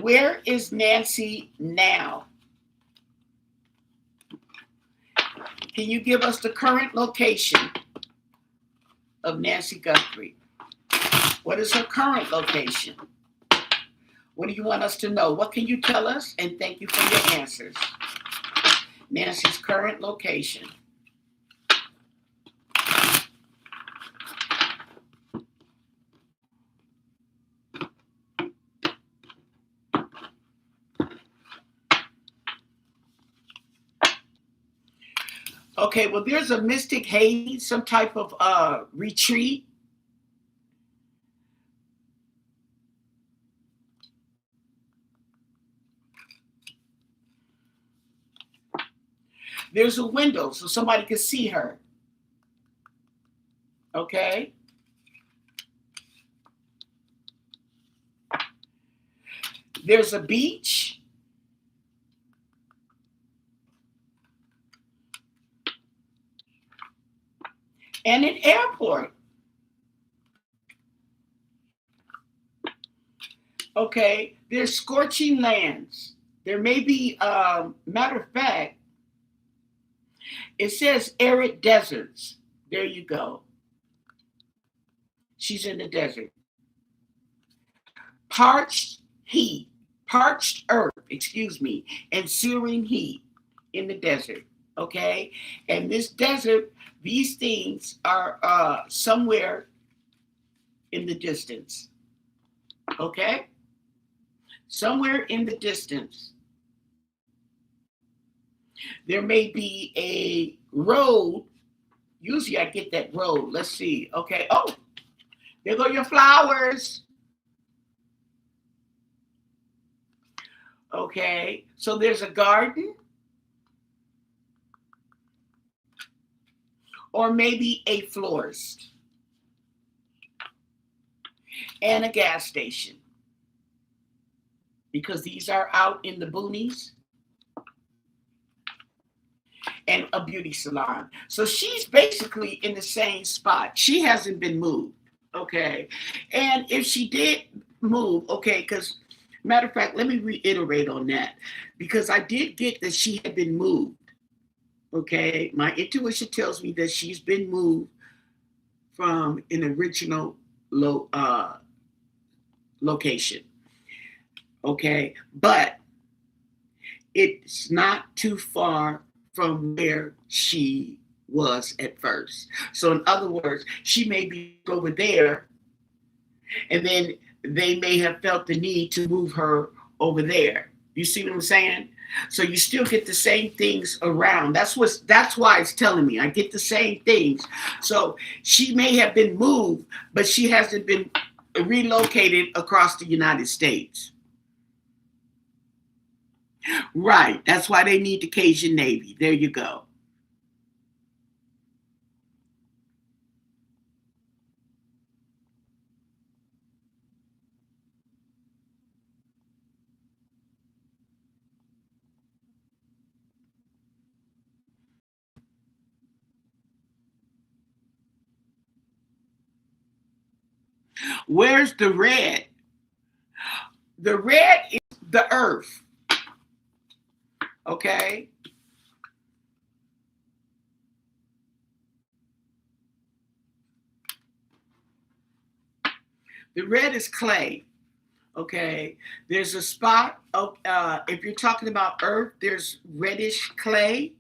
Where is Nancy now? Can you give us the current location of Nancy Guthrie? What is her current location? What do you want us to know? What can you tell us? And thank you for your answers. Nancy's current location. Okay, well, there's a mystic haze, some type of retreat. There's a window so somebody can see her. Okay. There's a beach. And an airport. Okay. There's scorching lands. There may be, matter of fact, it says arid deserts. There you go. She's in the desert. Parched earth, and searing heat in the desert. Okay. And this desert, these things are somewhere in the distance. Okay. Somewhere in the distance. There may be a road. Usually I get that road. Let's see. Okay. Oh, there go your flowers. Okay. So there's a garden. Or maybe a florist. And a gas station. because these are out in the boonies, and a beauty salon. So she's basically in the same spot. She hasn't been moved. Okay. And if she did move, okay, because matter of fact, let me reiterate on that because I did get that she had been moved. Okay. My intuition tells me that she's been moved from an original location. Okay. But it's not too far from where she was at first. So, in other words, she may be over there, and then they may have felt the need to move her over there. You see what I'm saying? So you still get the same things around. That's why it's telling me I get the same things. So she may have been moved, but she hasn't been relocated across the United States. Right. That's why they need the Cajun Navy. There you go. Where's the red? The red is the earth. Okay. The red is clay. Okay. There's a spot of, if you're talking about earth, there's reddish clay.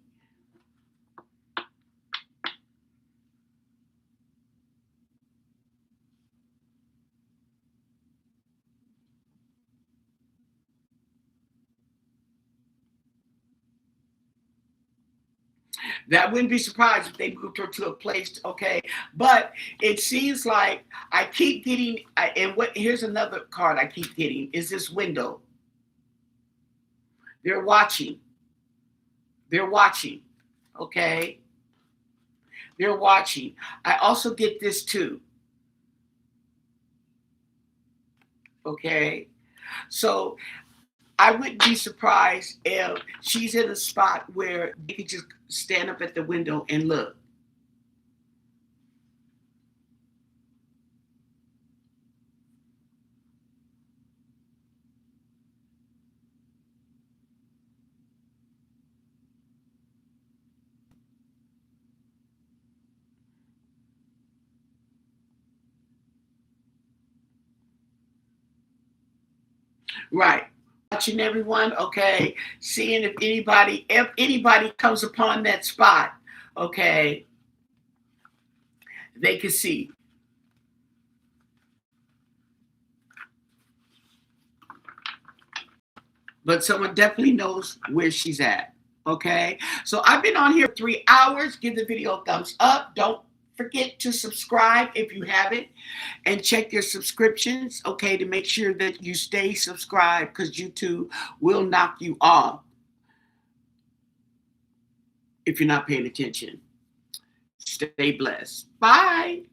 That wouldn't be surprised if they moved her to a place, okay? But it seems like I keep getting, and what? Here's another card I keep getting is this window. They're watching. They're watching, okay? They're watching. I also get this too, okay? So I wouldn't be surprised if she's in a spot where they could just stand up at the window and look. Right. Watching everyone, okay, seeing if anybody comes upon that spot, okay, they can see. But someone definitely knows where she's at. Okay. So I've been on here 3 hours. Give the video a thumbs up. Don't forget to subscribe if you haven't, and check your subscriptions, okay, to make sure that you stay subscribed because YouTube will knock you off if you're not paying attention. Stay blessed. Bye.